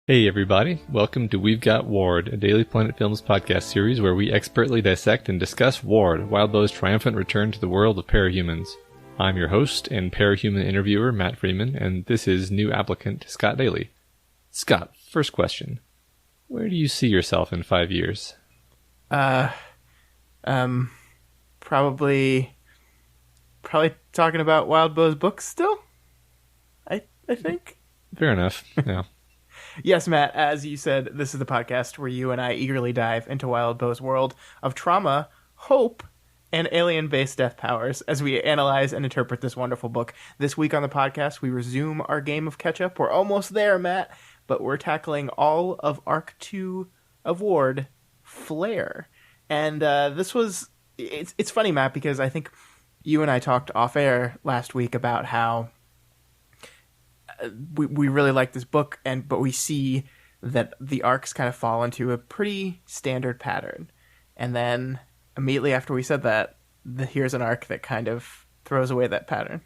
Hey everybody, welcome to We've Got Ward, a Daily Planet Films podcast series where we expertly dissect and discuss Ward, Wildbow's triumphant return to the world of parahumans. I'm your host and parahuman interviewer, Matt Freeman, and this is new applicant Scott Daly. Scott, first question. Where do you see yourself in 5 years? Probably talking about Wildbow's books still, I think. Fair enough, yeah. Yes, Matt, as you said, this is the podcast where you and I eagerly dive into Wildbow's world of trauma, hope, and alien-based death powers as we analyze and interpret this wonderful book. This week on the podcast, we resume our game of catch-up. We're almost there, Matt, but we're tackling all of Arc 2 of Ward, Flare. And it's funny, Matt, because I think you and I talked off-air last week about how we really like this book, but we see that the arcs kind of fall into a pretty standard pattern. And then immediately after we said that, here's an arc that kind of throws away that pattern.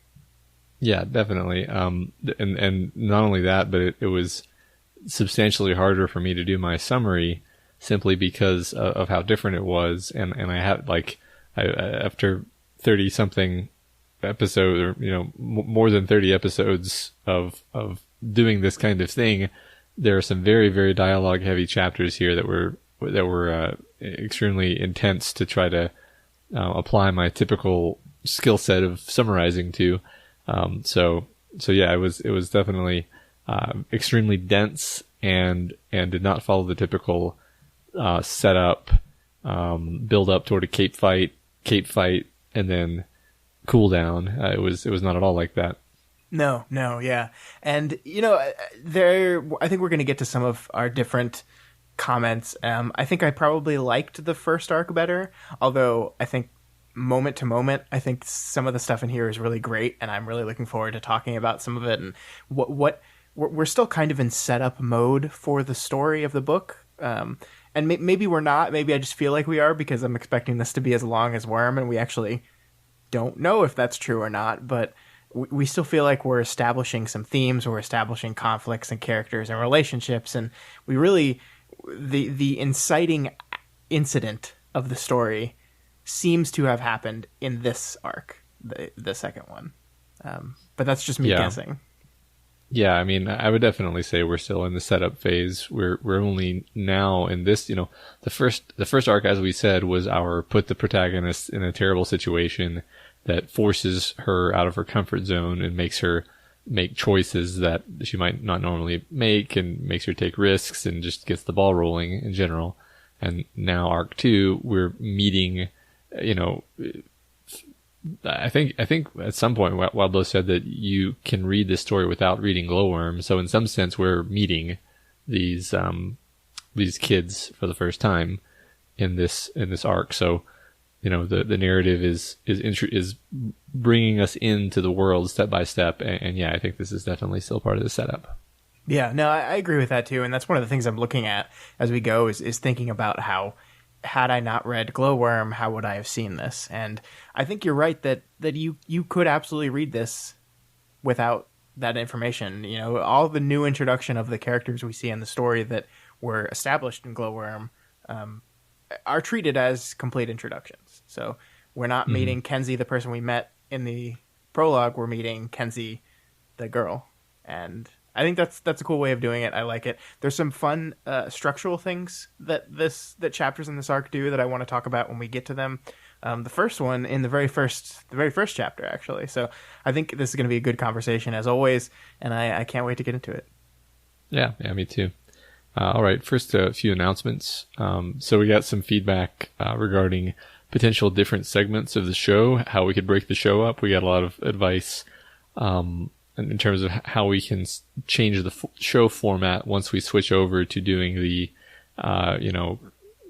Yeah, definitely. And not only that, but it was substantially harder for me to do my summary simply because of how different it was. And I had after 30 something episode, or more than 30 episodes of doing this kind of thing, there are some very, very dialogue heavy chapters here that were extremely intense to try to apply my typical skill set of summarizing to. So yeah, it was definitely extremely dense and did not follow the typical setup, build up toward a cape fight, and then cool down. It was not at all like that. No, yeah. And, I think we're going to get to some of our different comments. I think I probably liked the first arc better, although I think moment to moment, I think some of the stuff in here is really great, and I'm really looking forward to talking about some of it. And what we're still kind of in setup mode for the story of the book. And maybe we're not. Maybe I just feel like we are because I'm expecting this to be as long as Worm, and we actually don't know if that's true or not, but we still feel like we're establishing some themes, we're establishing conflicts and characters and relationships, and we really, the inciting incident of the story seems to have happened in this arc, the second one. But that's just me guessing. Yeah, I mean, I would definitely say we're still in the setup phase. We're only now in this, the first arc, as we said, was our put the protagonist in a terrible situation that forces her out of her comfort zone and makes her make choices that she might not normally make and makes her take risks and just gets the ball rolling in general. And now arc 2, we're meeting, I think at some point Wildbow said that you can read this story without reading Glowworm. So in some sense, we're meeting these kids for the first time in this arc. So, the narrative is bringing us into the world step by step. And yeah, I think this is definitely still part of the setup. Yeah, no, I agree with that too. And that's one of the things I'm looking at as we go is thinking about how, had I not read Glowworm, how would I have seen this? And I think you're right that you could absolutely read this without that information. All the new introduction of the characters we see in the story that were established in Glowworm are treated as complete introductions. So we're not meeting Kenzie, the person we met in the prologue. We're meeting Kenzie, the girl. And I think that's a cool way of doing it. I like it. There's some fun structural things that chapters in this arc do that I want to talk about when we get to them. The first one in the very first chapter, actually. So I think this is going to be a good conversation as always, and I can't wait to get into it. Yeah, me too. All right, first a few announcements. So we got some feedback regarding potential different segments of the show, how we could break the show up. We got a lot of advice in terms of how we can change the show format once we switch over to doing the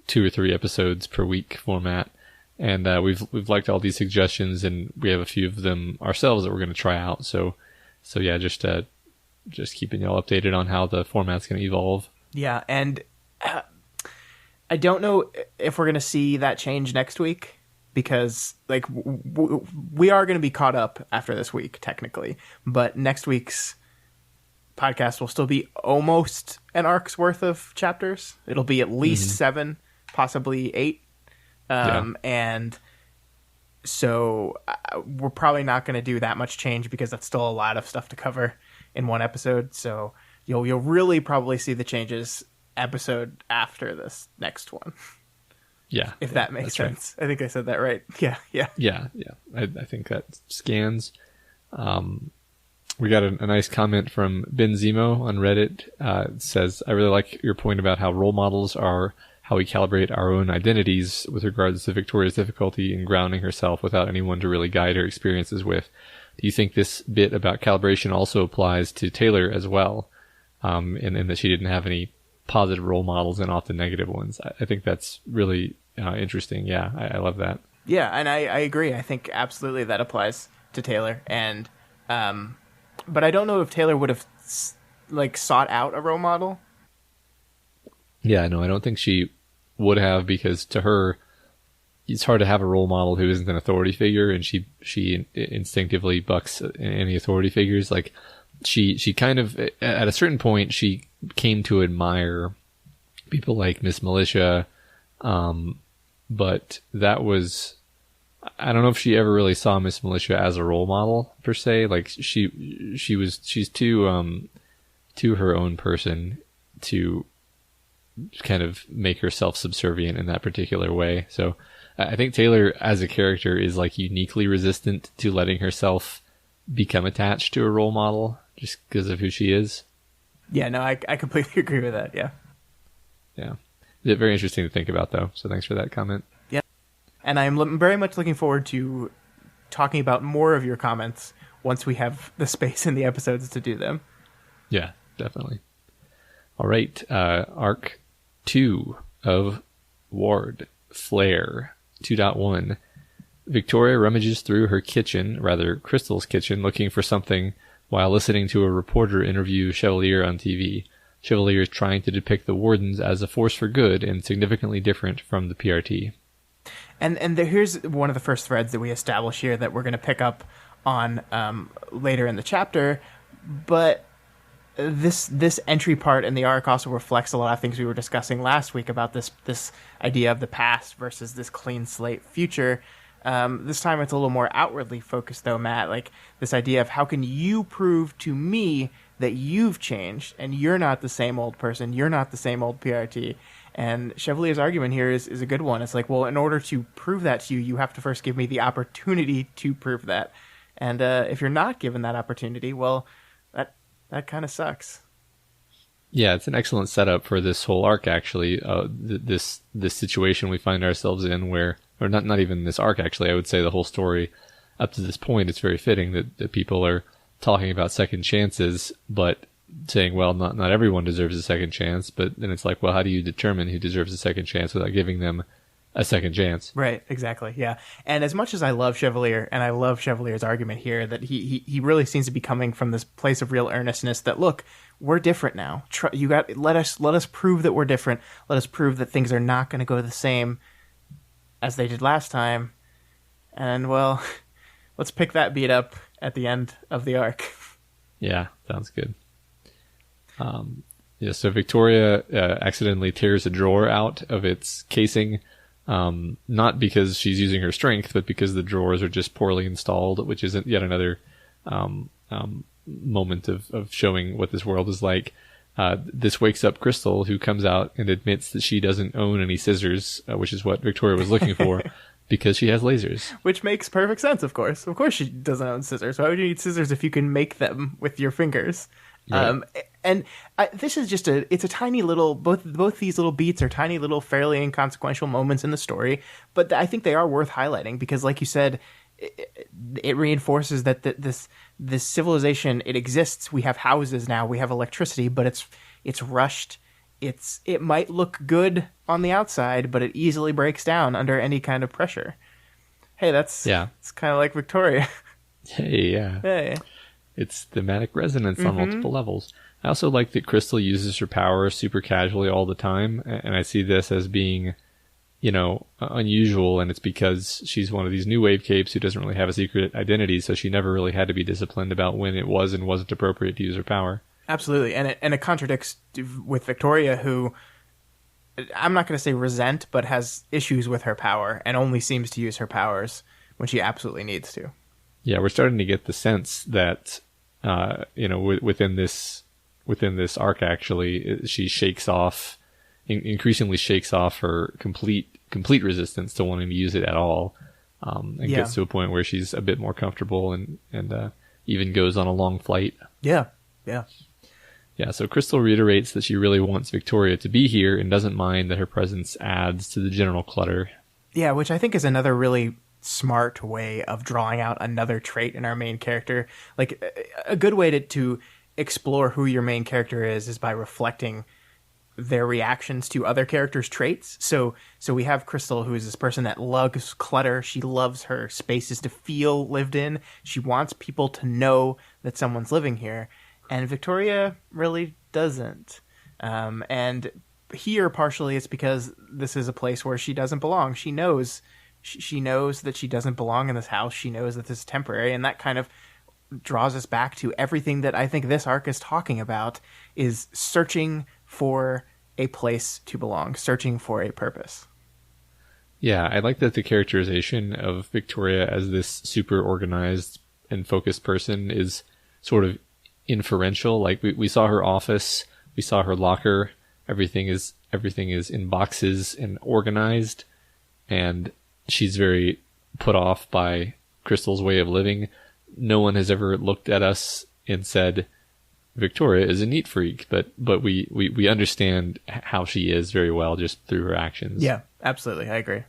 2 or 3 episodes per week format. And we've liked all these suggestions, and we have a few of them ourselves that we're going to try out. So yeah, just keeping y'all updated on how the format's going to evolve. Yeah, and I don't know if we're going to see that change next week, because we are going to be caught up after this week, technically. But next week's podcast will still be almost an arc's worth of chapters. It'll be at least 7, possibly 8. And so we're probably not going to do that much change because that's still a lot of stuff to cover in one episode. So you'll really probably see the changes episode after this next one. Yeah. If that makes sense. Right. I think I said that right. Yeah. I think that scans. We got a nice comment from Ben Zemo on Reddit. It says, I really like your point about how role models are how we calibrate our own identities with regards to Victoria's difficulty in grounding herself without anyone to really guide her experiences with. Do you think this bit about calibration also applies to Taylor as well? And that she didn't have any positive role models and often negative ones. I think that's really interesting. Yeah, I love that. Yeah, and I agree. I think absolutely that applies to Taylor. And but I don't know if Taylor would have sought out a role model. Yeah, no, I don't think she would have, because to her, it's hard to have a role model who isn't an authority figure, and she instinctively bucks any authority figures. Like she kind of, at a certain point, she came to admire people like Miss Militia, but that was, I don't know if she ever really saw Miss Militia as a role model per se. Like she's too her own person to kind of make herself subservient in that particular way. So I think Taylor as a character is like uniquely resistant to letting herself become attached to a role model just because of who she is. Yeah, no, I completely agree with that. Yeah. It's very interesting to think about, though. So thanks for that comment. Yeah. And I'm very much looking forward to talking about more of your comments once we have the space in the episodes to do them. Yeah, definitely. All right. Arc 2 of Ward, Flare, 2.1. Victoria rummages through her kitchen, rather Crystal's kitchen, looking for something while listening to a reporter interview Chevalier on TV. Chevalier is trying to depict the Wardens as a force for good and significantly different from the PRT. And here's one of the first threads that we establish here that we're going to pick up on later in the chapter, but this entry part in the arc also reflects a lot of things we were discussing last week about this idea of the past versus this clean slate future. This time it's a little more outwardly focused, though, Matt. Like this idea of how can you prove to me that you've changed and you're not the same old person, you're not the same old PRT. And Chevalier's argument here is a good one. It's like, well, in order to prove that to you, you have to first give me the opportunity to prove that. And if you're not given that opportunity, well, that kind of sucks. Yeah, it's an excellent setup for this whole arc, actually. This situation we find ourselves in where, or not even this arc, actually, I would say the whole story up to this point, it's very fitting that people are talking about second chances, but saying, well, not everyone deserves a second chance. But then it's like, well, how do you determine who deserves a second chance without giving them a second chance? Right, exactly, yeah. And as much as I love Chevalier, and I love Chevalier's argument here, that he really seems to be coming from this place of real earnestness that, look, we're different now. Let us prove that we're different. Let us prove that things are not going to go the same as they did last time. And, well, let's pick that beat up at the end of the arc. Yeah, sounds good. So Victoria accidentally tears a drawer out of its casing, not because she's using her strength, but because the drawers are just poorly installed, which is yet another moment of showing what this world is like. This wakes up Crystal, who comes out and admits that she doesn't own any scissors, which is what Victoria was looking for, because she has lasers. Which makes perfect sense, of course. Of course she doesn't own scissors. Why would you need scissors if you can make them with your fingers? Right. This is just it's a tiny little, both these little beats are tiny little fairly inconsequential moments in the story, but I think they are worth highlighting because, like you said, it reinforces that this civilization, it exists. We have houses now, we have electricity, but it's rushed. It might look good on the outside, but it easily breaks down under any kind of pressure. Hey, it's kind of like Victoria. Hey. It's thematic resonance on multiple levels. I also like that Crystal uses her power super casually all the time, and I see this as being, unusual, and it's because she's one of these new wave capes who doesn't really have a secret identity, so she never really had to be disciplined about when it was and wasn't appropriate to use her power. Absolutely, and it contradicts with Victoria, who I'm not going to say resent, but has issues with her power and only seems to use her powers when she absolutely needs to. Yeah, we're starting to get the sense that within this arc, actually, she increasingly shakes off her complete resistance to wanting to use it at all, and gets to a point where she's a bit more comfortable and even goes on a long flight. Yeah. Yeah, so Crystal reiterates that she really wants Victoria to be here and doesn't mind that her presence adds to the general clutter. Yeah, which I think is another really smart way of drawing out another trait in our main character. Like, a good way to explore who your main character is by reflecting their reactions to other characters' traits. So we have Crystal, who is this person that loves clutter. She loves her spaces to feel lived in. She wants people to know that someone's living here. And Victoria really doesn't. And here, partially, it's because this is a place where she doesn't belong. She knows that she doesn't belong in this house. She knows that this is temporary. And that kind of draws us back to everything that I think this arc is talking about, is searching for a place to belong, searching for a purpose. Yeah, I like that the characterization of Victoria as this super organized and focused person is sort of inferential. Like we saw her office, we saw her locker, everything is in boxes and organized, and she's very put off by Crystal's way of living. No one has ever looked at us and said Victoria is a neat freak, but we understand how she is very well just through her actions. Yeah, absolutely. I agree.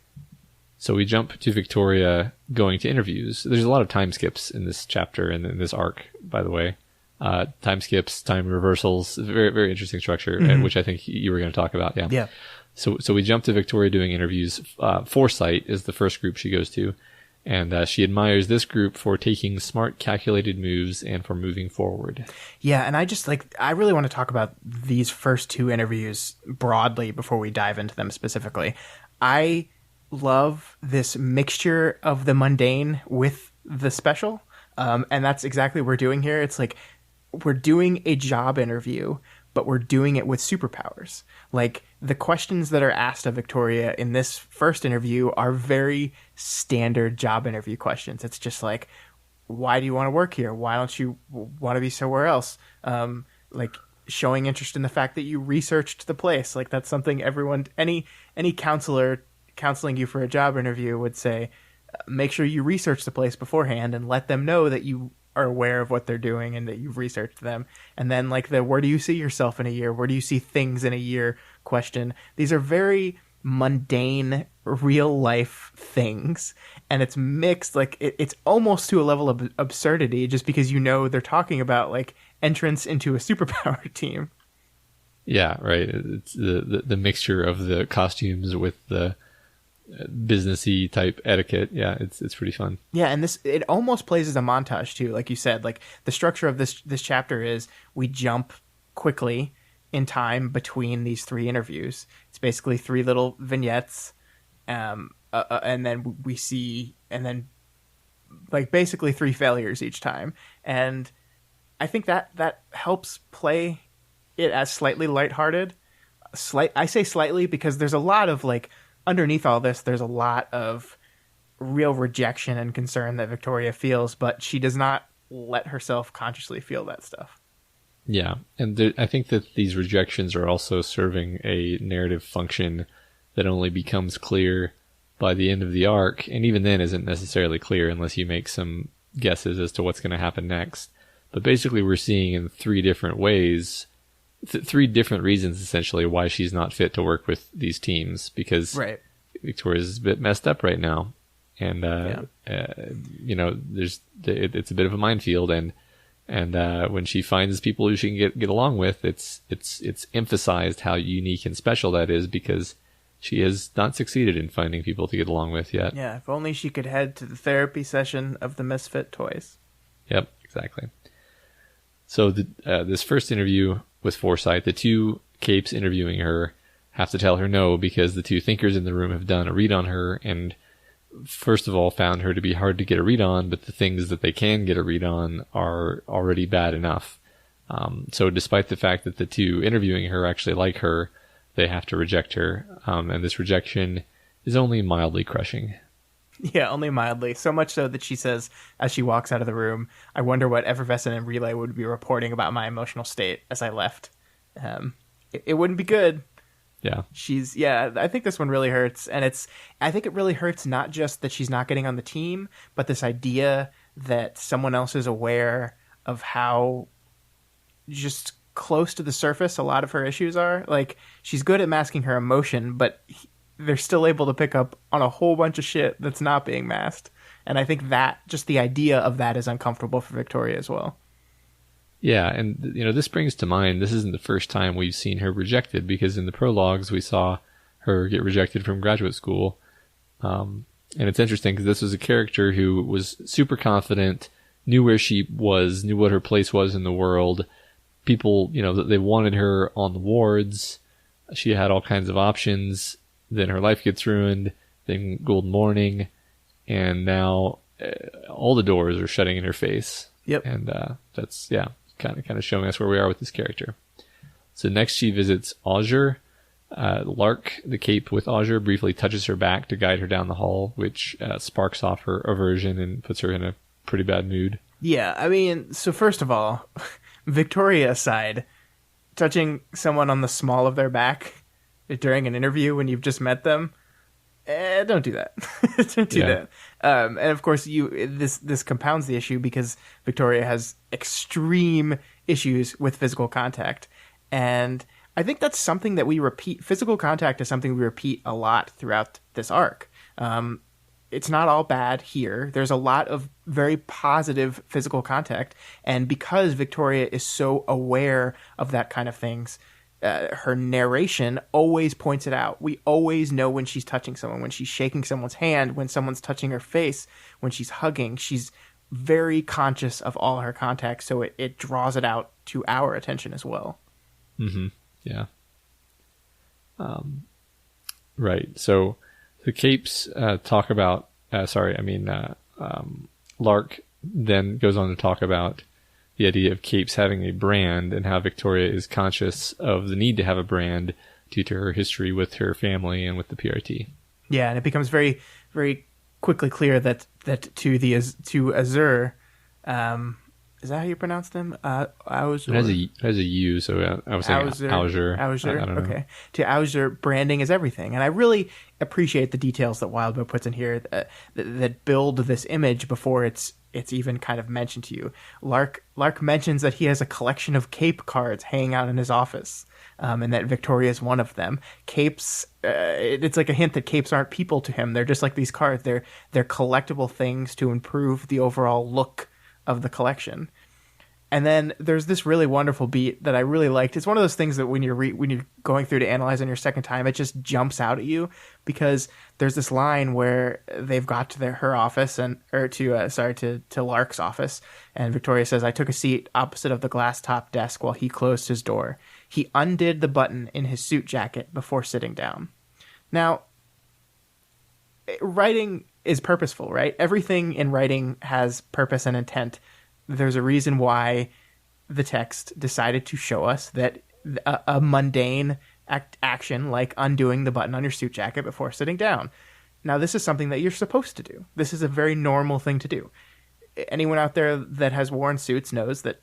So we jump to Victoria going to interviews. There's a lot of time skips in this chapter and in this arc, by the way. Time skips, time reversals, very, very interesting structure, which I think you were going to talk about. Yeah. Yeah. So we jump to Victoria doing interviews. Foresight is the first group she goes to, and she admires this group for taking smart, calculated moves and for moving forward. Yeah, and I really want to talk about these first two interviews broadly before we dive into them specifically. I love this mixture of the mundane with the special, and that's exactly what we're doing here. It's like we're doing a job interview, but we're doing it with superpowers. Like, the questions that are asked of Victoria in this first interview are very standard job interview questions. It's just like, why do you want to work here? Why don't you want to be somewhere else? Like, showing interest in the fact that you researched the place. Like, that's something any counselor counseling you for a job interview would say. Make sure you research the place beforehand and let them know that you are aware of what they're doing and that you've researched them. And then, like, where do you see yourself in a year? Where do you see things in a year question? These are very mundane, real life things. And it's mixed, like, it's almost to a level of absurdity just because they're talking about, like, entrance into a superpower team. Yeah, right. It's the mixture of the costumes with the businessy type etiquette. Yeah, it's pretty fun. Yeah, and it almost plays as a montage too, like you said. Like, the structure of this chapter is we jump quickly in time between these three interviews. It's basically three little vignettes, and then we see, and then like basically three failures each time. And I think that helps play it as slightly lighthearted. I say slightly because there's a lot of, like, underneath all this, there's a lot of real rejection and concern that Victoria feels, but she does not let herself consciously feel that stuff. Yeah, and I think that these rejections are also serving a narrative function that only becomes clear by the end of the arc, and even then isn't necessarily clear unless you make some guesses as to what's going to happen next. But basically we're seeing in three different ways, three different reasons essentially why she's not fit to work with these teams, because right. Victoria's a bit messed up right now, and it's a bit of a minefield, and when she finds people who she can get along with, it's emphasized how unique and special that is, because she has not succeeded in finding people to get along with yet. Yeah, if only she could head to the therapy session of the Misfit Toys. Yep, exactly. So this first interview with Foresight, the two capes interviewing her have to tell her no because the two thinkers in the room have done a read on her, and first of all found her to be hard to get a read on, but the things that they can get a read on are already bad enough. So despite the fact that the two interviewing her actually like her, they have to reject her. And this rejection is only mildly crushing. Yeah, only mildly. So much so that she says, as she walks out of the room, I wonder what Effervescent and Relay would be reporting about my emotional state as I left. It wouldn't be good. Yeah. I think this one really hurts. And I think it really hurts not just that she's not getting on the team, but this idea that someone else is aware of how just close to the surface a lot of her issues are. Like, she's good at masking her emotion, but they're still able to pick up on a whole bunch of shit that's not being masked. And I think that just the idea of that is uncomfortable for Victoria as well. Yeah, and this brings to mind, this isn't the first time we've seen her rejected, because in the prologues we saw her get rejected from graduate school. And it's interesting because this was a character who was super confident, knew where she was, knew what her place was in the world. People, they wanted her on the wards. She had all kinds of options. Then her life gets ruined. Then Golden Morning. And now all the doors are shutting in her face. Yep. And that's, kind of showing us where we are with this character. So next she visits Azure. Lark, the cape with Azure, briefly touches her back to guide her down the hall, which sparks off her aversion and puts her in a pretty bad mood. Yeah, I mean, so first of all, Victoria aside, touching someone on the small of their back during an interview when you've just met them, don't do that. Don't do that. And of course, this compounds the issue because Victoria has extreme issues with physical contact, and I think that's something that we repeat. Physical contact is something we repeat a lot throughout this arc. It's not all bad here. There's a lot of very positive physical contact, and because Victoria is so aware of that kind of things, her narration always points it out. We always know when she's touching someone, when she's shaking someone's hand, when someone's touching her face, when she's hugging. She's very conscious of all her contacts, so it draws it out to our attention as well. Mm-hmm. Yeah. Right. So the capes talk about, Lark then goes on to talk about the idea of capes having a brand and how Victoria is conscious of the need to have a brand due to her history with her family and with the PRT. Yeah, and it becomes very, very quickly clear that to Azure, is that how you pronounce them? Azure. It has a U, so I was saying Azure. Azure. I don't know. Okay. To Azure, branding is everything, and I really appreciate the details that Wildbow puts in here that build this image before it's even kind of mentioned to you. Lark mentions that he has a collection of cape cards hanging out in his office, and that Victoria is one of them. Capes, it's like a hint that capes aren't people to him. They're just like these cards. They're collectible things to improve the overall look of the collection. And then there's this really wonderful beat that I really liked. It's one of those things that when you're going through to analyze on your second time, it just jumps out at you, because there's this line where they've got to her office to Lark's office, and Victoria says, "I took a seat opposite of the glass top desk while he closed his door. He undid the button in his suit jacket before sitting down." Now, writing is purposeful, right? Everything in writing has purpose and intent. There's a reason why the text decided to show us that a mundane action like undoing the button on your suit jacket before sitting down. Now, this is something that you're supposed to do. This is a very normal thing to do. Anyone out there that has worn suits knows that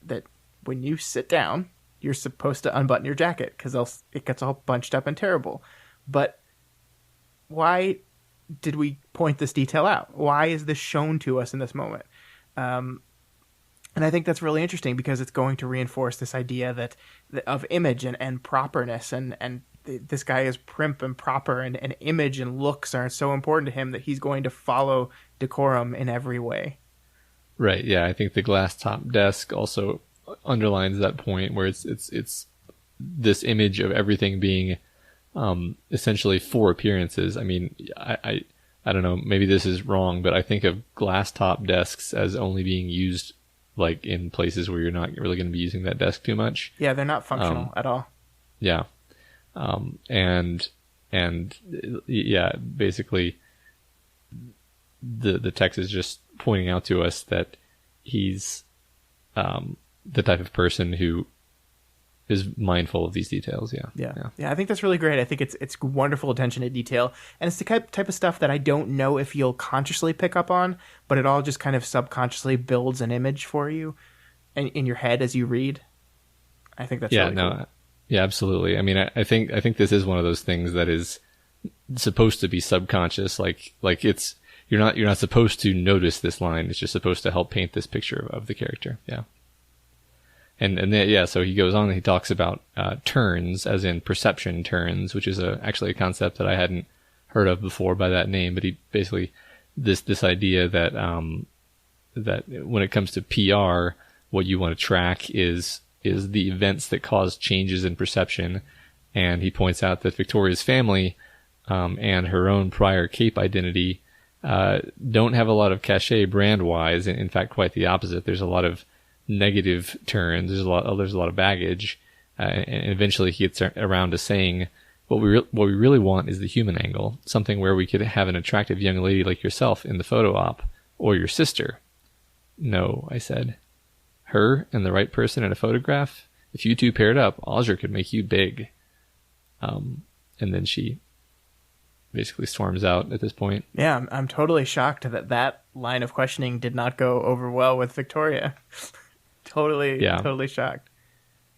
when you sit down, you're supposed to unbutton your jacket, because else it gets all bunched up and terrible. But why did we point this detail out? Why is this shown to us in this moment? And I think that's really interesting, because it's going to reinforce this idea of image and properness, and this guy is primp and proper, and image and looks are so important to him that he's going to follow decorum in every way. Right. Yeah. I think the glass top desk also underlines that point, where it's this image of everything being essentially for appearances. I mean, I don't know, maybe this is wrong, but I think of glass top desks as only being used like in places where you're not really going to be using that desk too much. Yeah, they're not functional at all. Yeah. And yeah, basically the text is just pointing out to us that he's the type of person who is mindful of these details. Yeah. I think that's really great. I think it's wonderful attention to detail, and it's the type of stuff that I don't know if you'll consciously pick up on, but it all just kind of subconsciously builds an image for you in your head as you read. I think that's really cool. Yeah, absolutely. I mean, I think this is one of those things that is supposed to be subconscious. Like it's you're not supposed to notice this line. It's just supposed to help paint this picture of the character. Yeah. And then, so he goes on and he talks about turns, as in perception turns, which is actually a concept that I hadn't heard of before by that name. But he basically this idea that that when it comes to PR, what you want to track is the events that cause changes in perception. And he points out that Victoria's family and her own prior Cape identity don't have a lot of cachet brand wise. In fact, quite the opposite. There's a lot of negative turns. There's a lot of baggage, and eventually he gets around to saying, what we really want is the human angle, something where we could have an attractive young lady like yourself in the photo op, or your sister. No, I said. Her and the right person in a photograph. If you two paired up, Azure could make you big. And then she basically storms out at this point. Yeah, I'm totally shocked that line of questioning did not go over well with Victoria. Totally shocked.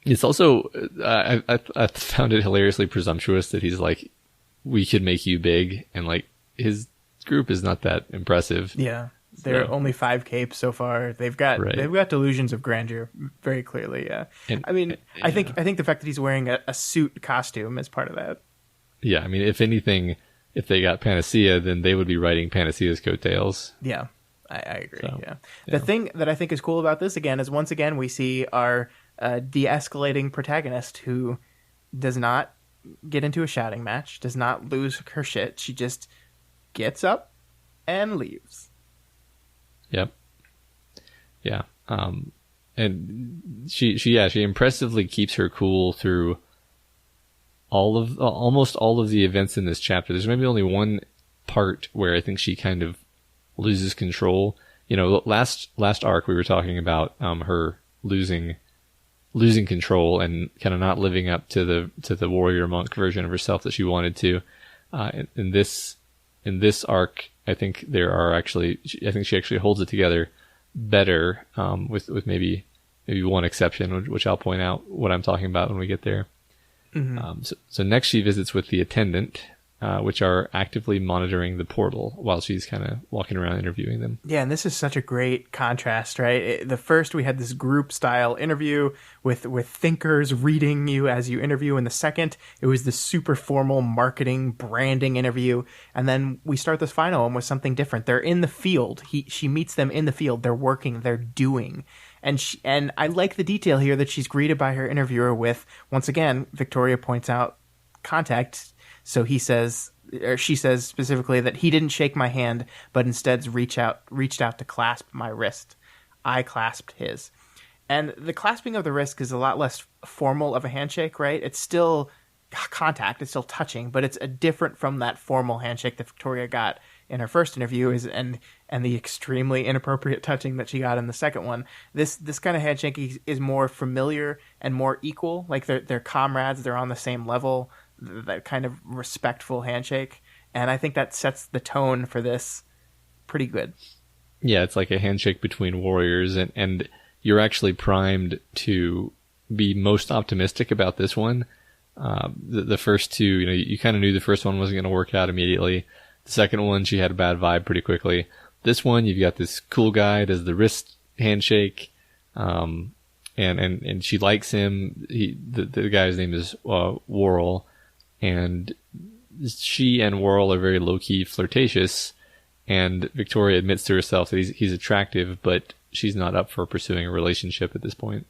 It's also, I found it hilariously presumptuous that he's like, we could make you big, and like his group is not that impressive. Yeah, there are only 5 capes so far. They've got delusions of grandeur, very clearly. Yeah, and, I mean, I think the fact that he's wearing a suit costume is part of that. Yeah, I mean, if anything, if they got Panacea, then they would be riding Panacea's coattails. Yeah. I agree. So, yeah. The thing that I think is cool about this again is once again we see our de-escalating protagonist who does not get into a shouting match, does not lose her shit. She just gets up and leaves. Yep. Yeah. And she impressively keeps her cool through almost all of the events in this chapter. There's maybe only one part where I think she kind of loses control. You know, last arc we were talking about her losing control and kind of not living up to the warrior monk version of herself that she wanted to. In this arc, I think I think she actually holds it together better, with maybe one exception, which I'll point out what I'm talking about when we get there. Mm-hmm. So next she visits with the Attendant, which are actively monitoring the portal while she's kind of walking around interviewing them. Yeah, and this is such a great contrast, right? The first, we had this group-style interview with thinkers reading you as you interview. In the second, it was this super formal marketing, branding interview. And then we start this final one with something different. They're in the field. She meets them in the field. They're working. They're doing. And I like the detail here that she's greeted by her interviewer with, once again, Victoria points out, contact. So she says specifically that he didn't shake my hand, but instead reached out to clasp my wrist. I clasped his. And the clasping of the wrist is a lot less formal of a handshake, right? It's still contact, it's still touching, but it's different from that formal handshake that Victoria got in her first interview and the extremely inappropriate touching that she got in the second one. This kind of handshake is more familiar and more equal, like they're comrades, they're on the same level. That kind of respectful handshake, and I think that sets the tone for this pretty good. Yeah, it's like a handshake between warriors, and you're actually primed to be most optimistic about this one. The first two, you kind of knew the first one wasn't going to work out immediately. The second one, she had a bad vibe pretty quickly. This one, you've got this cool guy, does the wrist handshake, and she likes him. The guy's name is Worrell. And she and Worrell are very low-key flirtatious, and Victoria admits to herself that he's attractive, but she's not up for pursuing a relationship at this point.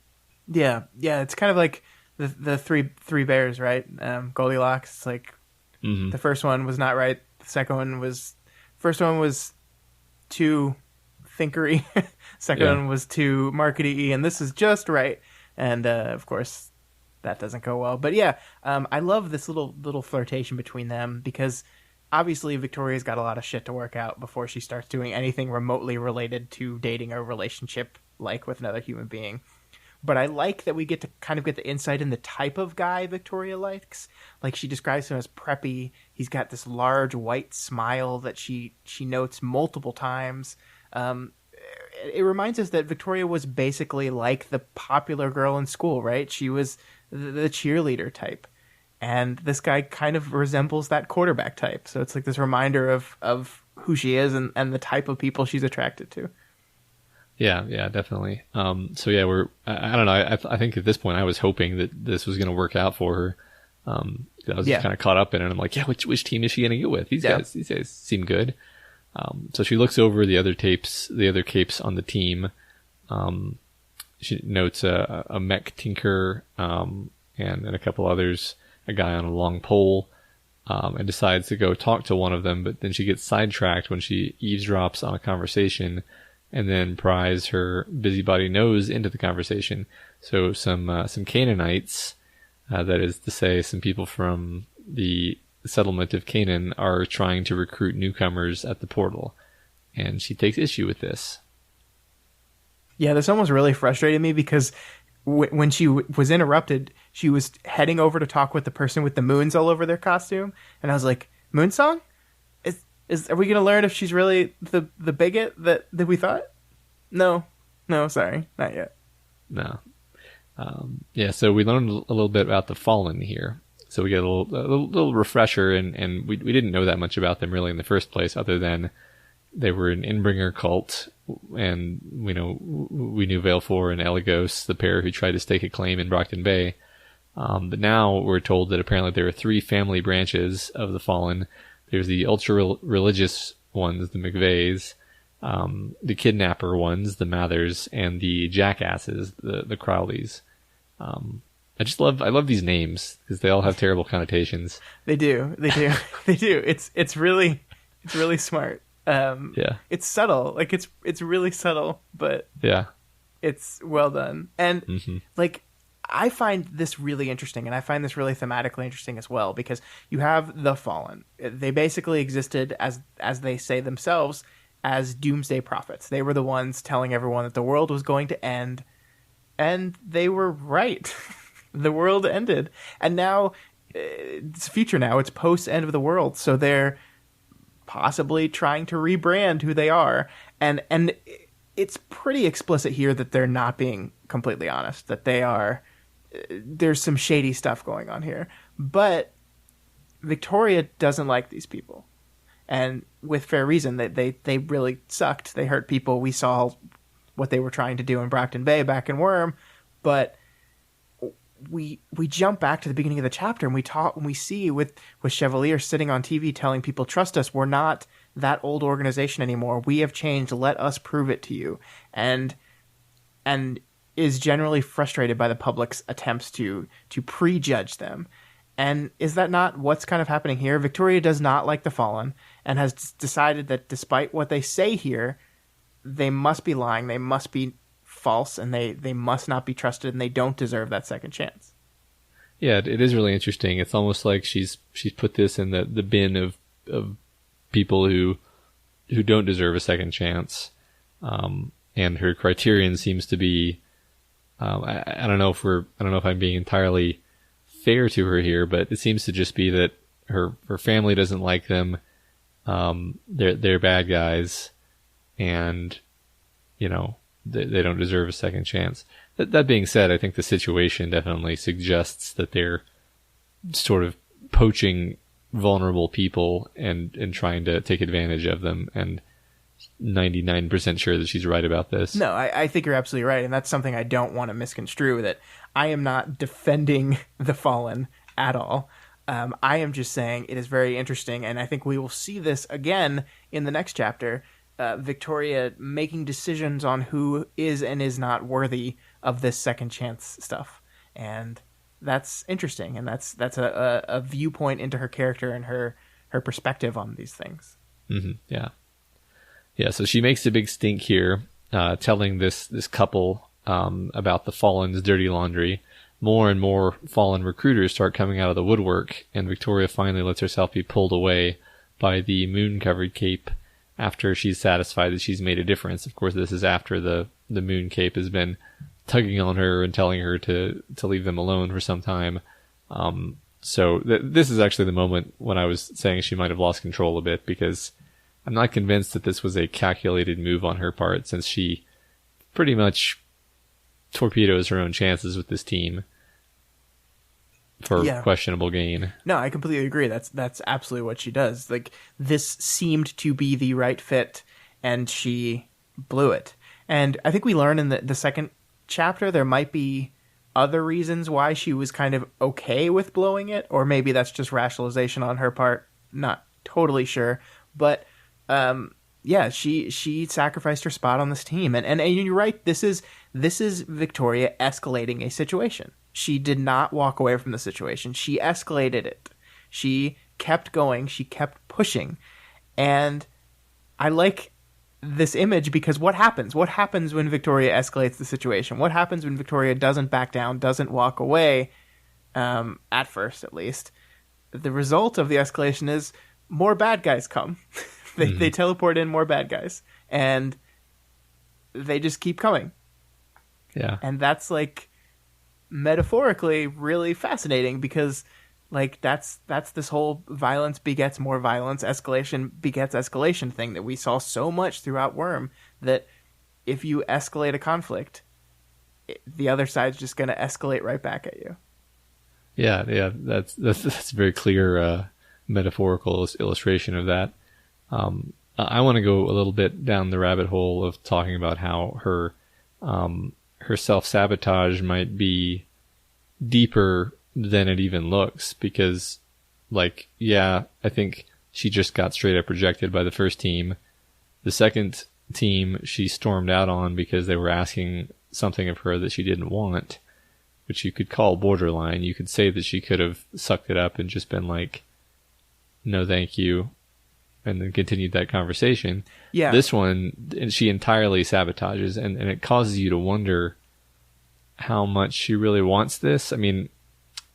Yeah, it's kind of like the three bears, right? Goldilocks. It's like the first one was not right. The second one was too thinkery. Second one was too markety, and this is just right. And of course, that doesn't go well. But yeah, I love this little flirtation between them because obviously Victoria's got a lot of shit to work out before she starts doing anything remotely related to dating or relationship like with another human being. but I like that we get to kind of get the insight in the type of guy Victoria likes. Like, she describes him as preppy. He's got this large white smile that she notes multiple times. It reminds us that Victoria was basically like the popular girl in school, right? She was the cheerleader type. And this guy kind of resembles that quarterback type. So it's like this reminder of who she is and the type of people she's attracted to. Yeah, definitely. So yeah, I don't know. I think at this point I was hoping that this was going to work out for her. I was kind of caught up in it. I'm like, yeah, which team is she going to get with? These guys seem good. So she looks over the other capes on the team. She notes a mech tinker, and a couple others, a guy on a long pole, and decides to go talk to one of them, but then she gets sidetracked when she eavesdrops on a conversation and then pries her busybody nose into the conversation. So some Canaanites, that is to say some people from the settlement of Canaan, are trying to recruit newcomers at the portal, and she takes issue with this. Yeah, this almost really frustrated me because when she was interrupted, she was heading over to talk with the person with the moons all over their costume, and I was like, Moonsong? Are we going to learn if she's really the bigot that we thought? No, sorry, not yet. No. So we learned a little bit about the Fallen here. So we get a little refresher, and we didn't know that much about them really in the first place, other than they were an Inbringer cult, and we knew Valefor and Eligos, the pair who tried to stake a claim in Brockton Bay. But now we're told that apparently there are 3 family branches of the Fallen. There's the ultra-religious ones, the McVeys, the kidnapper ones, the Mathers, and the jackasses, the Crowleys. I love these names because they all have terrible connotations. They do. It's really smart. It's subtle. Like it's really subtle, but it's well done. And like, I find this really interesting, and I find this really thematically interesting as well, because you have the Fallen. They basically existed as they say themselves as doomsday prophets. They were the ones telling everyone that the world was going to end, and they were right. The world ended, and now it's future. Now it's post end of the world, so they're possibly trying to rebrand who they are, and it's pretty explicit here that they're not being completely honest, that there's some shady stuff going on here. But Victoria doesn't like these people, and with fair reason. They really sucked. They hurt people. We saw what they were trying to do in Brockton Bay back in Worm, but we jump back to the beginning of the chapter, and we see with Chevalier sitting on TV telling people, trust us, we're not that old organization anymore. We have changed. Let us prove it to you. And is generally frustrated by the public's attempts to prejudge them. And is that not what's kind of happening here? Victoria does not like the Fallen, and has decided that despite what they say here, they must be lying, they must be false, and they must not be trusted, and they don't deserve that second chance. Yeah, it is really interesting. It's almost like she's put this in the bin of people who don't deserve a second chance. And her criterion seems to be, I don't know if I'm being entirely fair to her here, but it seems to just be that her family doesn't like them. They're bad guys, and they don't deserve a second chance. That being said, I think the situation definitely suggests that they're sort of poaching vulnerable people and trying to take advantage of them, and 99% sure that she's right about this. No, I think you're absolutely right, and that's something I don't want to misconstrue, that I am not defending the Fallen at all. I am just saying it is very interesting, and I think we will see this again in the next chapter. Victoria making decisions on who is and is not worthy of this second chance stuff, and that's interesting, and that's a viewpoint into her character and her perspective on these things. Yeah. So she makes a big stink here, telling this couple about the Fallen's dirty laundry. More and more Fallen recruiters start coming out of the woodwork, and Victoria finally lets herself be pulled away by the moon-covered cape after she's satisfied that she's made a difference. Of course, this is after the moon cape has been tugging on her and telling her to leave them alone for some time. So this is actually the moment when I was saying she might have lost control a bit, because I'm not convinced that this was a calculated move on her part, since she pretty much torpedoes her own chances with this team for questionable gain. No, I completely agree. That's absolutely what she does. Like, this seemed to be the right fit, and she blew it. And I think we learn in the second chapter there might be other reasons why she was kind of okay with blowing it, or maybe that's just rationalization on her part. Not totally sure, but she sacrificed her spot on this team, and you're right. This is Victoria escalating a situation. She did not walk away from the situation. She escalated it. She kept going. She kept pushing, and I like this image because what happens? What happens when Victoria escalates the situation? What happens when Victoria doesn't back down, doesn't walk away, at first at least? The result of the escalation is more bad guys come. They teleport in more bad guys, and they just keep coming. Yeah. And that's, like, metaphorically really fascinating, because, like, that's this whole violence begets more violence, escalation begets escalation thing that we saw so much throughout Worm, that if you escalate a conflict, the other side's just going to escalate right back at you. Yeah, that's a very clear metaphorical illustration of that. I want to go a little bit down the rabbit hole of talking about how her self-sabotage might be deeper than it even looks, because, like, I think she just got straight up rejected by the first team. The second team she stormed out on because they were asking something of her that she didn't want, which you could call borderline. You could say that she could have sucked it up and just been like, no thank you, and then continued that conversation. Yeah. This one, she entirely sabotages, and it causes you to wonder how much she really wants this. I mean,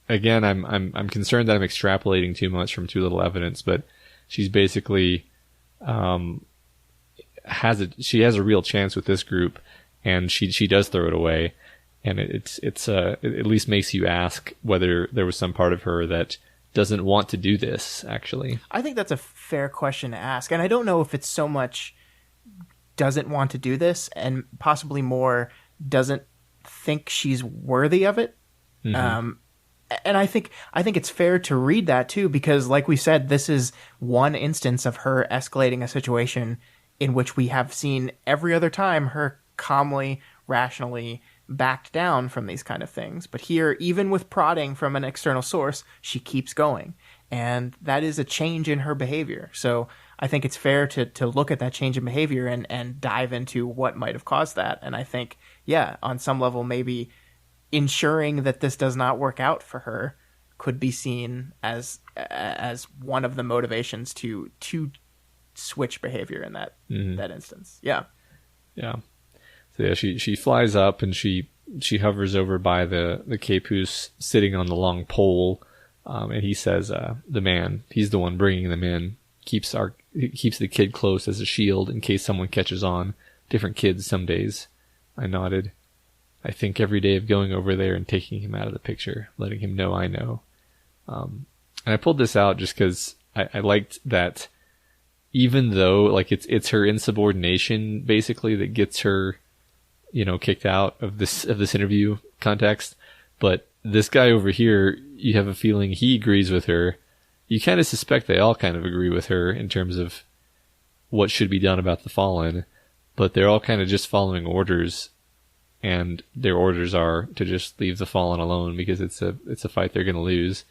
again, I'm concerned that I'm extrapolating too much from too little evidence, but she's basically she has a real chance with this group, and she does throw it away, and it at least makes you ask whether there was some part of her that doesn't want to do this, actually. I think that's a fair question to ask, and I don't know if it's so much doesn't want to do this, and possibly more doesn't think she's worthy of it. Mm-hmm. And I think it's fair to read that too, because, like we said, this is one instance of her escalating a situation in which we have seen every other time her calmly, rationally backed down from these kind of things. But here, even with prodding from an external source, she keeps going. And that is a change in her behavior. So I think it's fair to look at that change in behavior and dive into what might have caused that. And I think, on some level, maybe ensuring that this does not work out for her could be seen as one of the motivations to switch behavior in that instance. Yeah. So she flies up, and she hovers over by the cape who's sitting on the long pole, and he says, the man, he's the one bringing them in, keeps the kid close as a shield in case someone catches on. Different kids some days. I nodded. I think every day of going over there and taking him out of the picture, letting him know I know. And I pulled this out just because I liked that, even though, like, it's her insubordination basically that gets her, kicked out of this interview context. But this guy over here, you have a feeling he agrees with her. You kind of suspect they all kind of agree with her in terms of what should be done about the Fallen, but they're all kind of just following orders. And their orders are to just leave the Fallen alone because it's a fight they're going to lose.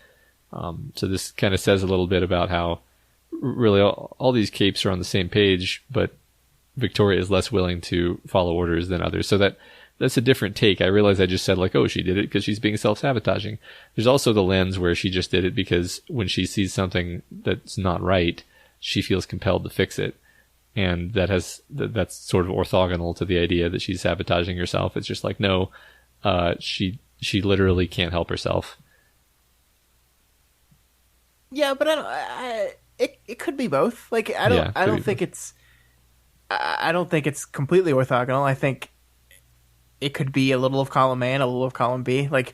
So this kind of says a little bit about how really all these capes are on the same page, but Victoria is less willing to follow orders than others. So that's a different take. I realize I just said, like, oh, she did it because she's being self-sabotaging. There's also the lens where she just did it because when she sees something that's not right, she feels compelled to fix it. And that's sort of orthogonal to the idea that she's sabotaging herself. It's just like, no, she literally can't help herself. Yeah, but it could be both. Like, I don't think it's completely orthogonal. I think it could be a little of column A and a little of column B. Like,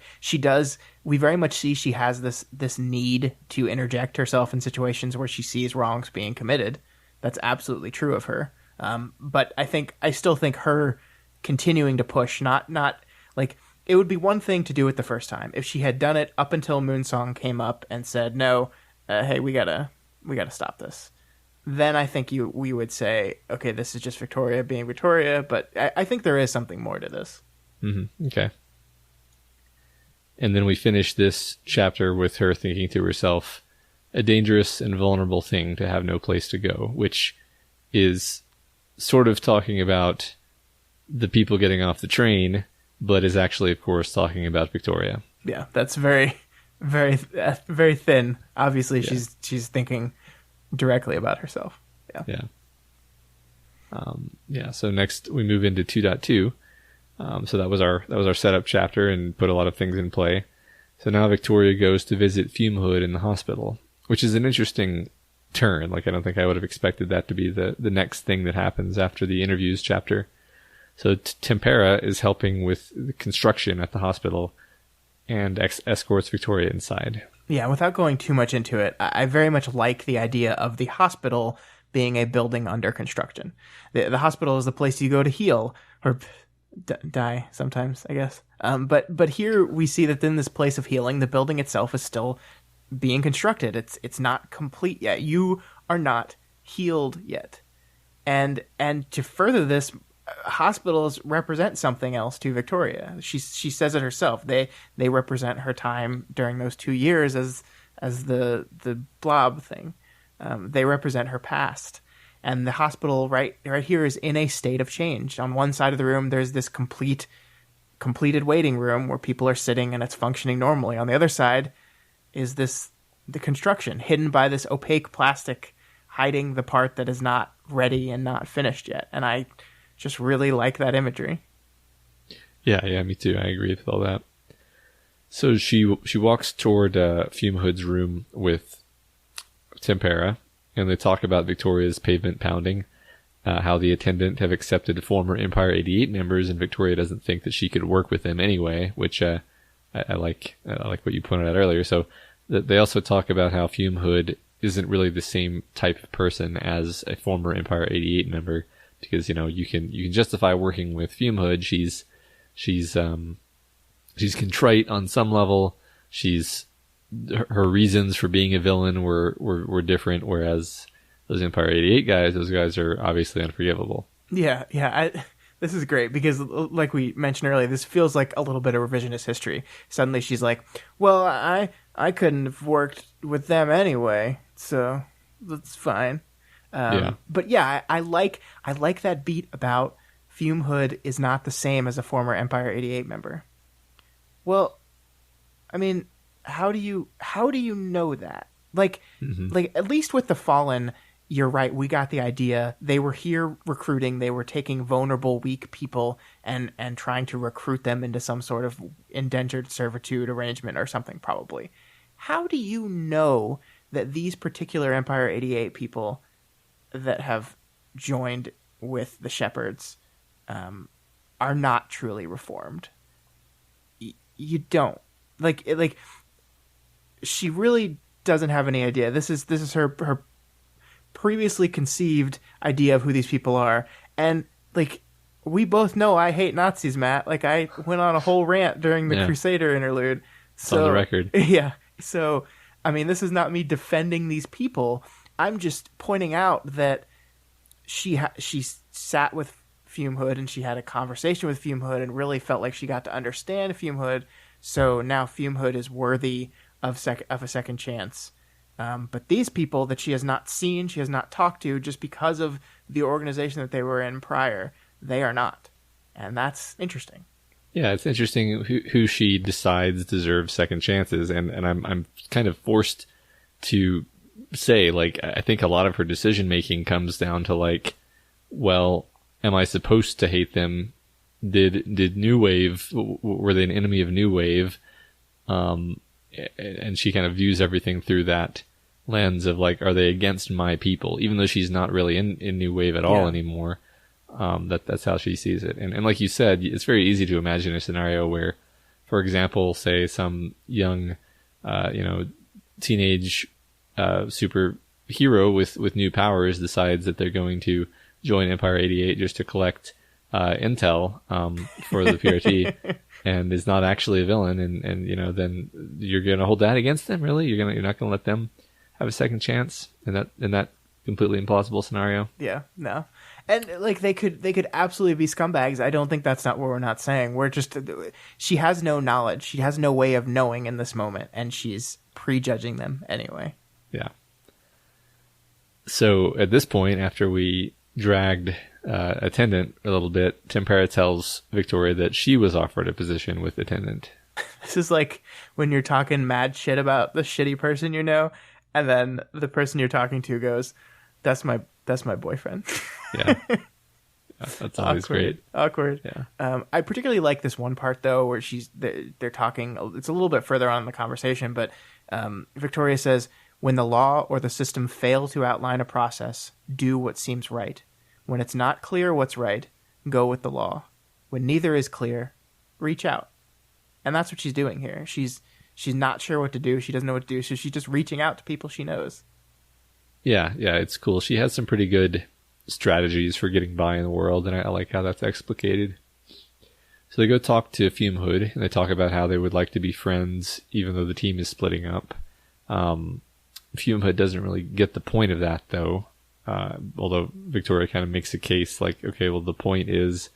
we very much see she has this need to interject herself in situations where she sees wrongs being committed. That's absolutely true of her. But I still think her continuing to push, not like, it would be one thing to do it the first time. If she had done it up until Moonsong came up and said, no, hey, we gotta stop this, then I think we would say, okay, this is just Victoria being Victoria, but I think there is something more to this. Mm-hmm. Okay. And then we finish this chapter with her thinking to herself, a dangerous and vulnerable thing to have no place to go, which is sort of talking about the people getting off the train, but is actually, of course, talking about Victoria. Yeah, that's very, very, very thin. Obviously, yeah. She's thinking directly about herself. Yeah. Yeah. So next we move into 2.2. So that was our setup chapter and put a lot of things in play. So now Victoria goes to visit Fume Hood in the hospital, which is an interesting turn. Like, I don't think I would have expected that to be the next thing that happens after the interviews chapter. So Tempera is helping with the construction at the hospital and escorts Victoria inside. Yeah, without going too much into it, I very much like the idea of the hospital being a building under construction. The hospital is the place you go to heal or die sometimes, I guess. But here we see that in this place of healing, the building itself is still being constructed. It's not complete yet. You are not healed yet. And to further this, hospitals represent something else to Victoria. She says it herself. They represent her time during those 2 years as the blob thing. They represent her past. And the hospital right here is in a state of change. On one side of the room, there's this completed waiting room where people are sitting and it's functioning normally. On the other side is the construction hidden by this opaque plastic, hiding the part that is not ready and not finished yet. And I just really like that imagery. Yeah, me too. I agree with all that. So she walks toward Fume Hood's room with Tempera, and they talk about Victoria's pavement pounding, how the Attendant have accepted former Empire 88 members, and Victoria doesn't think that she could work with them anyway, which I like what you pointed out earlier. So they also talk about how Fume Hood isn't really the same type of person as a former Empire 88 member, because, you know, you can justify working with Fume Hood. She's contrite on some level. Her reasons for being a villain were different, whereas those Empire 88 guys, those guys are obviously unforgivable. Yeah. This is great because, like we mentioned earlier, this feels like a little bit of revisionist history. Suddenly she's like, well, I couldn't have worked with them anyway, so that's fine. But yeah, I like that beat about Fume Hood is not the same as a former Empire 88 member. Well, I mean, how do you know that? Like, like at least with the Fallen, you're right. We got the idea. They were here recruiting. They were taking vulnerable, weak people and trying to recruit them into some sort of indentured servitude arrangement or something, probably. How do you know that these particular Empire 88 people that have joined with the Shepherds are not truly reformed? You don't. Like she really doesn't have any idea. This is her previously conceived idea of who these people are. And like, we both know I hate Nazis, Matt. Like, I went on a whole rant during the Crusader interlude. So, on the record. Yeah. So, I mean, this is not me defending these people. I'm just pointing out that she sat with Fume Hood and she had a conversation with Fume Hood and really felt like she got to understand Fume Hood. So now Fume Hood is worthy of a second chance. But these people that she has not seen, she has not talked to, just because of the organization that they were in prior, they are not. And that's interesting. Yeah, it's interesting who she decides deserves second chances. And I'm kind of forced to say, like, I think a lot of her decision making comes down to, like, well, am I supposed to hate them? Did New Wave, were they an enemy of New Wave? And she kind of views everything through that lens of, like, are they against my people? Even though she's not really in New Wave at all anymore. That's how she sees it. And like you said, it's very easy to imagine a scenario where, for example, say some young, teenage superhero with new powers decides that they're going to join Empire 88 just to collect intel for the PRT and is not actually a villain, and then you're going to hold that against them. Really, you're not going to let them have a second chance in that completely implausible scenario. Yeah, no. And like they could absolutely be scumbags. I don't think that's not what we're not saying. We're just, she has no knowledge. She has no way of knowing in this moment, and she's prejudging them anyway. Yeah. So at this point, after we dragged Attendant a little bit, Tempera tells Victoria that she was offered a position with Attendant. This is like when you're talking mad shit about the shitty person you know, and then the person you're talking to goes, "That's my boyfriend." Yeah. That's always great. Awkward. Yeah. I particularly like this one part though, where they're talking. It's a little bit further on in the conversation, but Victoria says, "When the law or the system fail to outline a process, do what seems right. When it's not clear what's right, go with the law. When neither is clear, reach out." And that's what she's doing here. She's not sure what to do. She doesn't know what to do, so she's just reaching out to people she knows. Yeah, it's cool. She has some pretty good strategies for getting by in the world, and I like how that's explicated. So they go talk to Fume Hood, and they talk about how they would like to be friends, even though the team is splitting up. Fume Hood doesn't really get the point of that, though. Although Victoria kind of makes a case like, okay, well, the point is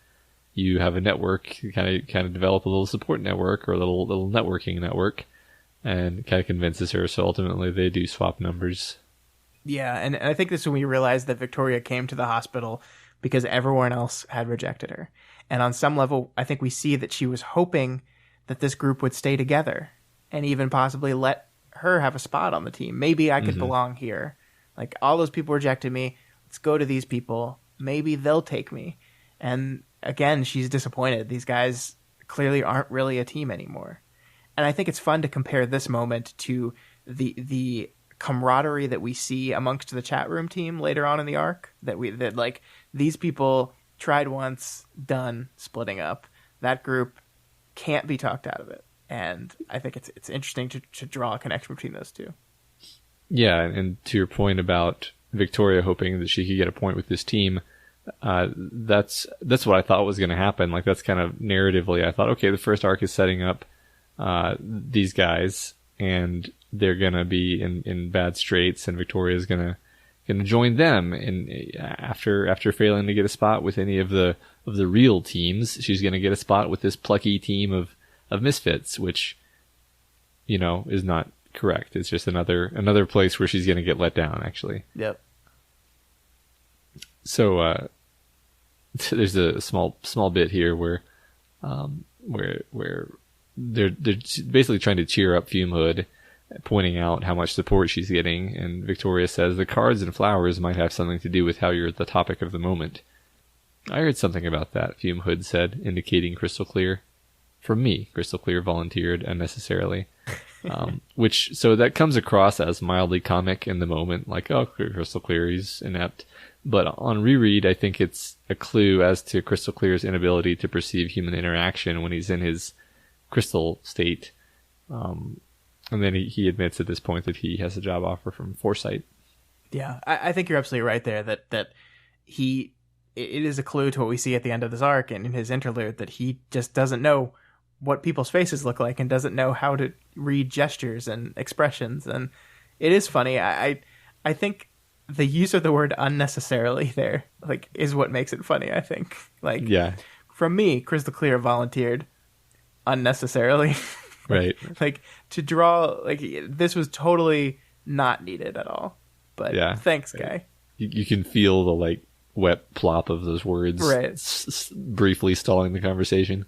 you have a network, you kind of develop a little support network or a little networking network, and kind of convinces her. So ultimately, they do swap numbers. Yeah, and I think this is when we realized that Victoria came to the hospital because everyone else had rejected her. And on some level, I think we see that she was hoping that this group would stay together and even possibly let her have a spot on the team. Maybe I could belong here. Like, all those people rejected me. Let's go to these people. Maybe they'll take me. And again, she's disappointed. These guys clearly aren't really a team anymore. And I think it's fun to compare this moment to the camaraderie that we see amongst the chat room team later on in the arc. That like, these people tried once, done, splitting up. That group can't be talked out of it. And I think it's interesting to draw a connection between those two. Yeah, and to your point about Victoria hoping that she could get a point with this team, that's what I thought was going to happen. Like, that's kind of narratively, I thought, okay, the first arc is setting up these guys, and they're going to be in bad straits, and Victoria's going to join them. And after failing to get a spot with any of the real teams, she's going to get a spot with this plucky team of misfits, which, is not correct. It's just another place where she's going to get let down, actually. Yep. So there's a small bit here where they're basically trying to cheer up Fume Hood, pointing out how much support she's getting, and Victoria says the cards and flowers might have something to do with how you're the topic of the moment. I heard something about that, Fume Hood said, indicating Crystal Clear. From me, Crystal Clear volunteered unnecessarily. So that comes across as mildly comic in the moment, like, oh, Crystal Clear, he's inept. But on reread, I think it's a clue as to Crystal Clear's inability to perceive human interaction when he's in his crystal state. And then he admits at this point that he has a job offer from Foresight. Yeah, I think you're absolutely right there, that it is a clue to what we see at the end of this arc and in his interlude, that he just doesn't know what people's faces look like and doesn't know how to read gestures and expressions. And it is funny. I think the use of the word unnecessarily there, like, is what makes it funny, I think. Like, yeah. From me, Crystal Clear volunteered unnecessarily. Right. Like, to draw, like, this was totally not needed at all. But yeah, thanks, guy. You can feel the, like, wet plop of those words, right, briefly stalling the conversation.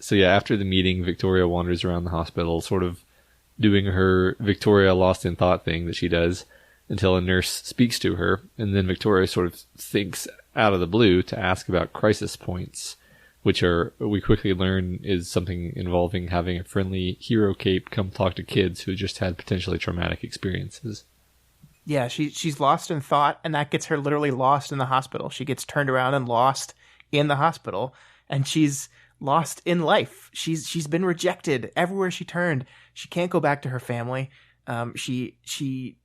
So yeah, after the meeting, Victoria wanders around the hospital, sort of doing her Victoria lost in thought thing that she does, until a nurse speaks to her, and then Victoria sort of thinks out of the blue to ask about crisis points, which we quickly learn is something involving having a friendly hero cape come talk to kids who just had potentially traumatic experiences. Yeah, she's lost in thought, and that gets her literally lost in the hospital. She gets turned around and lost in the hospital, and she's lost in life. She's been rejected everywhere she turned. She can't go back to her family. She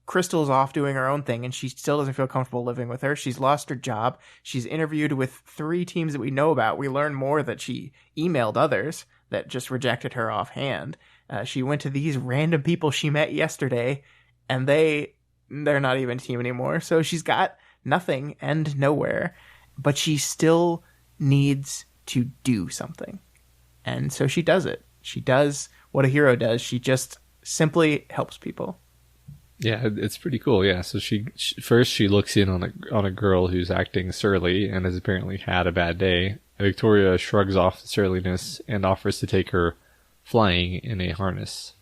Crystal's off doing her own thing, and she still doesn't feel comfortable living with her. She's lost her job. She's interviewed with 3 teams that we know about. We learn more that she emailed others that just rejected her offhand. She went to these random people she met yesterday, and they're not even a team anymore. So she's got nothing and nowhere, but she still needs to do something. And so she does it. She does what a hero does. She just simply helps people. Yeah, it's pretty cool. Yeah, so she first she looks in on a girl who's acting surly and has apparently had a bad day. Victoria shrugs off the surliness and offers to take her flying in a harness.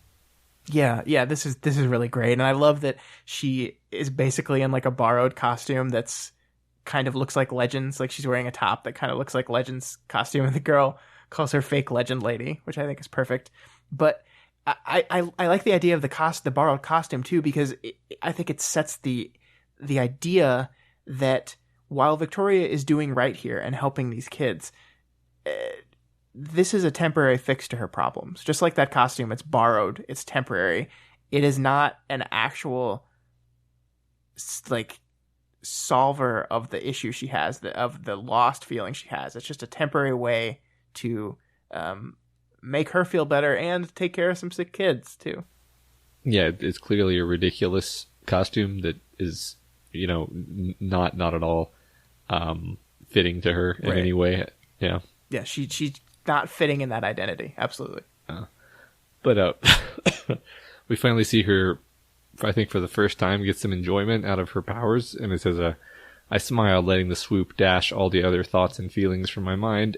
Yeah, this is really great, and I love that she is basically in like a borrowed costume that's kind of looks like Legends. Like she's wearing a top that kind of looks like Legends costume, and the girl calls her fake Legend lady, which I think is perfect. But I like the idea of the borrowed costume too, because I think it sets the idea that while Victoria is doing right here and helping these kids, this is a temporary fix to her problems. Just like that costume, it's borrowed, it's temporary. It is not an actual like solver of the issue she has, of the lost feeling she has. It's just a temporary way to make her feel better and take care of some sick kids too. Yeah, it's clearly a ridiculous costume that is, not at all fitting to her in any way. Yeah. Yeah, she's not fitting in that identity. Absolutely. But we finally see her, I think for the first time, get some enjoyment out of her powers. And it says, I smiled, letting the swoop dash all the other thoughts and feelings from my mind,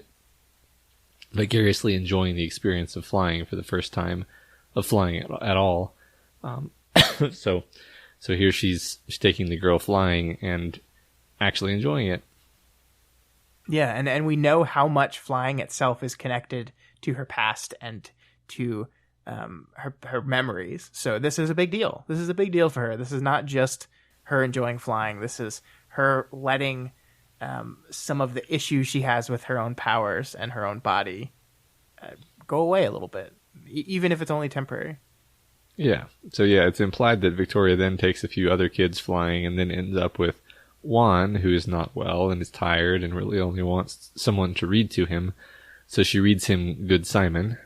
vicariously enjoying the experience of flying for the first time, of flying at all. So here she's taking the girl flying and actually enjoying it. Yeah, and we know how much flying itself is connected to her past and to her memories. So this is a big deal. This is a big deal for her. This is not just her enjoying flying. This is her letting some of the issues she has with her own powers and her own body go away a little bit, even if it's only temporary. Yeah. So yeah, it's implied that Victoria then takes a few other kids flying and then ends up with Juan, who is not well and is tired and really only wants someone to read to him. So she reads him Good Simon.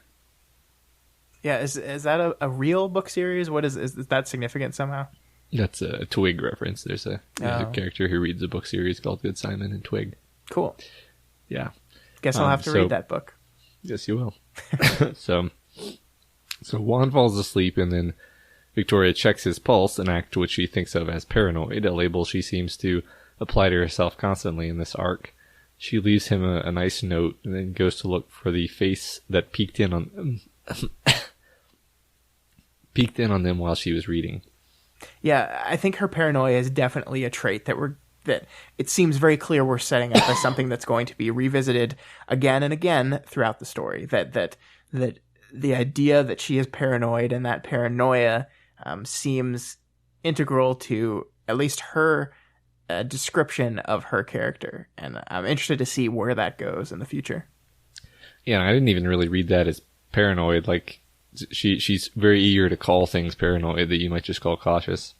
Yeah, is that a real book series? What is that significant somehow? That's a Twig reference. There's a character who reads a book series called Good Simon in Twig. Cool. Yeah. Guess I'll have to read that book. Yes, you will. So Juan falls asleep, and then Victoria checks his pulse, an act which she thinks of as paranoid, a label she seems to apply to herself constantly in this arc. She leaves him a nice note, and then goes to look for the face that peeked in on them while she was reading. Yeah, I think her paranoia is definitely a trait that it seems very clear we're setting up as something that's going to be revisited again and again throughout the story. That the idea that she is paranoid and that paranoia seems integral to at least her description of her character, and I'm interested to see where that goes in the future. Yeah, I didn't even really read that as paranoid. Like she's very eager to call things paranoid that you might just call cautious.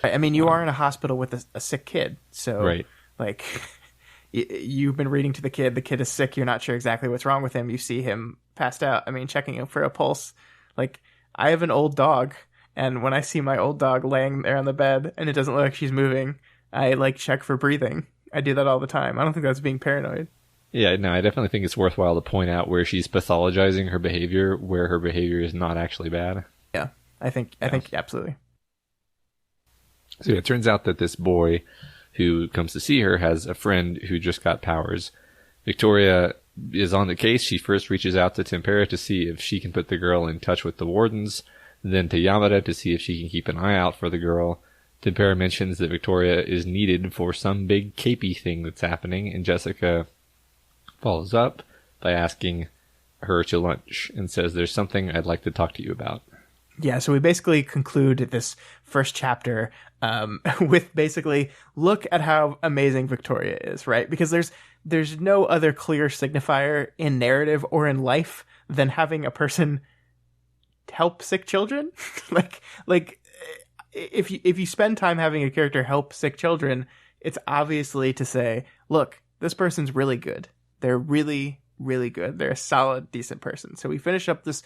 I mean, you are in a hospital with a sick kid, so right. Like you've been reading to the kid is sick, you're not sure exactly what's wrong with him, you see him passed out. I mean, checking him for a pulse. Like, I have an old dog, and when I see my old dog laying there on the bed and it doesn't look like she's moving, I check for breathing. I do that all the time. I don't think that's being paranoid. Yeah, no, I definitely think it's worthwhile to point out where she's pathologizing her behavior, where her behavior is not actually bad. Yeah, I think absolutely. So it turns out that this boy who comes to see her has a friend who just got powers. Victoria is on the case. She first reaches out to Tempera to see if she can put the girl in touch with the wardens, then to Yamada to see if she can keep an eye out for the girl. Tempera mentions that Victoria is needed for some big capey thing that's happening, and Jessica follows up by asking her to lunch and says, "There's something I'd like to talk to you about." Yeah, so we basically conclude this first chapter with basically, look at how amazing Victoria is, right? Because there's no other clear signifier in narrative or in life than having a person help sick children. like if you spend time having a character help sick children, it's obviously to say, look, this person's really good. They're really, really good. They're a solid, decent person. So we finish up this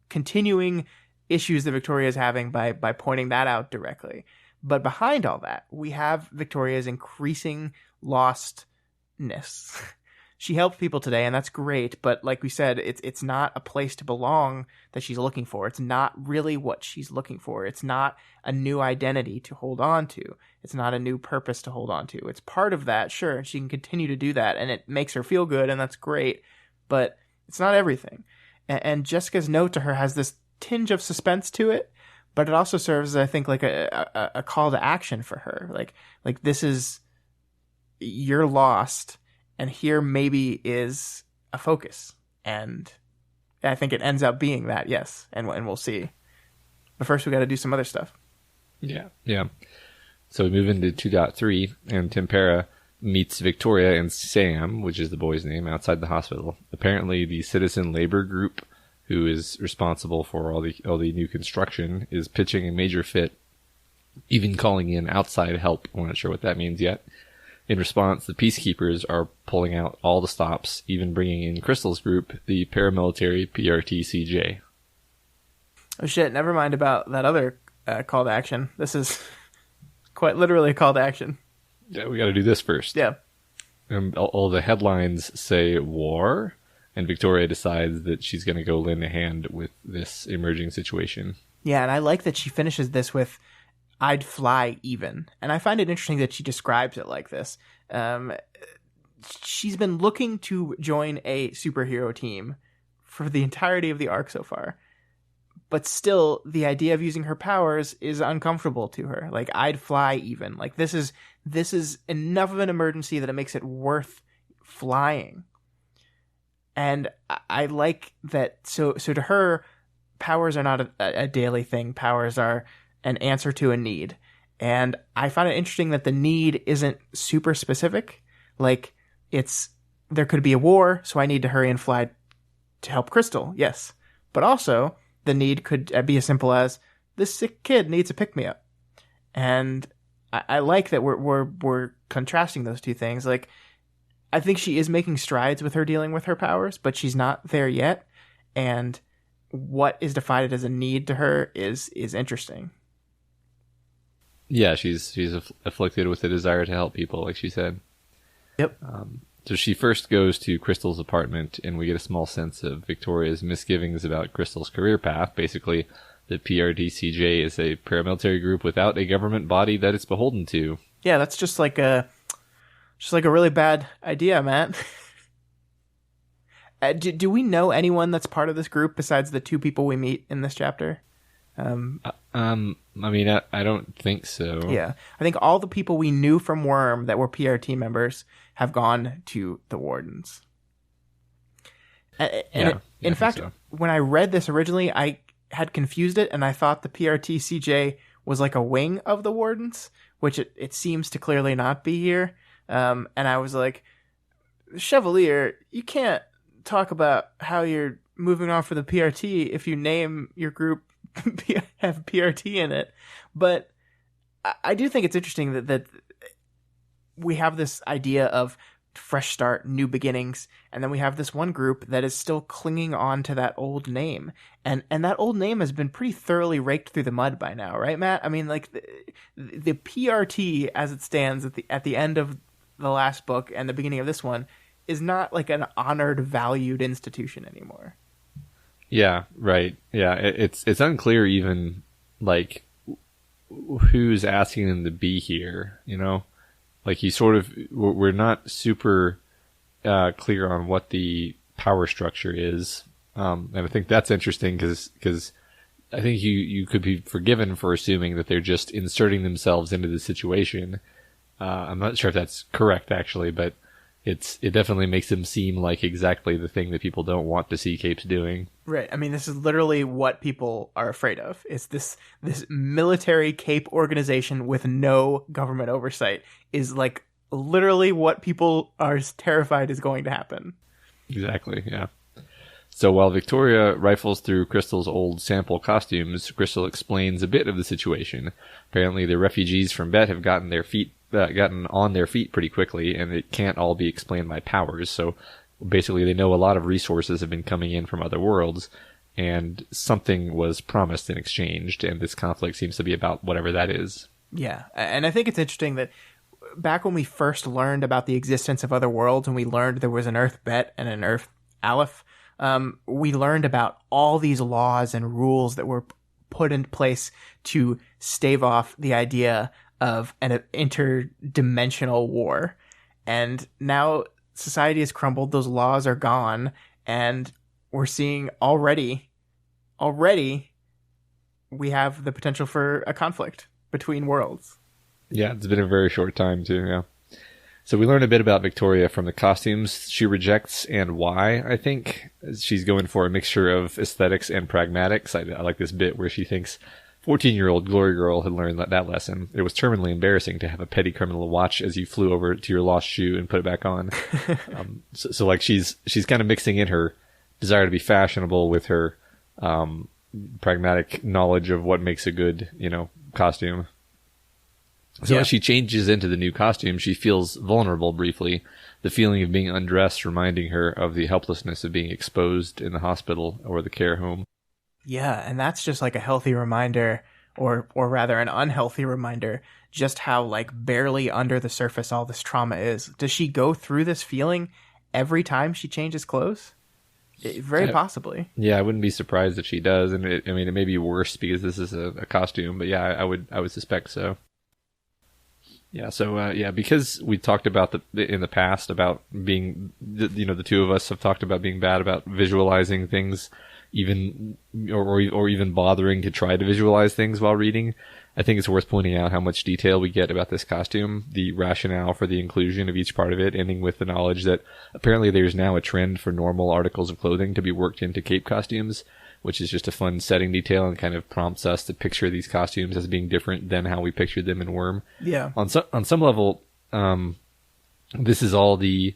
continuing issues that Victoria is having by pointing that out directly. But behind all that, we have Victoria's increasing lostness. She helped people today, and that's great. But like we said, it's not a place to belong that she's looking for. It's not really what she's looking for. It's not a new identity to hold on to. It's not a new purpose to hold on to. It's part of that, sure. She can continue to do that, and it makes her feel good, and that's great. But it's not everything. And Jessica's note to her has this tinge of suspense to it, but it also serves, I think, like a call to action for her. Like this is, you're lost, and here maybe is a focus. And I think it ends up being that, yes. And we'll see. But first we got to do some other stuff. Yeah. So we move into 2.3, and Tempera meets Victoria and Sam, which is the boy's name, outside the hospital. Apparently, the citizen labor group, who is responsible for all the new construction, is pitching a major fit, even calling in outside help. I'm not sure what that means yet. In response, the peacekeepers are pulling out all the stops, even bringing in Crystal's group, the paramilitary PRT-CJ. Oh shit, never mind about that other call to action. This is quite literally a call to action. Yeah, we got to do this first. Yeah. And all the headlines say war, and Victoria decides that she's going to go lend a hand with this emerging situation. Yeah, and I like that she finishes this with, I'd fly even. And I find it interesting that she describes it like this. She's been looking to join a superhero team for the entirety of the arc so far. But still, the idea of using her powers is uncomfortable to her. Like, I'd fly even. Like, this is enough of an emergency that it makes it worth flying. And I like that. So to her, powers are not a daily thing. Powers are an answer to a need. And I find it interesting that the need isn't super specific. Like, there could be a war, so I need to hurry and fly to help Crystal. Yes. But also, the need could be as simple as, this sick kid needs a pick-me-up. And I like that we're contrasting those two things. Like, I think she is making strides with her dealing with her powers, but she's not there yet. And what is defined as a need to her is interesting. Yeah, she's afflicted with a desire to help people, like she said. Yep. So she first goes to Crystal's apartment, and we get a small sense of Victoria's misgivings about Crystal's career path. Basically, the PRDCJ is a paramilitary group without a government body that it's beholden to. Yeah, that's just like a really bad idea, Matt. Do we know anyone that's part of this group besides the two people we meet in this chapter? I mean, I don't think so. Yeah. I think all the people we knew from Worm that were PRT members have gone to the Wardens. In fact, when I read this originally, I had confused it, and I thought the PRT CJ was like a wing of the Wardens, which it seems to clearly not be here. And I was like, Chevalier, you can't talk about how you're moving on for the PRT if you name your group have PRT in it. But I do think it's interesting that we have this idea of fresh start, new beginnings, and then we have this one group that is still clinging on to that old name. And that old name has been pretty thoroughly raked through the mud by now, right, Matt? I mean, like, the PRT as it stands at the end of the last book and the beginning of this one is not like an honored, valued institution anymore. Yeah, right. Yeah, it's unclear even, like, who's asking them to be here, you know? Like, we're not super clear on what the power structure is. And I think that's interesting because I think you could be forgiven for assuming that they're just inserting themselves into the situation. I'm not sure if that's correct, actually, but it definitely makes them seem like exactly the thing that people don't want to see Capes doing. Right. I mean, this is literally what people are afraid of. It's this military cape organization with no government oversight is like literally what people are terrified is going to happen. Exactly, yeah. So while Victoria rifles through Crystal's old sample costumes, Crystal explains a bit of the situation. Apparently the refugees from Bet have gotten on their feet pretty quickly, and it can't all be explained by powers, so basically they know a lot of resources have been coming in from other worlds, and something was promised and exchanged, and this conflict seems to be about whatever that is. Yeah, and I think it's interesting that back when we first learned about the existence of other worlds, and we learned there was an Earth Bet and an Earth Aleph, we learned about all these laws and rules that were put in place to stave off the idea of an interdimensional war. And now society has crumbled, those laws are gone, and we're seeing already we have the potential for a conflict between worlds. Yeah, it's been a very short time too, yeah. So we learn a bit about Victoria from the costumes she rejects and why, I think. She's going for a mixture of aesthetics and pragmatics. I like this bit where she thinks 14-year-old Glory Girl had learned that lesson. It was terminally embarrassing to have a petty criminal watch as you flew over to your lost shoe and put it back on. So like she's kind of mixing in her desire to be fashionable with her pragmatic knowledge of what makes a good, costume. So as she changes into the new costume, she feels vulnerable briefly, the feeling of being undressed reminding her of the helplessness of being exposed in the hospital or the care home. Yeah, and that's just like a healthy reminder, or rather an unhealthy reminder, just how like barely under the surface all this trauma is. Does she go through this feeling every time she changes clothes? Very possibly. Yeah, I wouldn't be surprised if she does, and it may be worse because this is a costume, but yeah, I would suspect so. Yeah, so because we talked about in the past about being, the two of us have talked about being bad about visualizing things, even or even bothering to try to visualize things while reading. I think it's worth pointing out how much detail we get about this costume, the rationale for the inclusion of each part of it, ending with the knowledge that apparently there's now a trend for normal articles of clothing to be worked into cape costumes, which is just a fun setting detail and kind of prompts us to picture these costumes as being different than how we pictured them in Worm. Yeah. On some level, this is all the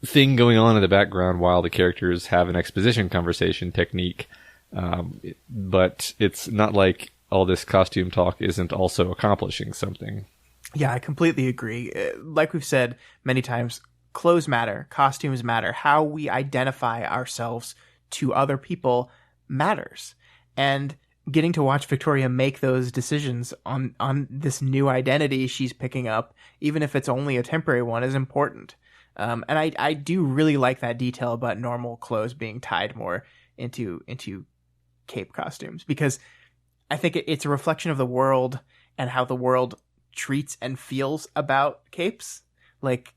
thing going on in the background while the characters have an exposition conversation technique. But it's not like all this costume talk isn't also accomplishing something. Yeah, I completely agree. Like we've said many times, clothes matter, costumes matter. How we identify ourselves to other people matters, and getting to watch Victoria make those decisions on this new identity she's picking up, even if it's only a temporary one, is important. And I do really like that detail about normal clothes being tied more into cape costumes, because I think it's a reflection of the world and how the world treats and feels about capes. Like,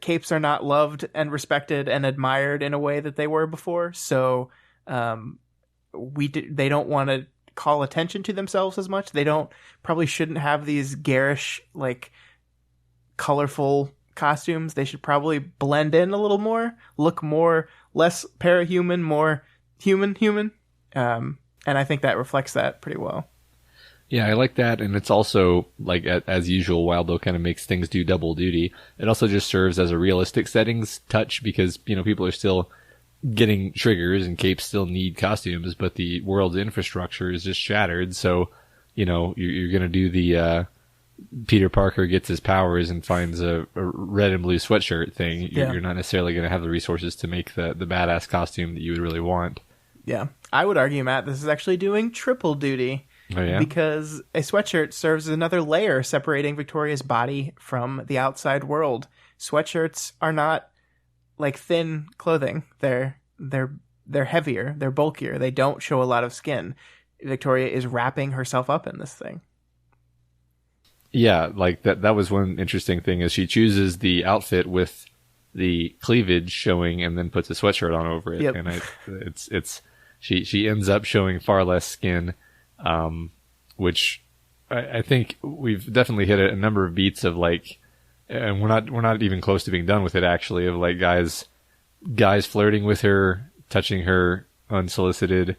capes are not loved and respected and admired in a way that they were before, so they don't want to call attention to themselves as much. They probably shouldn't have these garish, like, colorful costumes. They should probably blend in a little more, look less parahuman, more human. And I think that reflects that pretty well. Yeah, I like that, and it's also, like, as usual, Wildo kind of makes things do double duty. It also just serves as a realistic settings touch because, people are still getting triggers and capes still need costumes, but the world's infrastructure is just shattered. So, you're going to do the Peter Parker gets his powers and finds a red and blue sweatshirt thing. You're not necessarily going to have the resources to make the badass costume that you would really want. Yeah. I would argue, Matt, this is actually doing triple duty. Oh, yeah? Because a sweatshirt serves as another layer separating Victoria's body from the outside world. Sweatshirts are not like thin clothing. They're heavier, they're bulkier, they don't show a lot of skin. Victoria is wrapping herself up in this thing. Yeah, like that was one interesting thing is she chooses the outfit with the cleavage showing and then puts a sweatshirt on over it. Yep. And she ends up showing far less skin, which I think we've definitely hit a number of beats of like, and we're not even close to being done with it actually, of like guys flirting with her touching her unsolicited,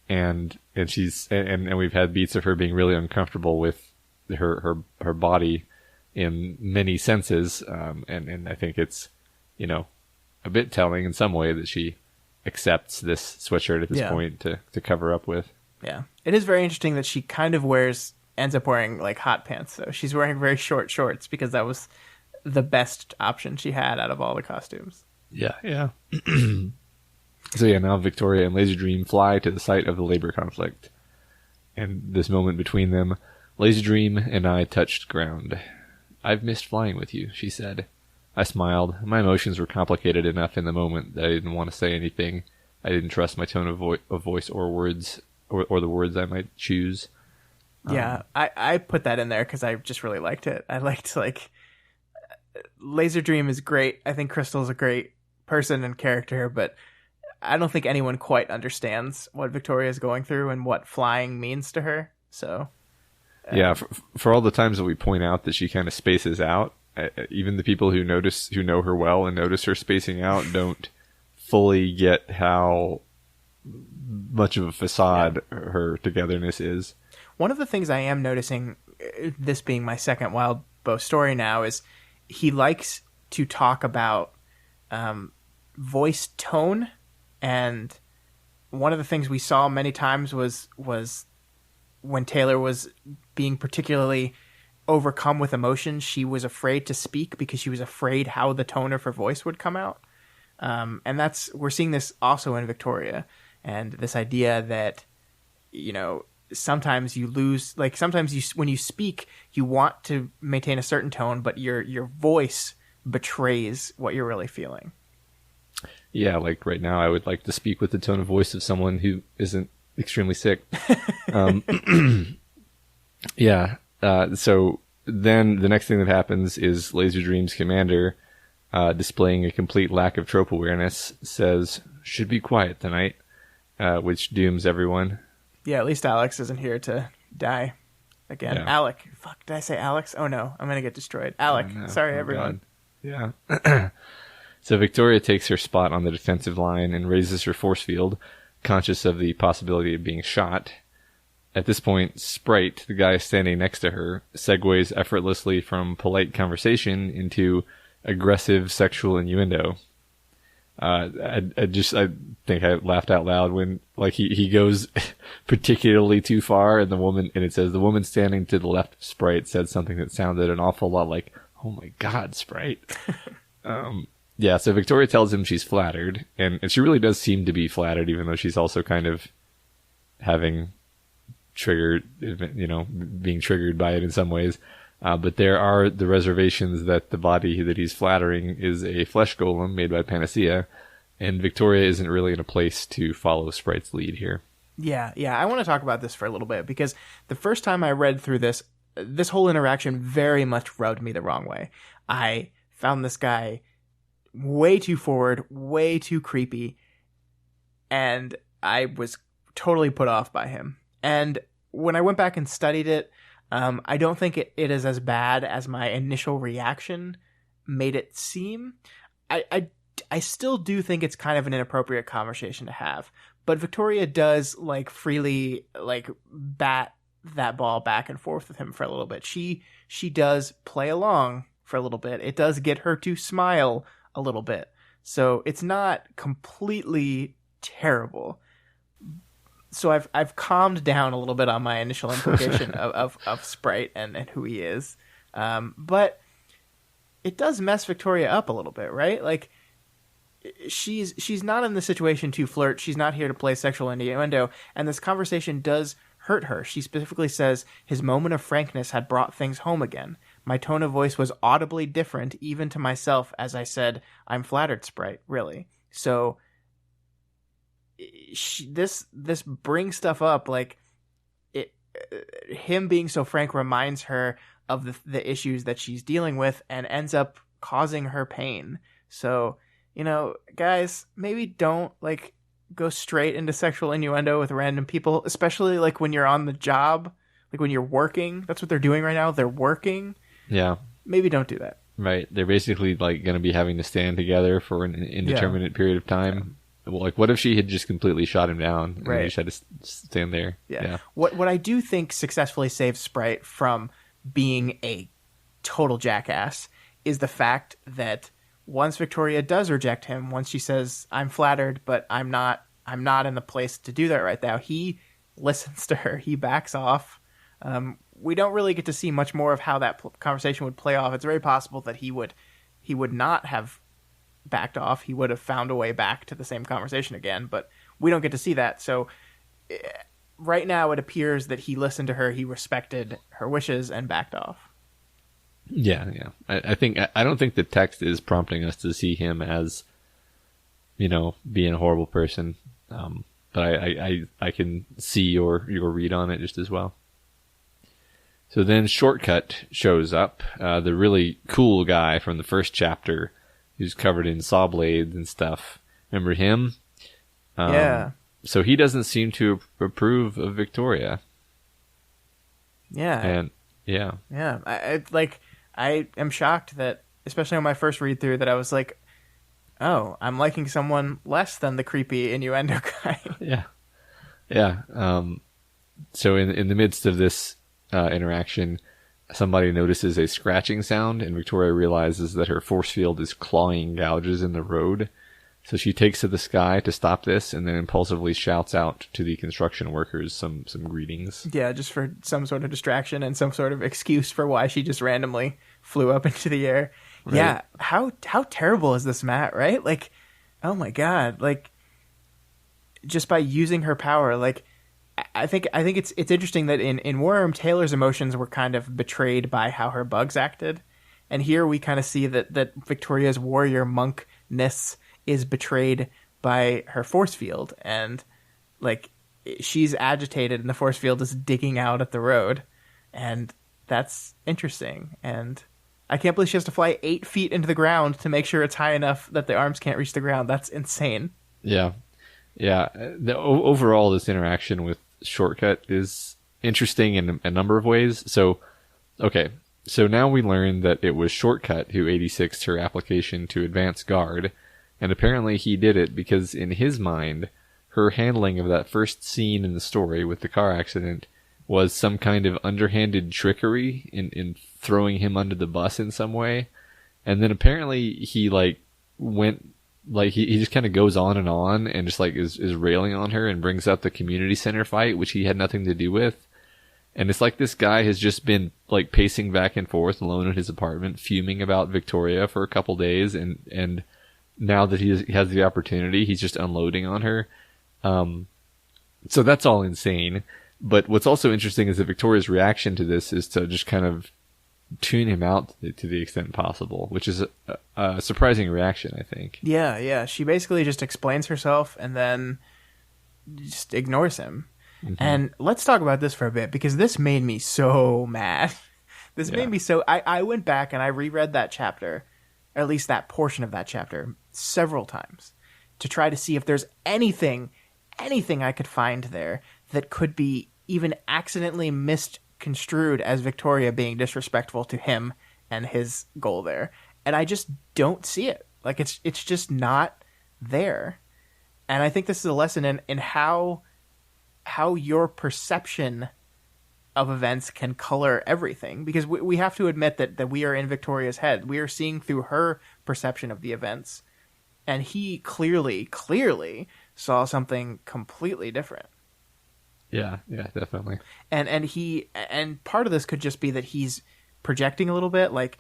and she's and we've had beats of her being really uncomfortable with her body in many senses, and I think it's, you know, a bit telling in some way that she accepts this sweatshirt at this point to cover up with. Yeah, it is very interesting that she kind of ends up wearing like hot pants. So she's wearing very short shorts because that was the best option she had out of all the costumes. Yeah. So yeah, now Victoria and Laser Dream fly to the site of the labor conflict. And this moment between them, Laser Dream and I touched ground. "I've missed flying with you," she said. I smiled. My emotions were complicated enough in the moment that I didn't want to say anything. I didn't trust my tone of voice or words, or the words I might choose. Yeah, I put that in there because I just really liked it. I liked, like, Laser Dream is great. I think Crystal's a great person and character, but I don't think anyone quite understands what Victoria's going through and what flying means to her. So, yeah, for all the times that we point out that she kind of spaces out, even the people who know her well and notice her spacing out don't fully get how much of a facade her togetherness is. One of the things I am noticing, this being my second Wild Bow story now, is he likes to talk about voice tone. And one of the things we saw many times was when Taylor was being particularly overcome with emotion, she was afraid to speak because she was afraid how the tone of her voice would come out. And we're seeing this also in Victoria, and this idea that, you know, sometimes you lose, like sometimes when you speak, you want to maintain a certain tone, but your voice betrays what you're really feeling. Yeah, like right now, I would like to speak with the tone of voice of someone who isn't extremely sick. Yeah. So then the next thing that happens is Laser Dream's commander, displaying a complete lack of trope awareness, says, "Should be quiet tonight," which dooms everyone. Yeah, at least Alex isn't here to die again. Yeah. Alec. Fuck, did I say Alex? Oh no, I'm going to get destroyed. Alec. Oh, no. Sorry, everyone. God. Yeah. So Victoria takes her spot on the defensive line and raises her force field, conscious of the possibility of being shot. At this point, Sprite, the guy standing next to her, segues effortlessly from polite conversation into aggressive sexual innuendo. I think I laughed out loud when, like, he goes particularly too far, and it says the woman standing to the left of Sprite said something that sounded an awful lot like, "Oh my God, Sprite." Yeah, so Victoria tells him she's flattered, and she really does seem to be flattered, even though she's also kind of having being triggered by it in some ways. But there are the reservations that the body that he's flattering is a flesh golem made by Panacea, and Victoria isn't really in a place to follow Sprite's lead here. Yeah, I want to talk about this for a little bit, because the first time I read through this whole interaction very much rubbed me the wrong way. I found this guy way too forward, way too creepy, and I was totally put off by him. And when I went back and studied it, I don't think it is as bad as my initial reaction made it seem. I still do think it's kind of an inappropriate conversation to have, but Victoria does like freely like bat that ball back and forth with him for a little bit. She does play along for a little bit. It does get her to smile a little bit. So it's not completely terrible. So I've calmed down a little bit on my initial implication of Sprite and who he is. But it does mess Victoria up a little bit, right? Like she's not in the situation to flirt. She's not here to play sexual innuendo. And this conversation does hurt her. She specifically says, "His moment of frankness had brought things home again. My tone of voice was audibly different, even to myself, as I said, 'I'm flattered, Sprite,' really." So this brings stuff up, like him being so frank reminds her of the issues that she's dealing with and ends up causing her pain. So, guys, maybe don't like go straight into sexual innuendo with random people, especially like when you're on the job, like when you're working. That's what they're doing right now. They're working. Yeah. Maybe don't do that. Right. They're basically like going to be having to stand together for an indeterminate period of time. like, what if she had just completely shot him down and Right. he just had to stand there? Yeah. What I do think successfully saves Sprite from being a total jackass is the fact that once Victoria does reject him, once she says, "I'm flattered, but I'm not in the place to do that right now," he listens to her. He backs off. We don't really get to see much more of how that conversation would play off. It's very possible that he would not have backed off. He would have found a way back to the same conversation again, but we don't get to see that. So right now it appears that he listened to her, he respected her wishes, and backed off. Yeah. I don't think the text is prompting us to see him as, being a horrible person. But I can see your read on it just as well. So then Shortcut shows up, the really cool guy from the first chapter who's covered in saw blades and stuff. Remember him? Yeah. So he doesn't seem to approve of Victoria. Yeah. And yeah. Yeah. I am shocked that, especially on my first read through, that I was like, oh, I'm liking someone less than the creepy innuendo guy. Yeah. So in the midst of this interaction, somebody notices a scratching sound, and Victoria realizes that her force field is clawing gouges in the road. So she takes to the sky to stop this, and then impulsively shouts out to the construction workers some greetings. Yeah, just for some sort of distraction and some sort of excuse for why she just randomly flew up into the air. Right. Yeah, how terrible is this, Matt, right? Like, oh my god, like, just by using her power, like, I think it's interesting that in Worm, Taylor's emotions were kind of betrayed by how her bugs acted. And here we kind of see that Victoria's warrior monkness is betrayed by her force field. And, like, she's agitated and the force field is digging out at the road. And that's interesting. And I can't believe she has to fly 8 feet into the ground to make sure it's high enough that the arms can't reach the ground. That's insane. Yeah. Overall, this interaction with Shortcut is interesting in a number of ways. So now we learn that it was Shortcut who 86'd her application to advance guard, and apparently he did it because in his mind, her handling of that first scene in the story with the car accident was some kind of underhanded trickery in throwing him under the bus in some way. And then apparently he he just kind of goes on and just like is railing on her and brings up the community center fight, which he had nothing to do with. And it's like this guy has just been like pacing back and forth alone in his apartment, fuming about Victoria for a couple days. And now that he has the opportunity, he's just unloading on her. So that's all insane. But what's also interesting is that Victoria's reaction to this is to just kind of tune him out to the extent possible, which is a surprising reaction, I think. Yeah. She basically just explains herself and then just ignores him. Mm-hmm. And let's talk about this for a bit, because this made me so mad. This made me so... I went back and I reread that chapter, or at least that portion of that chapter, several times to try to see if there's anything I could find there that could be even accidentally misconstrued as Victoria being disrespectful to him and his goal there. And I just don't see it. Like, it's just not there. And I think this is a lesson in how your perception of events can color everything. Because we have to admit that we are in Victoria's head. We are seeing through her perception of the events. And he clearly saw something completely different. Yeah, definitely. And part of this could just be that he's projecting a little bit. Like,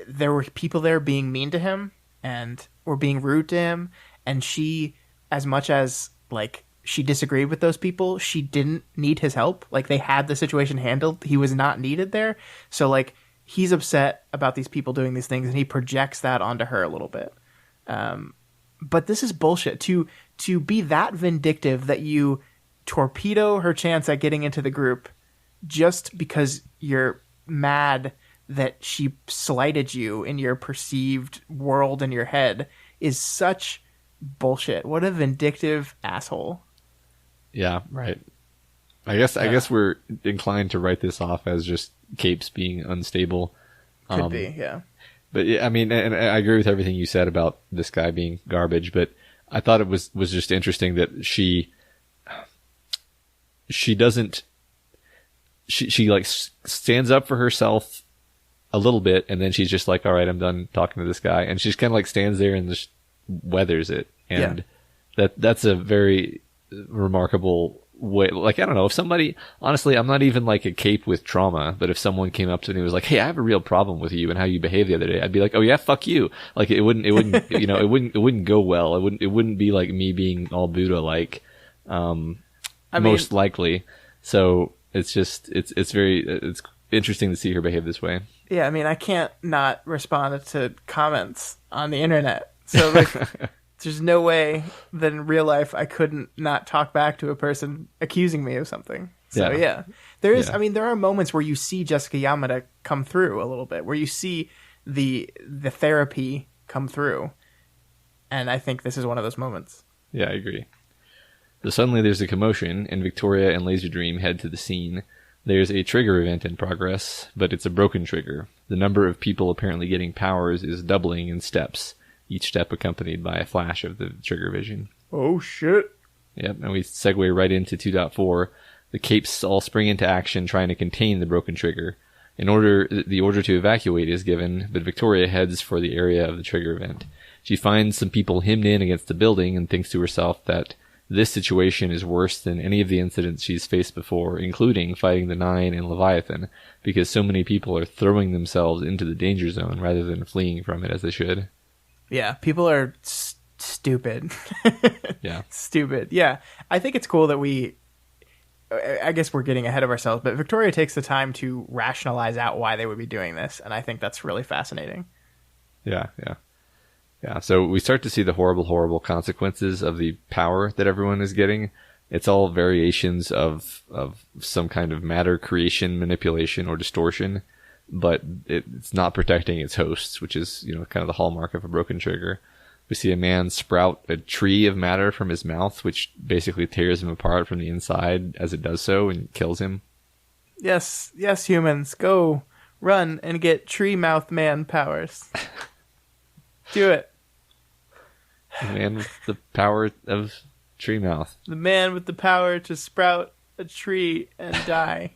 there were people there being mean to him and were being rude to him, and she, as much as like she disagreed with those people, she didn't need his help. Like, they had the situation handled. He was not needed there. So like, he's upset about these people doing these things, and he projects that onto her a little bit. But this is bullshit. To be that vindictive that you torpedo her chance at getting into the group just because you're mad that she slighted you in your perceived world in your head is such bullshit. What a vindictive asshole. Yeah, right. I guess we're inclined to write this off as just Capes being unstable. Could be, yeah. But yeah, I mean, and I agree with everything you said about this guy being garbage, but I thought it was just interesting that she doesn't, she like stands up for herself a little bit, and then she's just like, all right, I'm done talking to this guy. And she just kind of like stands there and just weathers it. And that's a very remarkable way. Like, I don't know, if somebody, honestly, I'm not even like a cape with trauma, but if someone came up to me and was like, hey, I have a real problem with you and how you behaved the other day, I'd be like, oh yeah, fuck you. Like, it wouldn't, you know, it wouldn't go well. It wouldn't be like me being all Buddha-like, most likely. So it's just, it's interesting to see her behave this way. Yeah, I mean, I can't not respond to comments on the internet. So, like, there's no way that in real life I couldn't not talk back to a person accusing me of something. So, yeah. There is, I mean, there are moments where you see Jessica Yamada come through a little bit, where you see the therapy come through. And I think this is one of those moments. Yeah, I agree. So suddenly there's a commotion, and Victoria and Laser Dream head to the scene. There's a trigger event in progress, but it's a broken trigger. The number of people apparently getting powers is doubling in steps, each step accompanied by a flash of the trigger vision. Oh, shit. Yep, and we segue right into 2.4. The capes all spring into action trying to contain the broken trigger. The order to evacuate is given, but Victoria heads for the area of the trigger event. She finds some people hemmed in against the building and thinks to herself that this situation is worse than any of the incidents she's faced before, including fighting the Nine and Leviathan, because so many people are throwing themselves into the danger zone rather than fleeing from it as they should. Yeah, people are stupid. Yeah. Stupid. Yeah, I think it's cool that I guess we're getting ahead of ourselves, but Victoria takes the time to rationalize out why they would be doing this, and I think that's really fascinating. Yeah, so we start to see the horrible consequences of the power that everyone is getting. It's all variations of some kind of matter creation, manipulation, or distortion, but it's not protecting its hosts, which is, you know, kind of the hallmark of a broken trigger. We see a man sprout a tree of matter from his mouth, which basically tears him apart from the inside as it does so and kills him. Yes, humans, go run and get tree mouth man powers. Do it. The man with the power of tree mouth. The man with the power to sprout a tree and die.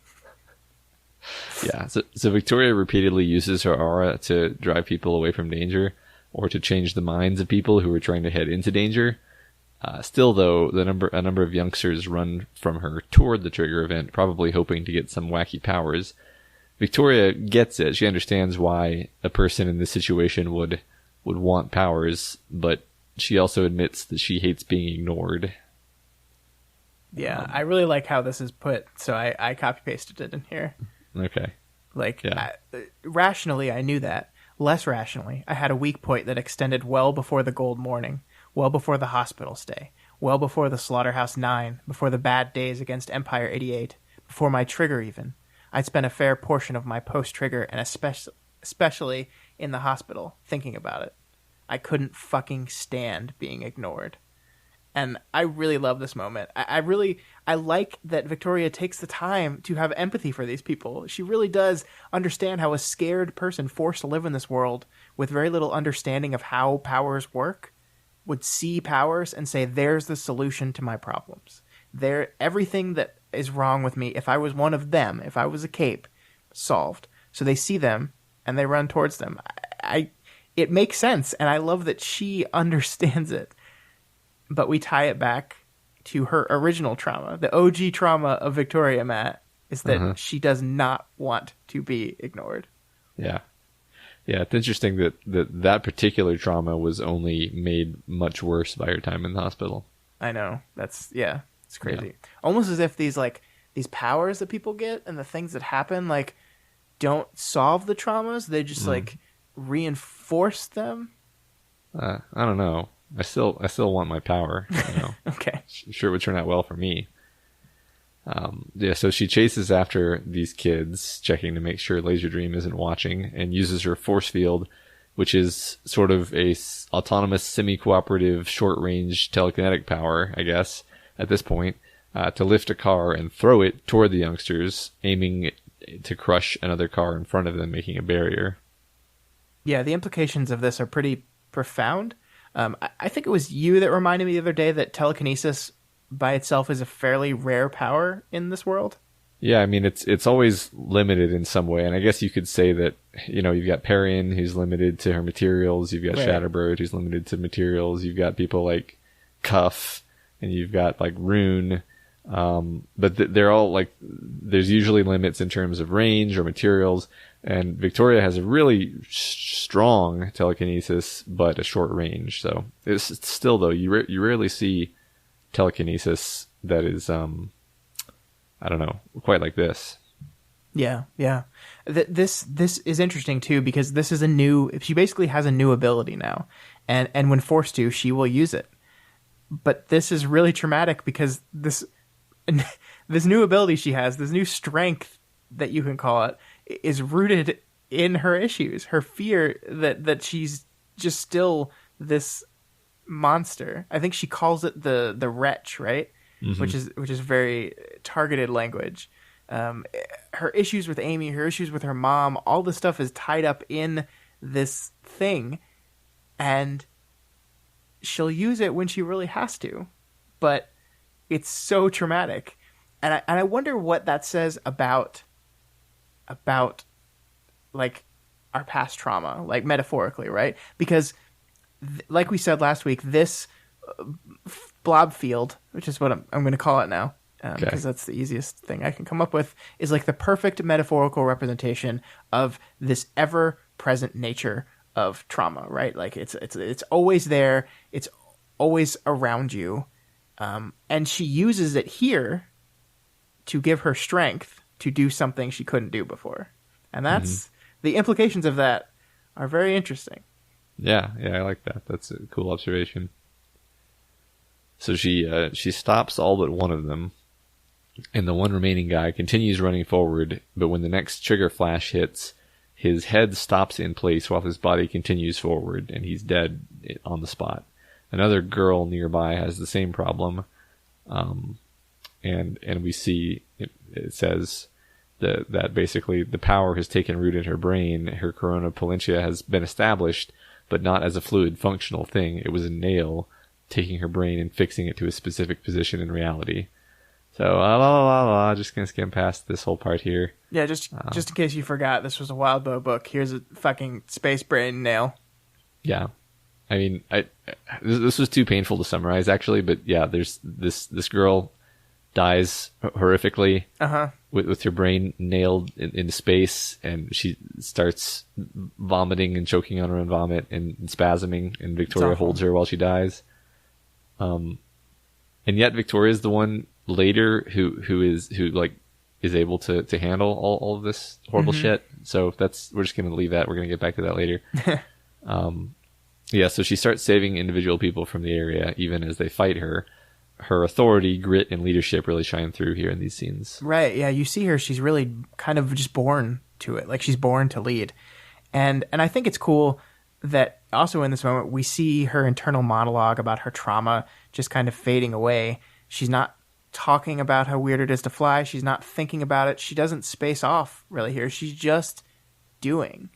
Yeah, so Victoria repeatedly uses her aura to drive people away from danger, or to change the minds of people who are trying to head into danger. Still, though, a number of youngsters run from her toward the trigger event, probably hoping to get some wacky powers. Victoria gets it. She understands why a person in this situation would want powers, but she also admits that she hates being ignored. Yeah, I really like how this is put, so I copy-pasted it in here. Okay. Like, yeah. Rationally, I knew that. Less rationally, I had a weak point that extended well before the gold morning, well before the hospital stay, well before the Slaughterhouse 9, before the bad days against Empire 88, before my trigger even. I'd spent a fair portion of my post-trigger, and especially in the hospital, thinking about it. I couldn't fucking stand being ignored. And I really love this moment. I like that Victoria takes the time to have empathy for these people. She really does understand how a scared person forced to live in this world with very little understanding of how powers work would see powers and say, there's the solution to my problems. Everything that is wrong with me, if I was one of them, if I was a cape, solved. So they see them and they run towards them. It makes sense, and I love that she understands it. But we tie it back to her original trauma. The OG trauma of Victoria, Matt, is that she does not want to be ignored. Yeah. Yeah, it's interesting that particular trauma was only made much worse by her time in the hospital. I know. It's crazy. Yeah. Almost as if these powers that people get and the things that happen, like, don't solve the traumas. They just, like, reinforce them. I don't know. I still want my power. You know. Okay. Sure, it would turn out well for me. So she chases after these kids, checking to make sure Laser Dream isn't watching, and uses her force field, which is sort of a autonomous, semi-cooperative, short-range telekinetic power, I guess, at this point, to lift a car and throw it toward the youngsters, aiming to crush another car in front of them, making a barrier. Yeah, the implications of this are pretty profound. I think it was you that reminded me the other day that telekinesis by itself is a fairly rare power in this world. Yeah, I mean, it's always limited in some way. And I guess you could say that, you've got Perrin, who's limited to her materials. You've got Right. Shatterbird, who's limited to materials. You've got people like Cuff, and you've got like Rune. But they're all like, there's usually limits in terms of range or materials. And Victoria has a really strong telekinesis, but a short range. So it's still, though, you rarely see telekinesis that is, I don't know, quite like this. Yeah. This is interesting too, because this is she basically has a new ability now, and when forced to, she will use it. But this is really traumatic because this new ability she has, this new strength that you can call it, is rooted in her issues, her fear that she's just still this monster. I think she calls it the wretch, right? Mm-hmm. Which is very targeted language. Her issues with Amy, her issues with her mom, all this stuff is tied up in this thing, and she'll use it when she really has to, but it's so traumatic, and I wonder what that says about like our past trauma, like metaphorically, right? Because like we said last week, this blob field, which is what I'm going to call it now, because that's the easiest thing I can come up with, is like the perfect metaphorical representation of this ever-present nature of trauma, right? Like it's always there, it's always around you, and she uses it here to give her strength to do something she couldn't do before, and that's the implications of that are very interesting. Yeah, I like that. That's a cool observation. So she stops all but one of them, and the one remaining guy continues running forward, but when the next trigger flash hits, his head stops in place while his body continues forward, and he's dead on the spot. Another girl nearby has the same problem, and we see it says that basically the power has taken root in her brain. Her corona pollentia has been established, but not as a fluid functional thing. It was a nail taking her brain and fixing it to a specific position in reality. So, just gonna skim past this whole part here. Yeah, just in case you forgot, this was a Wildbow book. Here's a fucking space brain nail. Yeah. I mean, this was too painful to summarize, actually, but yeah, there's this girl dies horrifically with her brain nailed into space, and she starts vomiting and choking on her own vomit and spasming, and Victoria holds her while she dies. And yet Victoria's the one later who is able to handle all of this horrible shit. So we're just gonna leave that. We're gonna get back to that later. So she starts saving individual people from the area, even as they fight her. Her authority, grit, and leadership really shine through here in these scenes. Right, yeah, you see her, she's really kind of just born to it. Like, she's born to lead. And I think it's cool that also in this moment we see her internal monologue about her trauma just kind of fading away. She's not talking about how weird it is to fly. She's not thinking about it. She doesn't space off really here. She's just doing.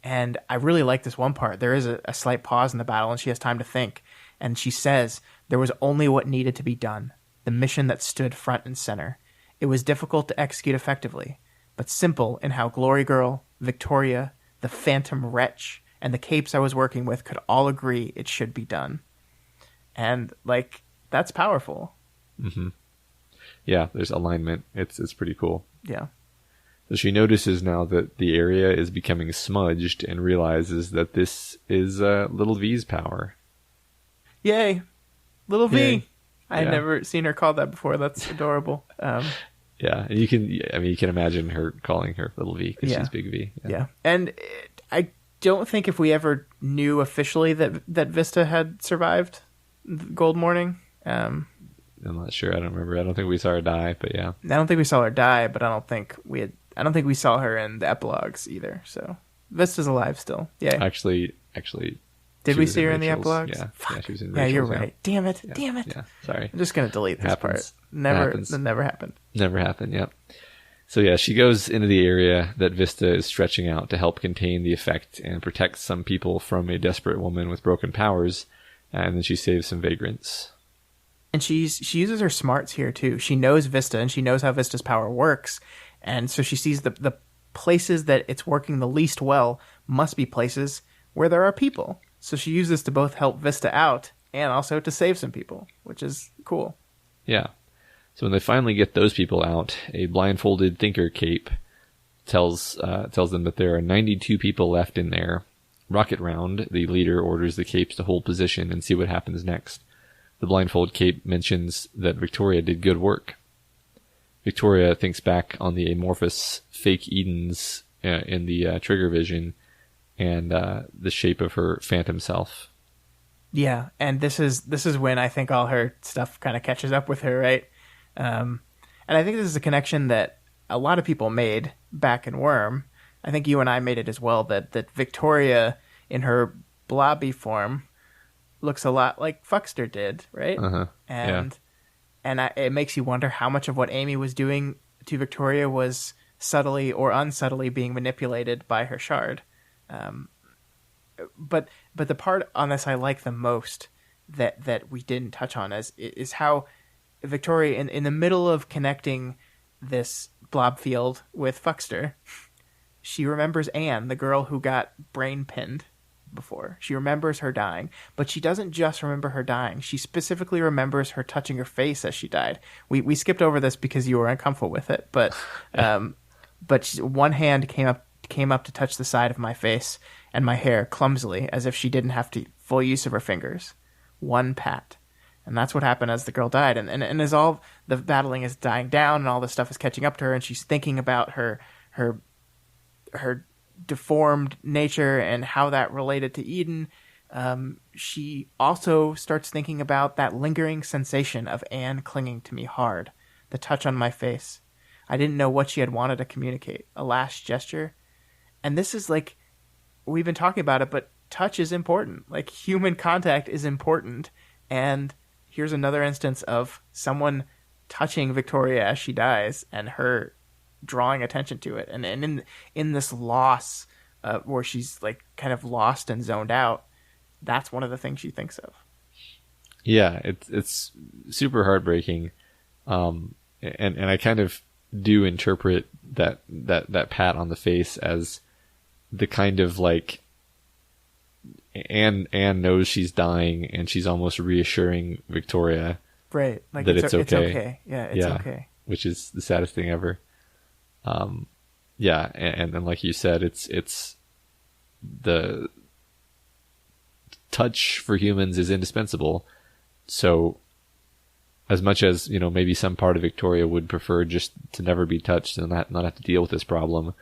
And I really like this one part. There is a slight pause in the battle, and she has time to think. And she says, "There was only what needed to be done, the mission that stood front and center. It was difficult to execute effectively, but simple in how Glory Girl, Victoria, the Phantom Wretch, and the capes I was working with could all agree it should be done." And, like, that's powerful. Mm-hmm. Yeah, there's alignment. It's pretty cool. Yeah. So she notices now that the area is becoming smudged and realizes that this is Little V's power. Yay. Little V. Yay. I had never seen her called that before. That's adorable. Yeah, and you can imagine her calling her Little V because she's Big V. Yeah. And I don't think if we ever knew officially that Vista had survived Gold Morning. I'm not sure. I don't remember. I don't think we saw her die, but yeah. I don't think we saw her die, but I don't think we saw her in the epilogues either. So Vista's alive still. Yeah. Actually. Did we see her in the epilogues? Yeah. Fuck. Yeah, she was in Rachel's. Yeah, you're right. Damn it. Yeah. Damn it. Yeah. Sorry. I'm just gonna delete this part. That never happened. Never happened. Yep. So yeah, she goes into the area that Vista is stretching out to help contain the effect and protect some people from a desperate woman with broken powers, and then she saves some vagrants. And she uses her smarts here too. She knows Vista, and she knows how Vista's power works, and so she sees the places that it's working the least well must be places where there are people. So she uses this to both help Vista out and also to save some people, which is cool. Yeah. So when they finally get those people out, a blindfolded thinker cape tells them that there are 92 people left in there. Rocket Round, the leader, orders the capes to hold position and see what happens next. The blindfold cape mentions that Victoria did good work. Victoria thinks back on the amorphous fake Edens in the trigger vision and the shape of her phantom self. Yeah, and this is when I think all her stuff kind of catches up with her, right? And I think this is a connection that a lot of people made back in Worm. I think you and I made it as well, that Victoria in her blobby form looks a lot like Fuckster did, right? Uh-huh. It makes you wonder how much of what Amy was doing to Victoria was subtly or unsubtly being manipulated by her shard. But the part on this I like the most that we didn't touch on is how Victoria, in the middle of connecting this blob field with Fuckster, she remembers Anne, the girl who got brain pinned before. She remembers her dying, but she doesn't just remember her dying. She specifically remembers her touching her face as she died. We skipped over this because you were uncomfortable with it, but one hand came up to touch the side of my face and my hair clumsily, as if she didn't have to full use of her fingers. One pat. And that's what happened as the girl died. And as all the battling is dying down and all this stuff is catching up to her, and she's thinking about her deformed nature and how that related to Eden, she also starts thinking about that lingering sensation of Anne clinging to me hard, the touch on my face. I didn't know what she had wanted to communicate, a last gesture. And this is like, we've been talking about it, but touch is important. Like, human contact is important. And here's another instance of someone touching Victoria as she dies and her drawing attention to it. And in this loss, where she's like kind of lost and zoned out, that's one of the things she thinks of. Yeah, it's super heartbreaking. And I kind of do interpret that pat on the face as the kind of like Anne knows she's dying and she's almost reassuring Victoria, right? Like that it's okay. It's okay. Yeah, it's okay. Which is the saddest thing ever. Yeah, and like you said, it's the touch for humans is indispensable. So as much as, maybe some part of Victoria would prefer just to never be touched and not have to deal with this problem,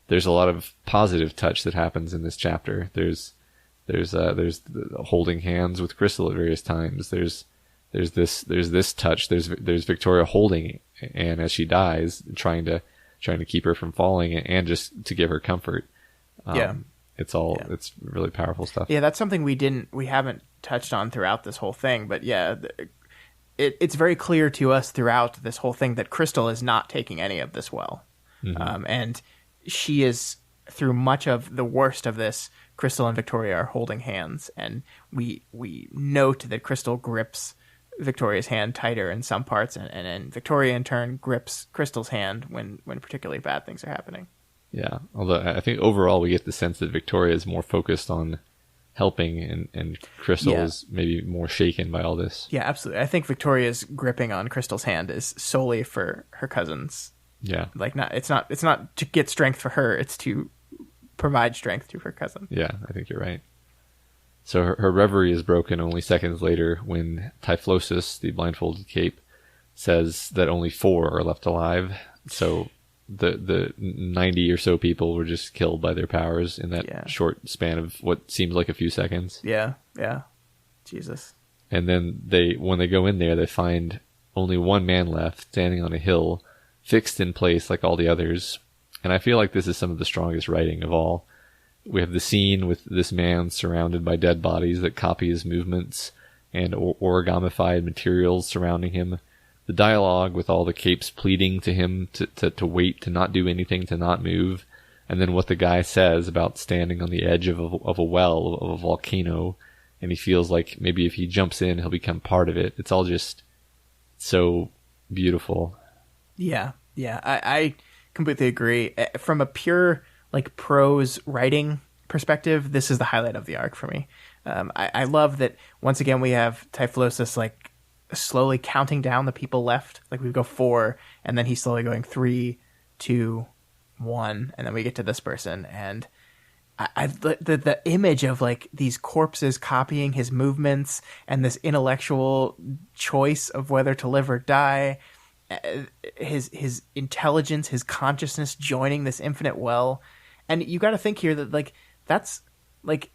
there's a lot of positive touch that happens in this chapter. There's holding hands with Crystal at various times. There's this touch. There's Victoria holding Anne as she dies, trying to keep her from falling and just to give her comfort. It's really powerful stuff. Yeah, that's something we haven't touched on throughout this whole thing, but yeah, it's very clear to us throughout this whole thing that Crystal is not taking any of this well. Mm-hmm. And she is, through much of the worst of this, Crystal and Victoria are holding hands, and we note that Crystal grips Victoria's hand tighter in some parts, and Victoria in turn grips Crystal's hand when particularly bad things are happening. Yeah, although I think overall we get the sense that Victoria is more focused on helping, and Crystal is maybe more shaken by all this. Yeah, absolutely. I think Victoria's gripping on Crystal's hand is solely for her cousins. Yeah, like it's not to get strength for her; it's to provide strength to her cousin. Yeah, I think you're right. So her reverie is broken only seconds later when Typhlosis, the blindfolded cape, says that only 4 are left alive. So the 90 or so people were just killed by their powers in that short span of what seems like a few seconds. Yeah. Jesus. And then when they go in there, they find only one man left standing on a hill, fixed in place like all the others. And I feel like this is some of the strongest writing of all. We have the scene with this man surrounded by dead bodies that copy his movements and origamified materials surrounding him. the dialogue with all the capes pleading to him to wait, to not do anything, to not move, and then what the guy says about standing on the edge of a well, of a volcano, and he feels like maybe if he jumps in, he'll become part of it. It's all just so beautiful. Yeah, I completely agree. From a pure like prose writing perspective, this is the highlight of the arc for me. I love that once again we have Typhlosis like slowly counting down the people left. Like we go 4, and then he's slowly going 3, 2, 1, and then we get to this person, and the image of like these corpses copying his movements and this intellectual choice of whether to live or die, his intelligence, his consciousness joining this infinite well. And you got to think here that like that's like,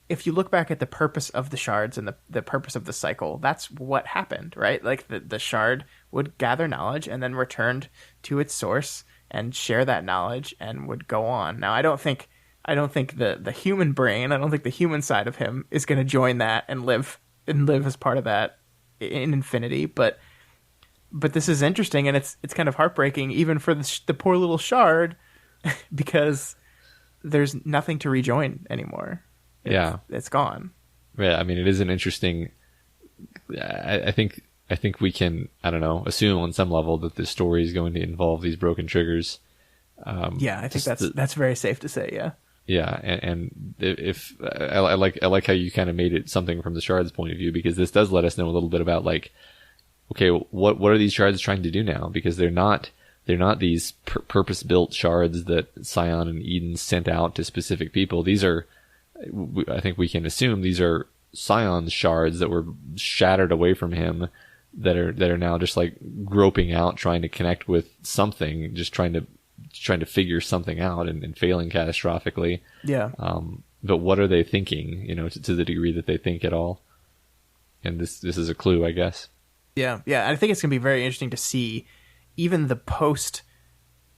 if you look back at the purpose of the shards and the purpose of the cycle, that's what happened, right? Like the shard would gather knowledge and then returned to its source and share that knowledge and would go on. Now, I don't think the human brain, I don't think the human side of him is going to join that and live as part of that in infinity. But this is interesting, and it's kind of heartbreaking even for the poor little shard because there's nothing to rejoin anymore. It's gone. Yeah, I mean, it is an interesting. I think we can, I don't know, assume on some level that this story is going to involve these broken triggers. I think that's very safe to say. Yeah. Yeah, and if I like how you kind of made it something from the shards' point of view, because this does let us know a little bit about like, okay, what are these shards trying to do now? Because they're not these purpose-built shards that Scion and Eden sent out to specific people. These are, I think we can assume, these are Scion's shards that were shattered away from him, that are now just like groping out, trying to connect with something, just trying to figure something out and failing catastrophically. Yeah. But what are they thinking? You know, to the degree that they think at all. And this is a clue, I guess. Yeah. I think it's gonna be very interesting to see even the post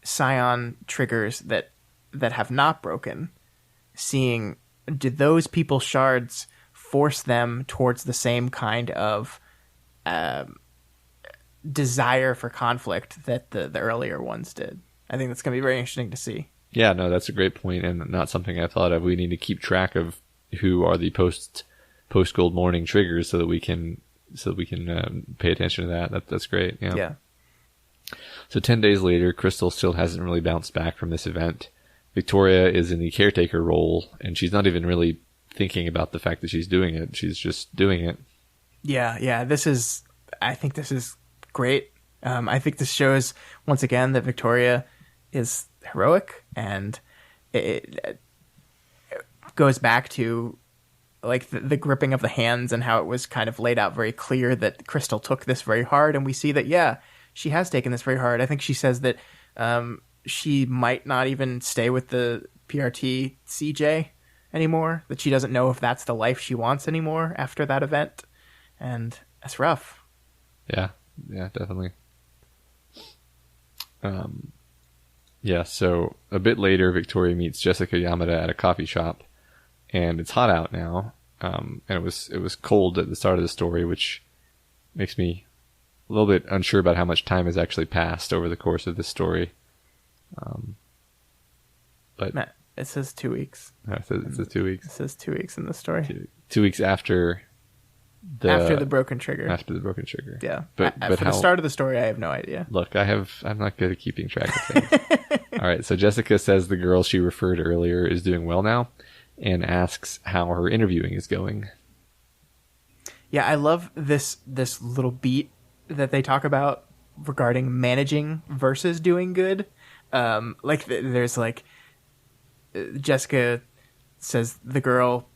Scion triggers that have not broken. Seeing, did those people's shards force them towards the same kind of desire for conflict that the earlier ones did? I think that's going to be very interesting to see. Yeah, no, that's a great point, and not something I thought of. We need to keep track of who are the post Gold Morning triggers so that we can pay attention to that. That's great. Yeah. So 10 days later, Crystal still hasn't really bounced back from this event. Victoria is in the caretaker role, and she's not even really thinking about the fact that she's doing it. She's just doing it. Yeah. I think this is great. I think this shows once again that Victoria is heroic, and it goes back to like the gripping of the hands and how it was kind of laid out very clear that Crystal took this very hard, and we see that she has taken this very hard. I think she says that she might not even stay with the PRT CJ anymore, that she doesn't know if that's the life she wants anymore after that event, and that's rough. Yeah, definitely. So a bit later, Victoria meets Jessica Yamada at a coffee shop, and it's hot out now. And it was cold at the start of the story, which makes me a little bit unsure about how much time has actually passed over the course of this story. But Matt, it says 2 weeks. It says 2 weeks. It says 2 weeks in the story. 2 weeks after the broken trigger. After the broken trigger. Yeah. But for the start of the story, I have no idea. Look, I'm not good at keeping track of things. All right. So Jessica says the girl she referred earlier is doing well now, and asks how her interviewing is going. Yeah, I love this little beat that they talk about regarding managing versus doing good. There's like Jessica says the girl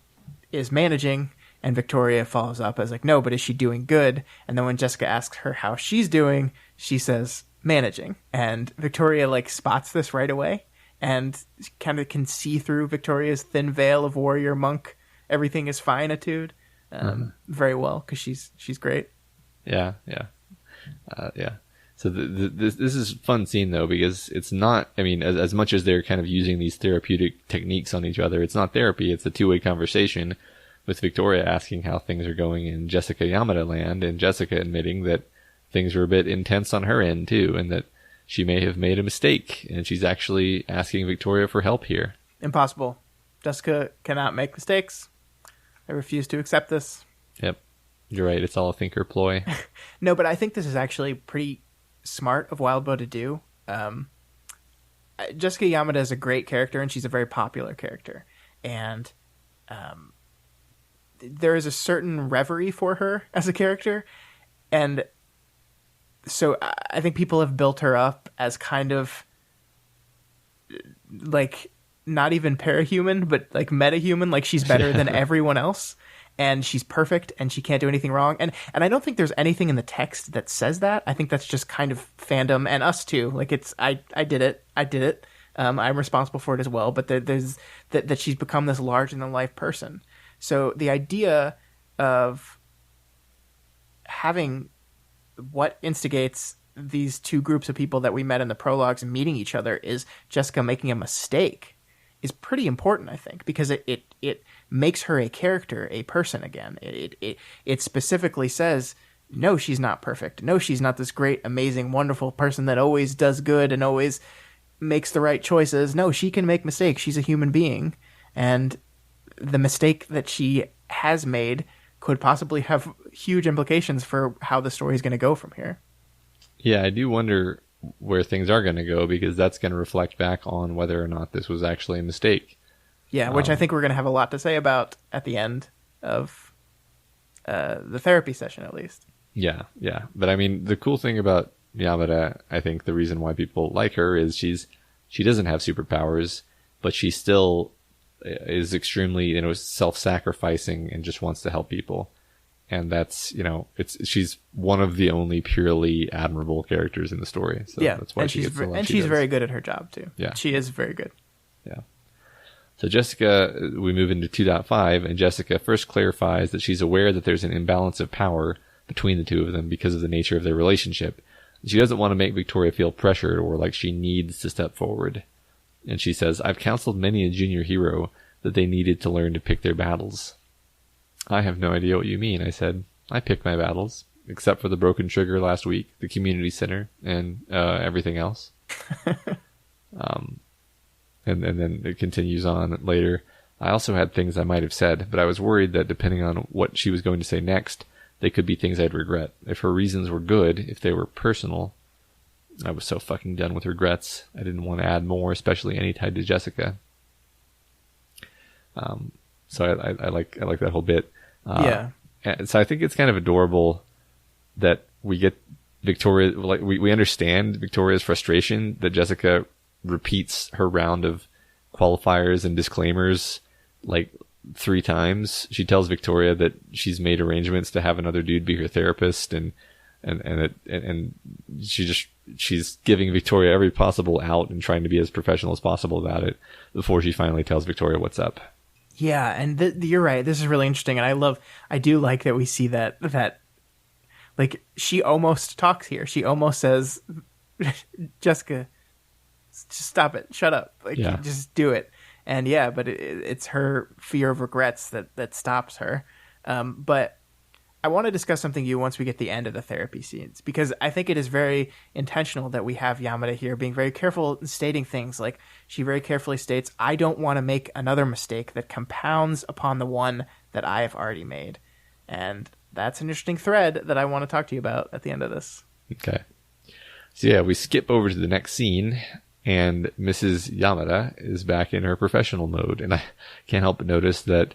is managing, and Victoria follows up as like, no, but is she doing good? And then when Jessica asks her how she's doing, she says managing. And Victoria like spots this right away and kind of can see through Victoria's thin veil of warrior monk, everything is fine-itude very well, because she's great. Yeah. So this is a fun scene, though, because it's not, I mean, as much as they're kind of using these therapeutic techniques on each other, it's not therapy. It's a two-way conversation with Victoria asking how things are going in Jessica Yamada land, and Jessica admitting that things are a bit intense on her end too, and that she may have made a mistake, and she's actually asking Victoria for help here. Impossible. Jessica cannot make mistakes. I refuse to accept this. Yep. You're right. It's all a thinker ploy. No, but I think this is actually pretty smart of Wildbow to do. Jessica Yamada is a great character, and she's a very popular character. And there is a certain reverie for her as a character. And so I think people have built her up as kind of like not even parahuman, but like metahuman, like she's better than everyone else. And she's perfect, and she can't do anything wrong. And I don't think there's anything in the text that says that. I think that's just kind of fandom, and us too. Like I did it. I'm responsible for it as well. But there's that she's become this larger than life person. So the idea of having what instigates these two groups of people that we met in the prologues and meeting each other is Jessica making a mistake is pretty important, I think, because it makes her a character, a person again. It specifically says, no, she's not perfect. No, she's not this great, amazing, wonderful person that always does good and always makes the right choices. No, she can make mistakes. She's a human being. And the mistake that she has made could possibly have huge implications for how the story is going to go from here. Yeah, I do wonder where things are going to go, because that's going to reflect back on whether or not this was actually a mistake. Yeah, which I think we're going to have a lot to say about at the end of the therapy session, at least. Yeah. But I mean, the cool thing about Yamada, I think the reason why people like her is she doesn't have superpowers, but she still is extremely, self-sacrificing and just wants to help people. And that's, she's one of the only purely admirable characters in the story. So yeah, that's why she's very good at her job too. Yeah, she is very good. Yeah. So Jessica, we move into 2.5, and Jessica first clarifies that she's aware that there's an imbalance of power between the two of them because of the nature of their relationship. She doesn't want to make Victoria feel pressured or like she needs to step forward. And she says, I've counseled many a junior hero that they needed to learn to pick their battles. I have no idea what you mean, I said. I pick my battles, except for the broken trigger last week, the community center, and everything else. And then it continues on later. I also had things I might have said, but I was worried that depending on what she was going to say next, they could be things I'd regret. If her reasons were good, if they were personal, I was so fucking done with regrets. I didn't want to add more, especially any tied to Jessica. So I like that whole bit. Yeah. So I think it's kind of adorable that we get Victoria, like we understand Victoria's frustration that Jessica repeats her round of qualifiers and disclaimers like 3 times. She tells Victoria that she's made arrangements to have another dude be her therapist, and she's giving Victoria every possible out and trying to be as professional as possible about it before she finally tells Victoria what's up. Yeah, and you're right. This is really interesting, and I do like that we see that like she almost talks here. She almost says, Jessica, just stop it, shut up, like just do it. And yeah, but it's her fear of regrets that stops her. But I want to discuss something once we get the end of the therapy scenes, because I think it is very intentional that we have Yamada here being very careful in stating things. Like she very carefully states, I don't want to make another mistake that compounds upon the one that I have already made. And that's an interesting thread that I want to talk to you about at the end of this. Okay. So yeah, we skip over to the next scene, and Mrs. Yamada is back in her professional mode. And I can't help but notice that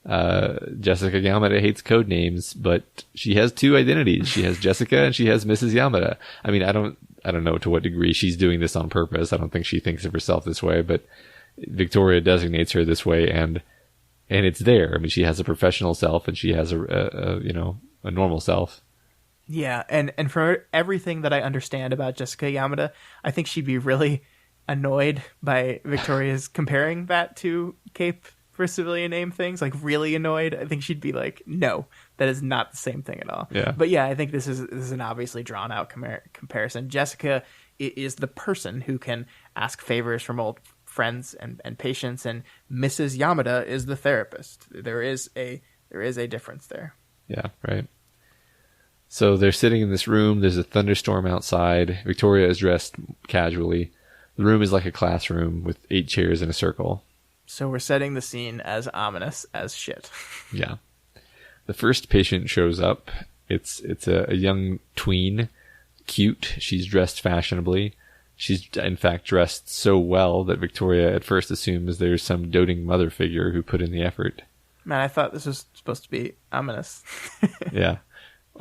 Jessica Yamada hates code names, but she has 2 identities. She has Jessica and she has Mrs. Yamada. I mean, I don't know to what degree she's doing this on purpose. I don't think she thinks of herself this way, but Victoria designates her this way, and it's there. I mean, she has a professional self and she has a normal self. Yeah, and for everything that I understand about Jessica Yamada, I think she'd be really annoyed by Victoria's comparing that to Cape for civilian name things, like really annoyed. I think she'd be like, no, that is not the same thing at all. Yeah. But yeah, I think this is an obviously drawn out comparison. Jessica is the person who can ask favors from old friends and patients, and Mrs. Yamada is the therapist. There is a difference there. Yeah, right. So they're sitting in this room. There's a thunderstorm outside. Victoria is dressed casually. The room is like a classroom with 8 chairs in a circle. So we're setting the scene as ominous as shit. Yeah. The first patient shows up. It's a young tween, cute. She's dressed fashionably. She's, in fact, dressed so well that Victoria at first assumes there's some doting mother figure who put in the effort. Man, I thought this was supposed to be ominous. Yeah.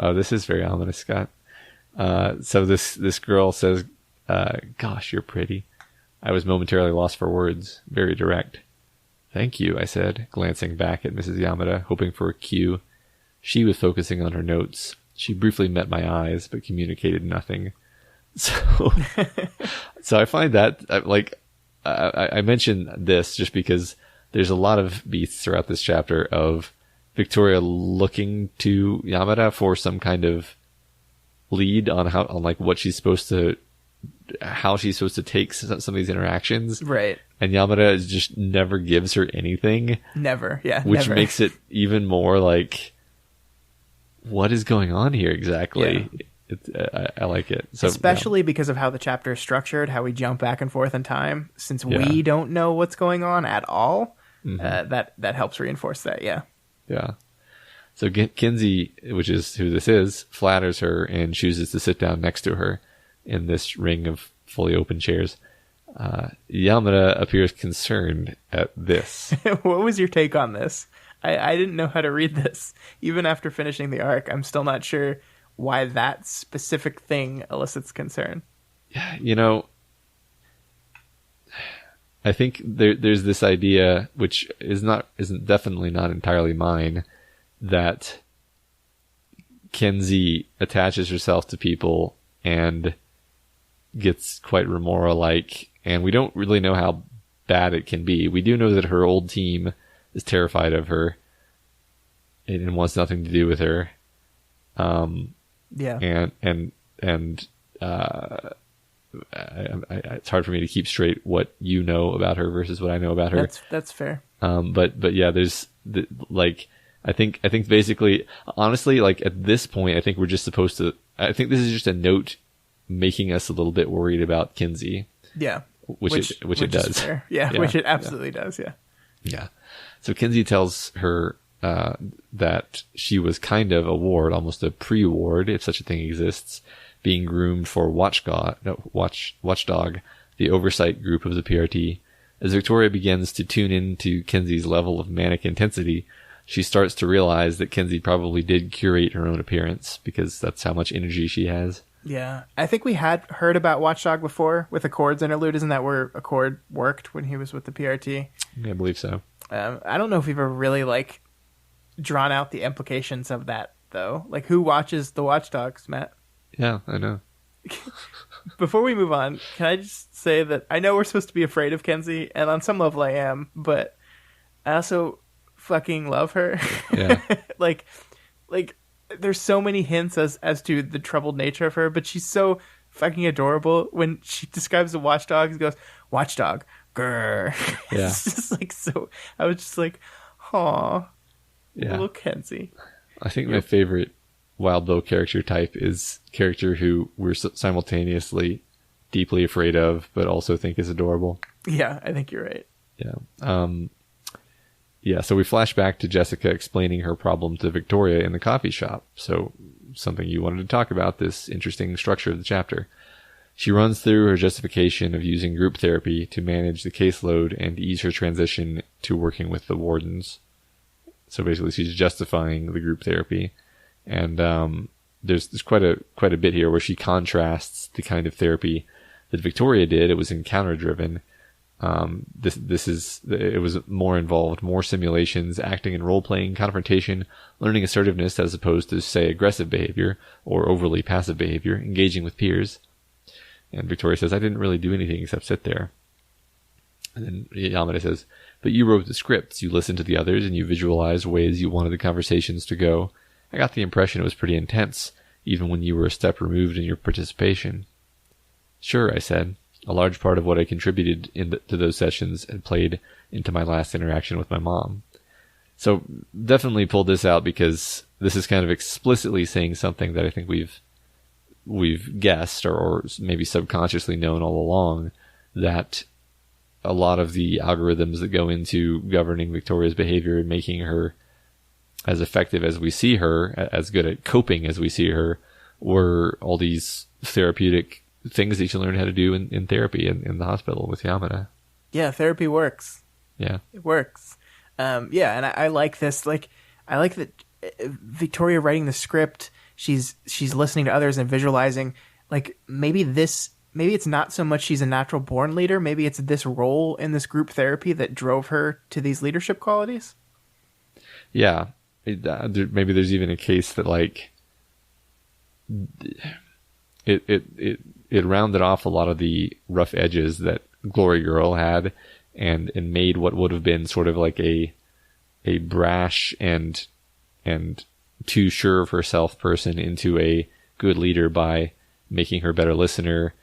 Oh, this is very ominous, Scott. So this girl says, gosh, you're pretty. I was momentarily lost for words. Very direct. Thank you, I said, glancing back at Mrs. Yamada, hoping for a cue. She was focusing on her notes. She briefly met my eyes, but communicated nothing. So I find that, I mentioned this just because there's a lot of beats throughout this chapter of Victoria looking to Yamada for some kind of lead on what she's supposed to, how she's supposed to take some of these interactions. Right. And Yamada just never gives her anything. Never. Yeah. Which never. makes it even more like, what is going on here exactly? Yeah. I like it. So, especially because of how the chapter is structured, how we jump back and forth in time, since we don't know what's going on at all. Mm-hmm. That helps reinforce that. Yeah. Yeah. So Kenzie, which is who this is, flatters her and chooses to sit down next to her in this ring of fully open chairs. Yamada appears concerned at this. What was your take on this? I didn't know how to read this. Even after finishing the arc, I'm still not sure why that specific thing elicits concern. You know, I think there's this idea, which isn't definitely not entirely mine, that Kenzie attaches herself to people and gets quite Remora-like, and we don't really know how bad it can be. We do know that her old team is terrified of her and wants nothing to do with her. Yeah. And it's hard for me to keep straight what you know about her versus what I know about her. That's fair. But yeah, there's I think basically, honestly, like at this point, I think we're just supposed to, I think this is just a note making us a little bit worried about Kenzie. Yeah. Which it does. Fair. Yeah, which it absolutely does. Yeah. Yeah. So Kenzie tells her, that she was kind of a ward, almost a pre-ward, if such a thing exists, being groomed for Watchdog, the oversight group of the PRT. As Victoria begins to tune into Kenzie's level of manic intensity, she starts to realize that Kenzie probably did curate her own appearance, because that's how much energy she has. Yeah. I think we had heard about Watchdog before with Accord's interlude. Isn't that where Accord worked when he was with the PRT? I believe so. I don't know if we've ever really, drawn out the implications of that, though. Like, who watches the Watchdogs, Matt? Yeah, I know. Before we move on, can I just say that I know we're supposed to be afraid of Kenzie, and on some level I am, but I also fucking love her. Yeah. like there's so many hints as to the troubled nature of her, but she's so fucking adorable. When she describes the Watchdogs, she goes, Watchdog, grrr. Yeah. It's just so, I was just like, aw. Yeah. Little Kenzie. I think my favorite Wild Bill character type is character who we're simultaneously deeply afraid of, but also think is adorable. Yeah, I think you're right. Yeah. So we flash back to Jessica explaining her problem to Victoria in the coffee shop. So something you wanted to talk about, this interesting structure of the chapter. She runs through her justification of using group therapy to manage the caseload and ease her transition to working with the wardens. So basically, she's justifying the group therapy, and there's quite a bit here where she contrasts the kind of therapy that Victoria did. It was encounter driven. It was more involved, more simulations, acting and role playing, confrontation, learning assertiveness as opposed to, say, aggressive behavior or overly passive behavior, engaging with peers. And Victoria says, I didn't really do anything except sit there. And then Yamada says, but you wrote the scripts, you listened to the others, and you visualized ways you wanted the conversations to go. I got the impression it was pretty intense, even when you were a step removed in your participation. Sure, I said. A large part of what I contributed to those sessions had played into my last interaction with my mom. So definitely pulled this out because this is kind of explicitly saying something that I think we've guessed or maybe subconsciously known all along, that a lot of the algorithms that go into governing Victoria's behavior and making her as effective as we see her, as good at coping as we see her, were all these therapeutic things that you learn how to do in therapy in the hospital with Yamada. Yeah, therapy works. Yeah. It works. Yeah, and I like this. Like, I like that Victoria writing the script, she's listening to others and visualizing. Like, maybe it's not so much she's a natural born leader. Maybe it's this role in this group therapy that drove her to these leadership qualities. Yeah. Maybe there's even a case that, like, it rounded off a lot of the rough edges that Glory Girl had and made what would have been sort of like a brash and too sure of herself person into a good leader by making her a better listener,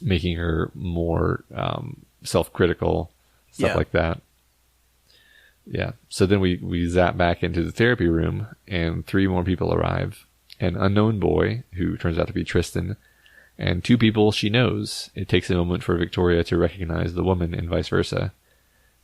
making her more self-critical, stuff like that. Yeah. So then we zap back into the therapy room, and 3 more people arrive. An unknown boy, who turns out to be Tristan, and 2 people she knows. It takes a moment for Victoria to recognize the woman and vice versa.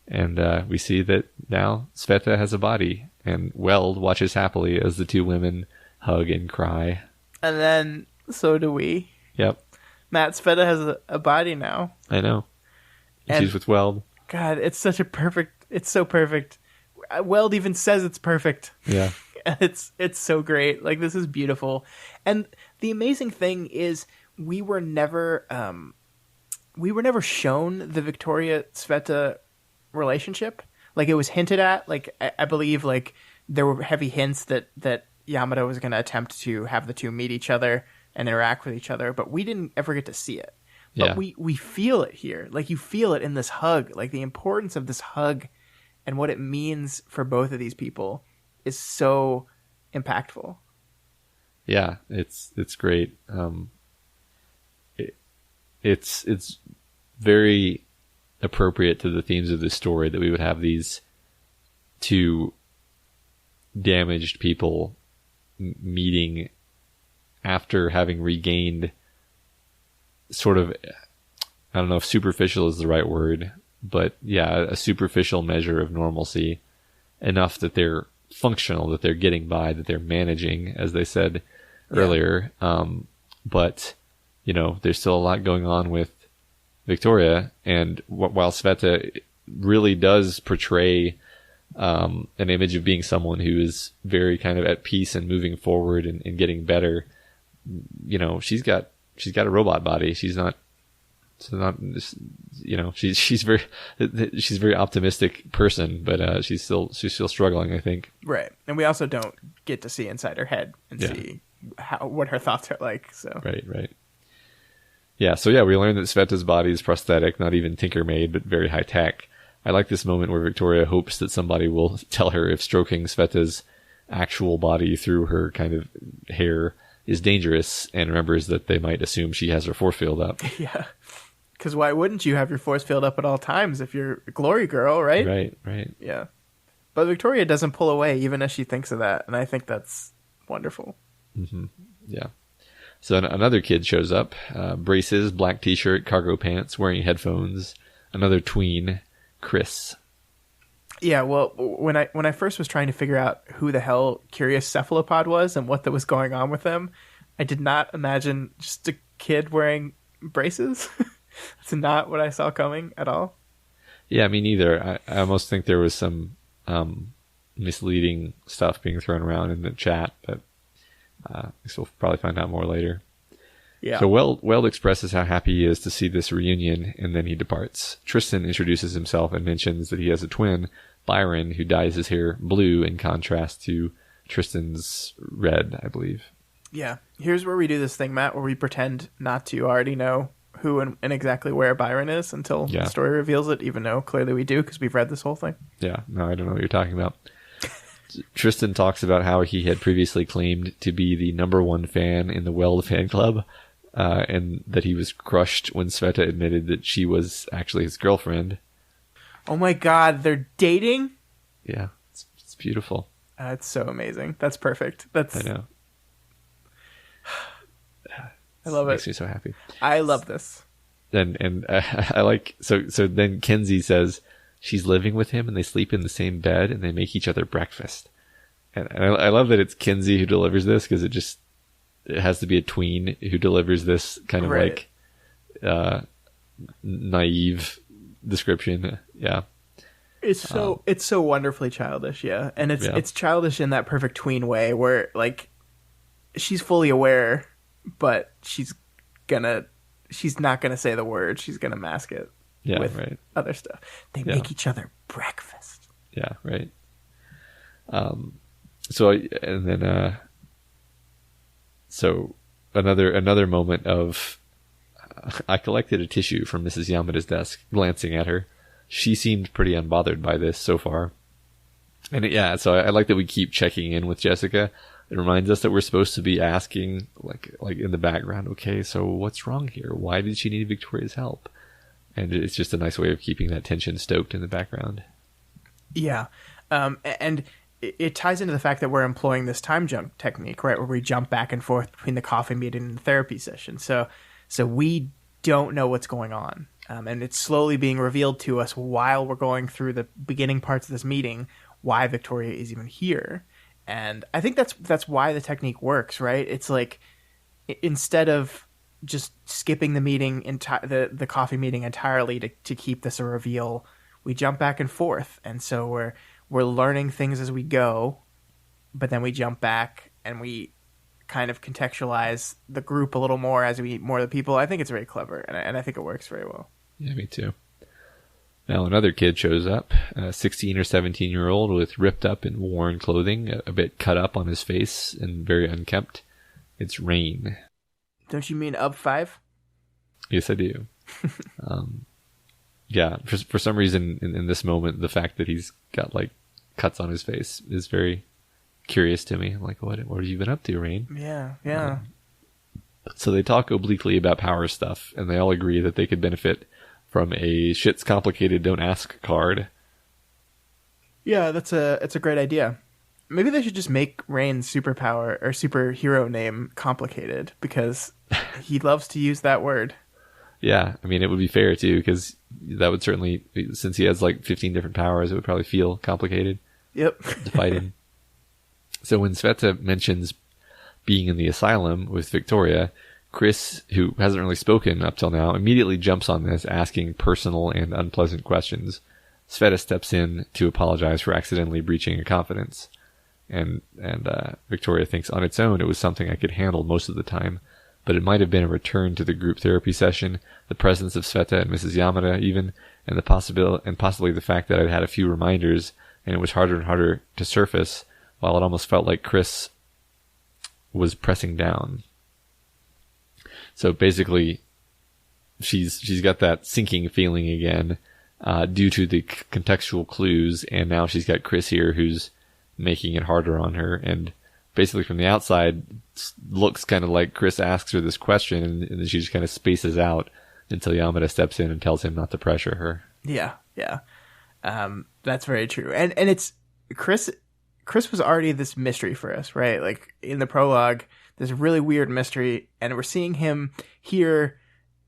And we see that now Sveta has a body, and Weld watches happily as the 2 women hug and cry. And then, so do we. Yep. Matt, Sveta has a body now. I know. And she's with Weld. God, it's so perfect. Weld even says it's perfect. Yeah. It's so great. Like, this is beautiful. And the amazing thing is we were never shown the Victoria Sveta relationship. Like, it was hinted at. Like, I believe, like, there were heavy hints that Yamada was going to attempt to have the 2 meet each other and interact with each other, but we didn't ever get to see it. But we feel it here. Like, you feel it in this hug. Like, the importance of this hug and what it means for both of these people is so impactful. Yeah, it's great. It's very appropriate to the themes of this story that we would have these 2 damaged people meeting after having regained sort of, I don't know if superficial is the right word, but yeah, a superficial measure of normalcy, enough that they're functional, that they're getting by, that they're managing, as they said earlier. But, you know, there's still a lot going on with Victoria, and while Sveta really does portray an image of being someone who is very kind of at peace and moving forward and getting better, you know, she's got a robot body. She's not, you know, she's a very optimistic person, but she's still struggling, I think. Right. And we also don't get to see inside her head and see what her thoughts are like. So right. Yeah. So yeah, we learned that Sveta's body is prosthetic, not even tinker made, but very high tech. I like this moment where Victoria hopes that somebody will tell her if stroking Sveta's actual body through her kind of hair is dangerous, and remembers that they might assume she has her force field up. Yeah. Because why wouldn't you have your force field up at all times if you're a glory girl, right? Right. Yeah. But Victoria doesn't pull away even as she thinks of that, and I think that's wonderful. Mm-hmm. Yeah. So another kid shows up, braces, black t-shirt, cargo pants, wearing headphones, another tween, Chris. Yeah, well, when I first was trying to figure out who the hell Curious Cephalopod was and what was going on with them, I did not imagine just a kid wearing braces. That's not what I saw coming at all. Yeah, me neither. I almost think there was some misleading stuff being thrown around in the chat, but I guess we'll probably find out more later. Yeah. So Weld expresses how happy he is to see this reunion, and then he departs. Tristan introduces himself and mentions that he has a twin, Byron, who dyes his hair blue in contrast to Tristan's red, I believe. Yeah. Here's where we do this thing, Matt, where we pretend not to already know who and exactly where Byron is until the story reveals it, even though clearly we do because we've read this whole thing. Yeah. No, I don't know what you're talking about. Tristan talks about how he had previously claimed to be the #1 fan in the Weld fan club, and that he was crushed when Sveta admitted that she was actually his girlfriend. Oh my god, they're dating? Yeah, it's beautiful. It's so amazing. That's perfect. I know. I love it. Makes me so happy. I love this. And I like so then Kenzie says she's living with him and they sleep in the same bed and they make each other breakfast. And I love that it's Kenzie who delivers this, because it has to be a tween who delivers this kind of right. like naive description. Yeah. It's so wonderfully childish, yeah. And it's childish in that perfect tween way where like she's fully aware, but she's not gonna say the word. She's gonna mask it with other stuff. They make each other breakfast. Yeah, right. So another moment of I collected a tissue from Mrs. Yamada's desk, glancing at her. She seemed pretty unbothered by this so far. And so I like that we keep checking in with Jessica. It reminds us that we're supposed to be asking, like in the background, okay, so what's wrong here? Why did she need Victoria's help? And it's just a nice way of keeping that tension stoked in the background. Yeah. And it ties into the fact that we're employing this time jump technique, right, where we jump back and forth between the coffee meeting and the therapy session. So we don't know what's going on. And it's slowly being revealed to us while we're going through the beginning parts of this meeting why Victoria is even here. And I think that's why the technique works, right? It's like instead of just skipping the meeting, the coffee meeting entirely to keep this a reveal, we jump back and forth. And so we're learning things as we go, but then we jump back and we kind of contextualize the group a little more as we meet more of the people. I think it's very clever, and I think it works very well. Yeah, me too. Now another kid shows up, a 16 or 17-year-old with ripped up and worn clothing, a bit cut up on his face and very unkempt. It's Rain. Don't you mean Up 5? Yes, I do. Yeah, for some reason in this moment, the fact that he's got like cuts on his face is very curious to me. I'm like, what have you been up to, Rain? Yeah. So they talk obliquely about power stuff, and they all agree that they could benefit from a shit's complicated don't ask card. Yeah, it's a great idea. Maybe they should just make Rain's superpower or superhero name complicated, because he loves to use that word. Yeah, I mean, it would be fair too, because that would certainly, since he has like 15 different powers, it would probably feel complicated. Yep. To fight him. So when Sveta mentions being in the asylum with Victoria, Chris, who hasn't really spoken up till now, immediately jumps on this, asking personal and unpleasant questions. Sveta steps in to apologize for accidentally breaching a confidence. And Victoria thinks on its own it was something I could handle most of the time, but it might have been a return to the group therapy session, the presence of Sveta and Mrs. Yamada even, and possibly the fact that I'd had a few reminders and it was harder and harder to surface, while it almost felt like Chris was pressing down. So basically, she's got that sinking feeling again, due to the contextual clues, and now she's got Chris here who's making it harder on her, and basically from the outside looks kind of like Chris asks her this question and then she just kind of spaces out until Yamada steps in and tells him not to pressure her. Yeah. That's very true. And it's Chris was already this mystery for us, right? Like in the prologue, this really weird mystery, and we're seeing him here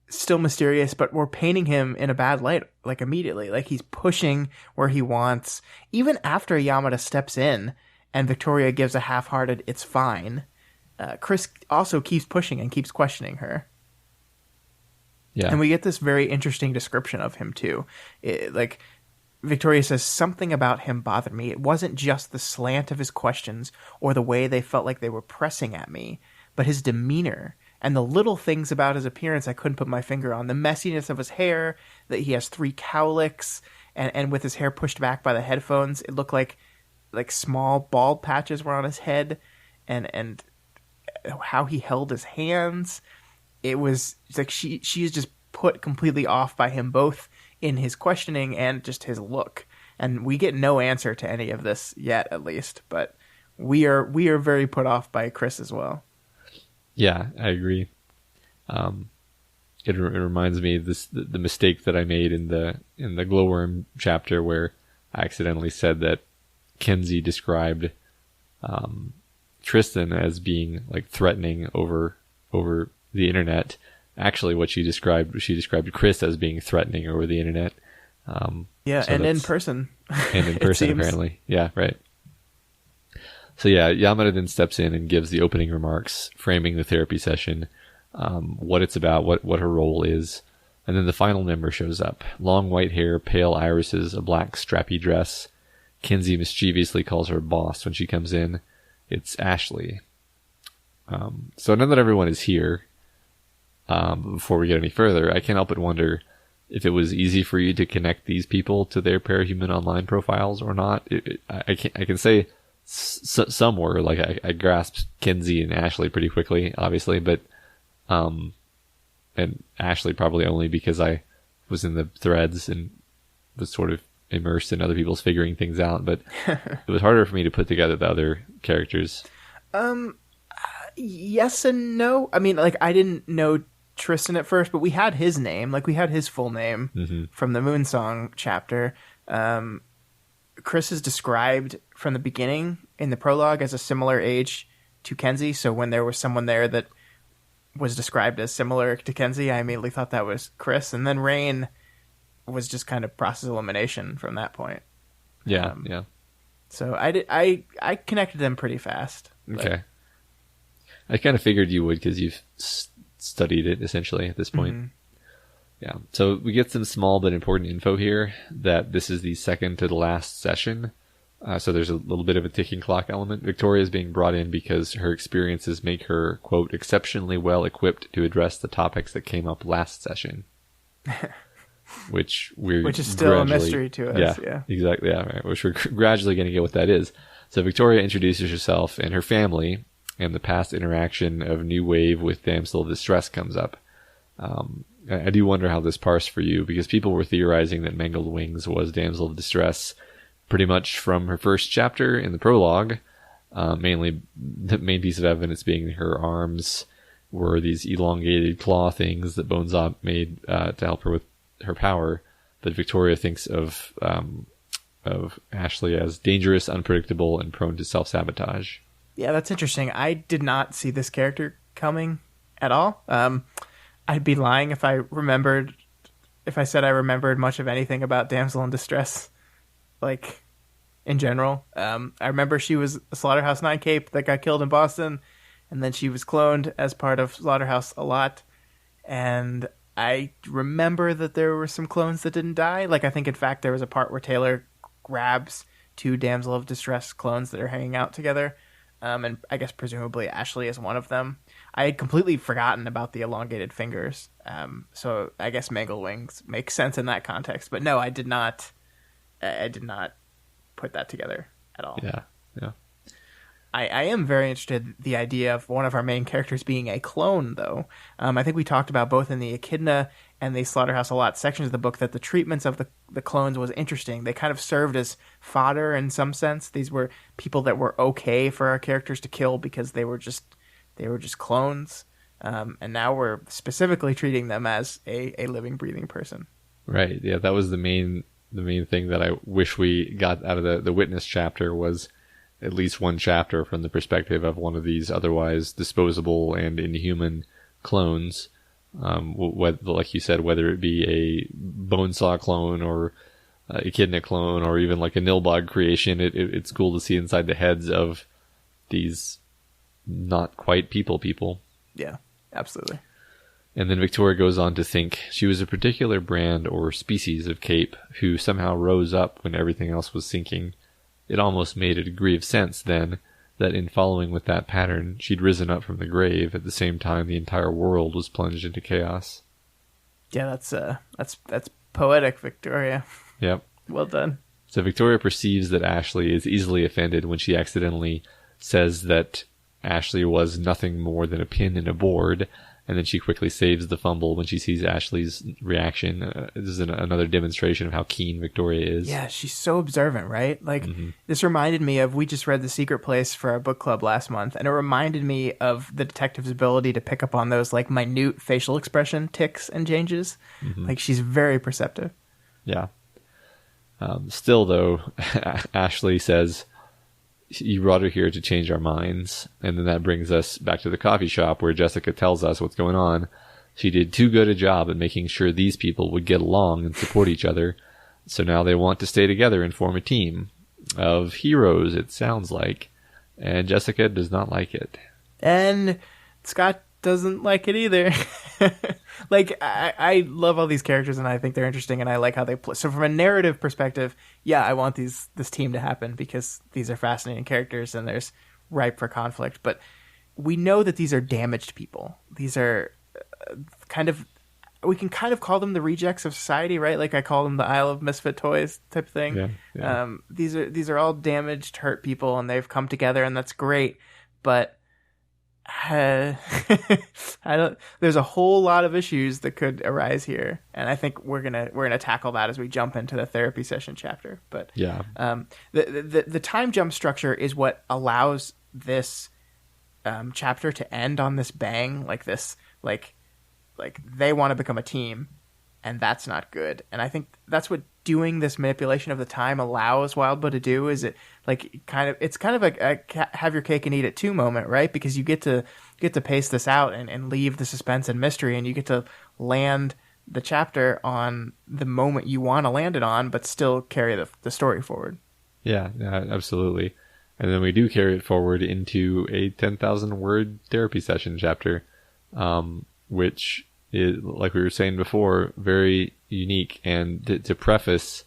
still mysterious, but we're painting him in a bad light, like immediately. Like he's pushing where he wants. Even after Yamada steps in and Victoria gives a half-hearted, it's fine, Chris also keeps pushing and keeps questioning her. Yeah. And we get this very interesting description of him too. Like Victoria says, something about him bothered me. It wasn't just the slant of his questions or the way they felt like they were pressing at me, but his demeanor and the little things about his appearance I couldn't put my finger on. The messiness of his hair, that he has 3 cowlicks, and with his hair pushed back by the headphones, it looked like small bald patches were on his head, and how he held his hands. It's like she is just put completely off by him, both in his questioning and just his look. And we get no answer to any of this yet, at least, but we are very put off by Chris as well. Yeah, I agree. It reminds me of the mistake that I made in the glowworm chapter, where I accidentally said that Kenzie described Tristan as being like threatening over the internet. Actually, what she described Chris as being threatening over the internet. And in person. And in person, apparently. Yeah, right. So yeah, Yamada then steps in and gives the opening remarks, framing the therapy session, what it's about, what her role is. And then the final member shows up. Long white hair, pale irises, a black strappy dress. Kenzie mischievously calls her boss when she comes in. It's Ashley. So now that everyone is here, before we get any further, I can't help but wonder if it was easy for you to connect these people to their Parahuman Online profiles or not. I can say some were. Like, I grasped Kenzie and Ashley pretty quickly, obviously, but and Ashley probably only because I was in the threads and was sort of immersed in other people's figuring things out, but it was harder for me to put together the other characters. Yes and no. I mean, like, I didn't know Tristan at first, but we had his name. Like, we had his full name from the Moonsong chapter. Chris is described from the beginning in the prologue as a similar age to Kenzie, so when there was someone there that was described as similar to Kenzie, I immediately thought that was Chris, and then Rain was just kind of process elimination from that point. Yeah. So I connected them pretty fast. Okay. I kind of figured you would because you've studied it essentially at this point. Yeah. So we get some small but important info here that this is the second to the last session. So there's a little bit of a ticking clock element. Victoria is being brought in because her experiences make her, quote, exceptionally well equipped to address the topics that came up last session. Which is still a mystery to us. Yeah. Exactly. Yeah, right. Which we're gradually going to get what that is. So Victoria introduces herself and her family, and the past interaction of New Wave with Damsel of Distress comes up. I do wonder how this parsed for you, because people were theorizing that Mangled Wings was Damsel of Distress pretty much from her first chapter in the prologue. Mainly, the main piece of evidence being her arms were these elongated claw things that Bonesaw made to help her with her power. But Victoria thinks of Ashley as dangerous, unpredictable, and prone to self-sabotage. Yeah, that's interesting. I did not see this character coming at all. I'd be lying if I said I remembered much of anything about Damsel in Distress, like, in general. I remember she was a Slaughterhouse 9 cape that got killed in Boston, and then she was cloned as part of Slaughterhouse a lot, and I remember that there were some clones that didn't die. Like, I think, in fact, there was a part where Taylor grabs 2 Damsel of Distress clones that are hanging out together, and I guess presumably Ashley is one of them. I had completely forgotten about the elongated fingers, so I guess Mangled Wings makes sense in that context. But no, I did not put that together at all. Yeah. I am very interested in the idea of one of our main characters being a clone, though. I think we talked about both in the Echidna and the Slaughterhouse a lot sections of the book that the treatments of the clones was interesting. They kind of served as fodder in some sense. These were people that were okay for our characters to kill because they were just clones. And now we're specifically treating them as a living, breathing person. Right. Yeah, that was the main thing that I wish we got out of the Witness chapter, was at least one chapter from the perspective of one of these otherwise disposable and inhuman clones. Like you said, whether it be a Bonesaw clone or a Echidna clone or even like a Nilbog creation, it's cool to see inside the heads of these not quite people. Yeah, absolutely. And then Victoria goes on to think she was a particular brand or species of cape who somehow rose up when everything else was sinking. It almost made a degree of sense, then, that in following with that pattern, she'd risen up from the grave at the same time the entire world was plunged into chaos. Yeah, that's poetic, Victoria. Yep. Well done. So Victoria perceives that Ashley is easily offended when she accidentally says that Ashley was nothing more than a pin in a board, and then she quickly saves the fumble when she sees Ashley's reaction. This is another demonstration of how keen Victoria is. Yeah, she's so observant, right? Like, This reminded me of, we just read The Secret Place for our book club last month, and it reminded me of the detective's ability to pick up on those, like, minute facial expression ticks and changes. Like, she's very perceptive. Yeah. Still, though, Ashley says, you brought her here to change our minds. And then that brings us back to the coffee shop where Jessica tells us what's going on. She did too good a job at making sure these people would get along and support each other. So now they want to stay together and form a team of heroes, it sounds like. And Jessica does not like it. And Scott doesn't like it either. Like, I love all these characters, and I think they're interesting, and I like how they play. So from a narrative perspective, yeah, I want this team to happen because these are fascinating characters, and there's ripe for conflict. But we know that these are damaged people. These are we can kind of call them the rejects of society, right? Like I call them the Isle of Misfit Toys type of thing. Yeah. These are all damaged, hurt people, and they've come together, and that's great. But there's a whole lot of issues that could arise here, and I think we're gonna tackle that as we jump into the therapy session chapter. But yeah, the time jump structure is what allows this chapter to end on this bang, like this, like they want to become a team, and that's not good. And I think that's what doing this manipulation of the time allows Wildbow to do. Is it's kind of a have your cake and eat it too moment, right? Because you get to pace this out and leave the suspense and mystery, and you get to land the chapter on the moment you want to land it on, but still carry the story forward. Yeah, absolutely. And then we do carry it forward into a 10,000 word therapy session chapter, which is, like we were saying before, very unique. And to preface,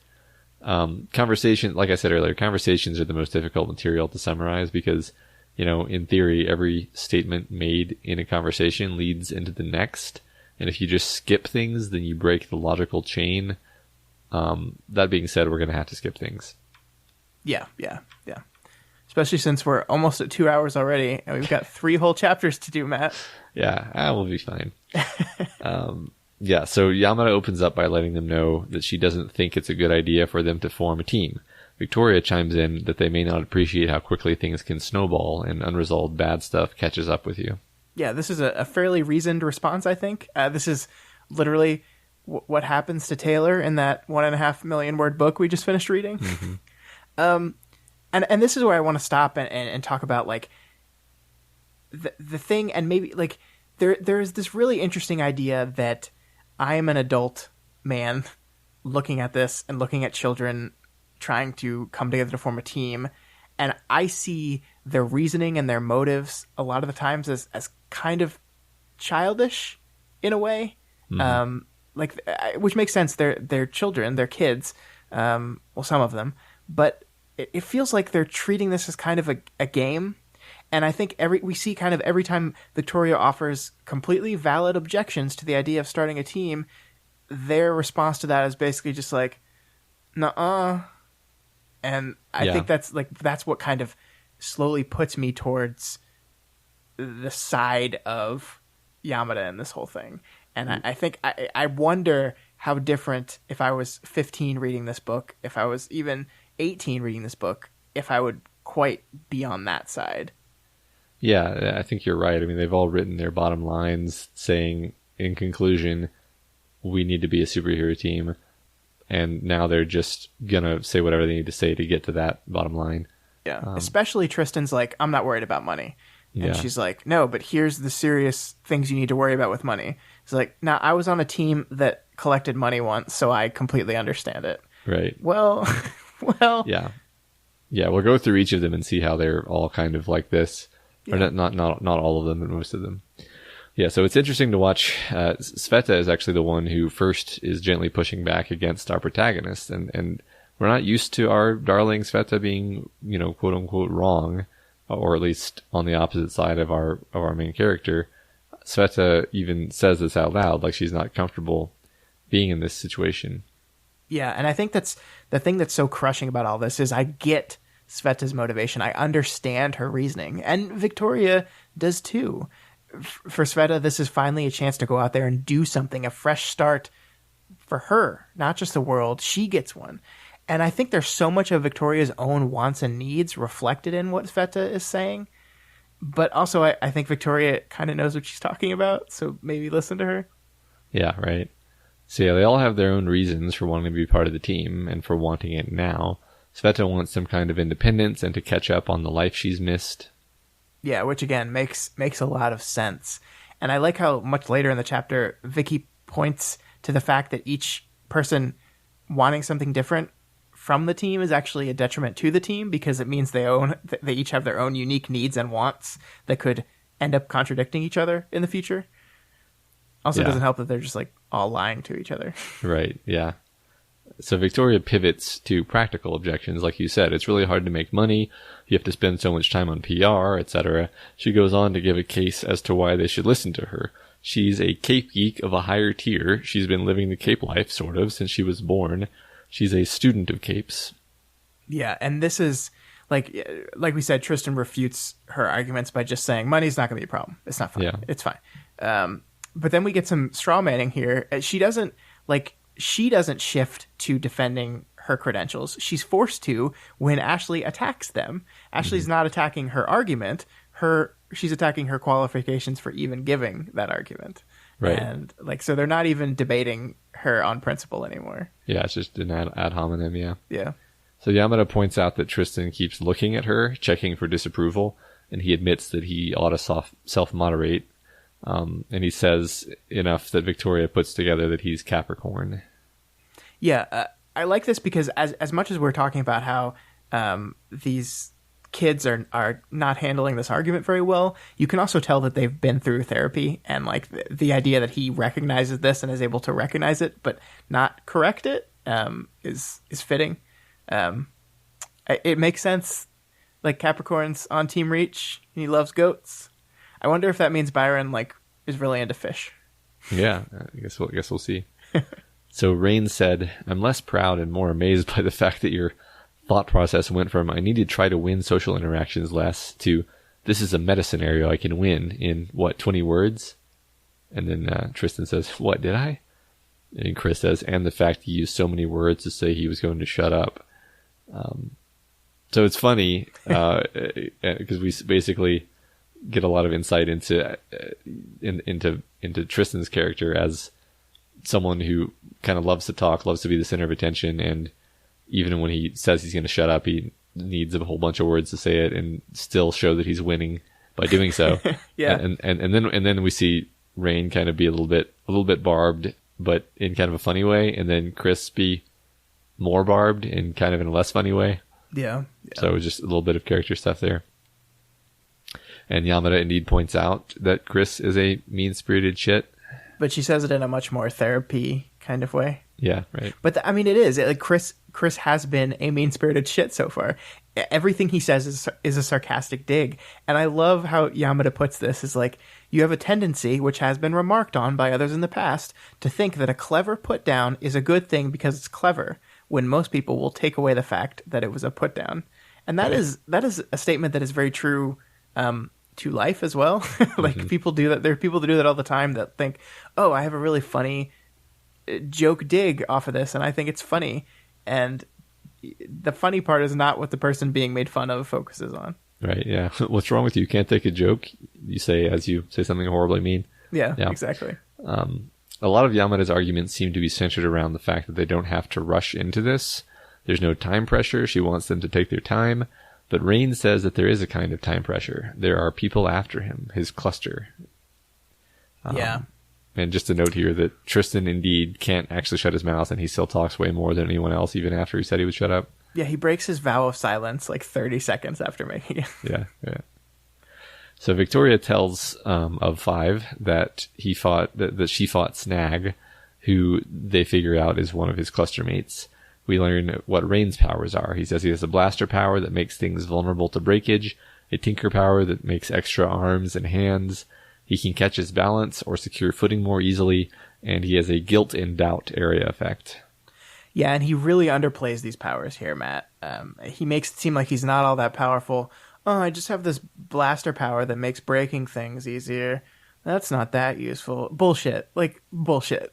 conversation, like I said earlier, conversations are the most difficult material to summarize because, in theory, every statement made in a conversation leads into the next. And if you just skip things, then you break the logical chain. That being said, we're going to have to skip things. Yeah. Especially since we're almost at 2 hours already, and we've got 3 whole chapters to do, Matt. Yeah, we'll be fine. Yeah, so Yamada opens up by letting them know that she doesn't think it's a good idea for them to form a team. Victoria chimes in that they may not appreciate how quickly things can snowball and unresolved bad stuff catches up with you. Yeah, this is a fairly reasoned response, I think. This is literally what happens to Taylor in that 1.5 million word book we just finished reading. Mm-hmm. And this is where I want to stop and talk about like the thing, and maybe like there's this really interesting idea that I am an adult man looking at this and looking at children trying to come together to form a team, and I see their reasoning and their motives a lot of the times as kind of childish in a way. Mm-hmm. Which makes sense. They're children, they're kids. Well, some of them, but it feels like they're treating this as kind of a game. And I think we see kind of every time Victoria offers completely valid objections to the idea of starting a team, their response to that is basically just like, nuh-uh. And I think that's what kind of slowly puts me towards the side of Yamada in this whole thing. And I think I wonder how different, if I was 15 reading this book, if I was even 18 reading this book, if I would quite be on that side. Yeah, I think you're right. I mean, they've all written their bottom lines saying, in conclusion, we need to be a superhero team. And now they're just going to say whatever they need to say to get to that bottom line. Yeah, especially Tristan's like, I'm not worried about money. And she's like, no, but here's the serious things you need to worry about with money. It's like, now I was on a team that collected money once, so I completely understand it. Right. Well. Yeah, we'll go through each of them and see how they're all kind of like this. Yeah. Or not all of them, but most of them. Yeah, so it's interesting to watch. Sveta is actually the one who first is gently pushing back against our protagonist. And we're not used to our darling Sveta being, quote unquote wrong, or at least on the opposite side of our main character. Sveta even says this out loud, like she's not comfortable being in this situation. Yeah, and I think that's the thing that's so crushing about all this is I get Sveta's motivation. I understand her reasoning. And Victoria does too. For Sveta, this is finally a chance to go out there and do something, a fresh start for her, not just the world. She gets one. And I think there's so much of Victoria's own wants and needs reflected in what Sveta is saying. But also, I think Victoria kind of knows what she's talking about, so maybe listen to her. Yeah, right. So yeah, they all have their own reasons for wanting to be part of the team and for wanting it now. Sveta wants some kind of independence and to catch up on the life she's missed. Yeah, which again makes a lot of sense. And I like how much later in the chapter, Vicky points to the fact that each person wanting something different from the team is actually a detriment to the team, because it means they each have their own unique needs and wants that could end up contradicting each other in the future. Also, It doesn't help that they're just like all lying to each other. Right, yeah. So Victoria pivots to practical objections. Like you said, it's really hard to make money. You have to spend so much time on PR, etc. She goes on to give a case as to why they should listen to her. She's a Cape geek of a higher tier. She's been living the Cape life, sort of, since she was born. She's a student of Capes. Yeah, and this is, like we said, Tristan refutes her arguments by just saying, money's not going to be a problem. It's not fine. Yeah. It's fine. But then we get some straw manning here. She doesn't shift to defending her credentials. She's forced to when Ashley attacks them. Ashley's not attacking her argument. She's attacking her qualifications for even giving that argument. Right. And so they're not even debating her on principle anymore. Yeah, it's just an ad hominem, yeah. Yeah. So Yamada points out that Tristan keeps looking at her, checking for disapproval, and he admits that he ought to self-moderate. And he says enough that Victoria puts together that he's Capricorn. Yeah, I like this because as much as we're talking about how these kids are not handling this argument very well, you can also tell that they've been through therapy, and like the idea that he recognizes this and is able to recognize it but not correct it is fitting. It makes sense. Like, Capricorn's on Team Reach, and he loves goats. I wonder if that means Byron is really into fish. Yeah, I guess we'll see. So Rain said, "I'm less proud and more amazed by the fact that your thought process went from I need to try to win social interactions less to this is a meta scenario I can win in 20 words?" And then Tristan says, "What did I?" And Chris says, "And the fact he used so many words to say he was going to shut up." So it's funny because we basically get a lot of insight into Tristan's character as someone who kind of loves to talk, loves to be the center of attention, and even when he says he's going to shut up, he needs a whole bunch of words to say it and still show that he's winning by doing so. Yeah. And then we see Rain kind of be a little bit barbed, but in kind of a funny way, and then Chris be more barbed in kind of in a less funny way. Yeah. So it was just a little bit of character stuff there. And Yamada indeed points out that Chris is a mean-spirited shit. But she says it in a much more therapy kind of way. Yeah, right. But it is. Chris has been a mean-spirited shit so far. Everything he says is a sarcastic dig. And I love how Yamada puts this, is like, you have a tendency, which has been remarked on by others in the past, to think that a clever put-down is a good thing because it's clever, when most people will take away the fact that it was a put-down. And that is a statement that is very true to life as well. People do that. There are people that do that all the time that think, oh, I have a really funny joke dig off of this, and I think it's funny. And the funny part is not what the person being made fun of focuses on. Right, yeah. What's wrong with you? You can't take a joke, you say, as you say something horribly mean. Yeah. Exactly. A lot of Yamada's arguments seem to be centered around the fact that they don't have to rush into this. There's no time pressure. She wants them to take their time. But Rain says that there is a kind of time pressure. There are people after him, his cluster. Yeah. And just a note here that Tristan indeed can't actually shut his mouth, and he still talks way more than anyone else, even after he said he would shut up. Yeah, he breaks his vow of silence 30 seconds after making it. Yeah. So Victoria tells of Five that she fought Snag, who they figure out is one of his cluster mates. We learn what Rain's powers are. He says he has a blaster power that makes things vulnerable to breakage, a tinker power that makes extra arms and hands. He can catch his balance or secure footing more easily, and he has a guilt and doubt area effect. Yeah, and he really underplays these powers here, Matt. He makes it seem like he's not all that powerful. Oh, I just have this blaster power that makes breaking things easier. That's not that useful. Bullshit. Bullshit.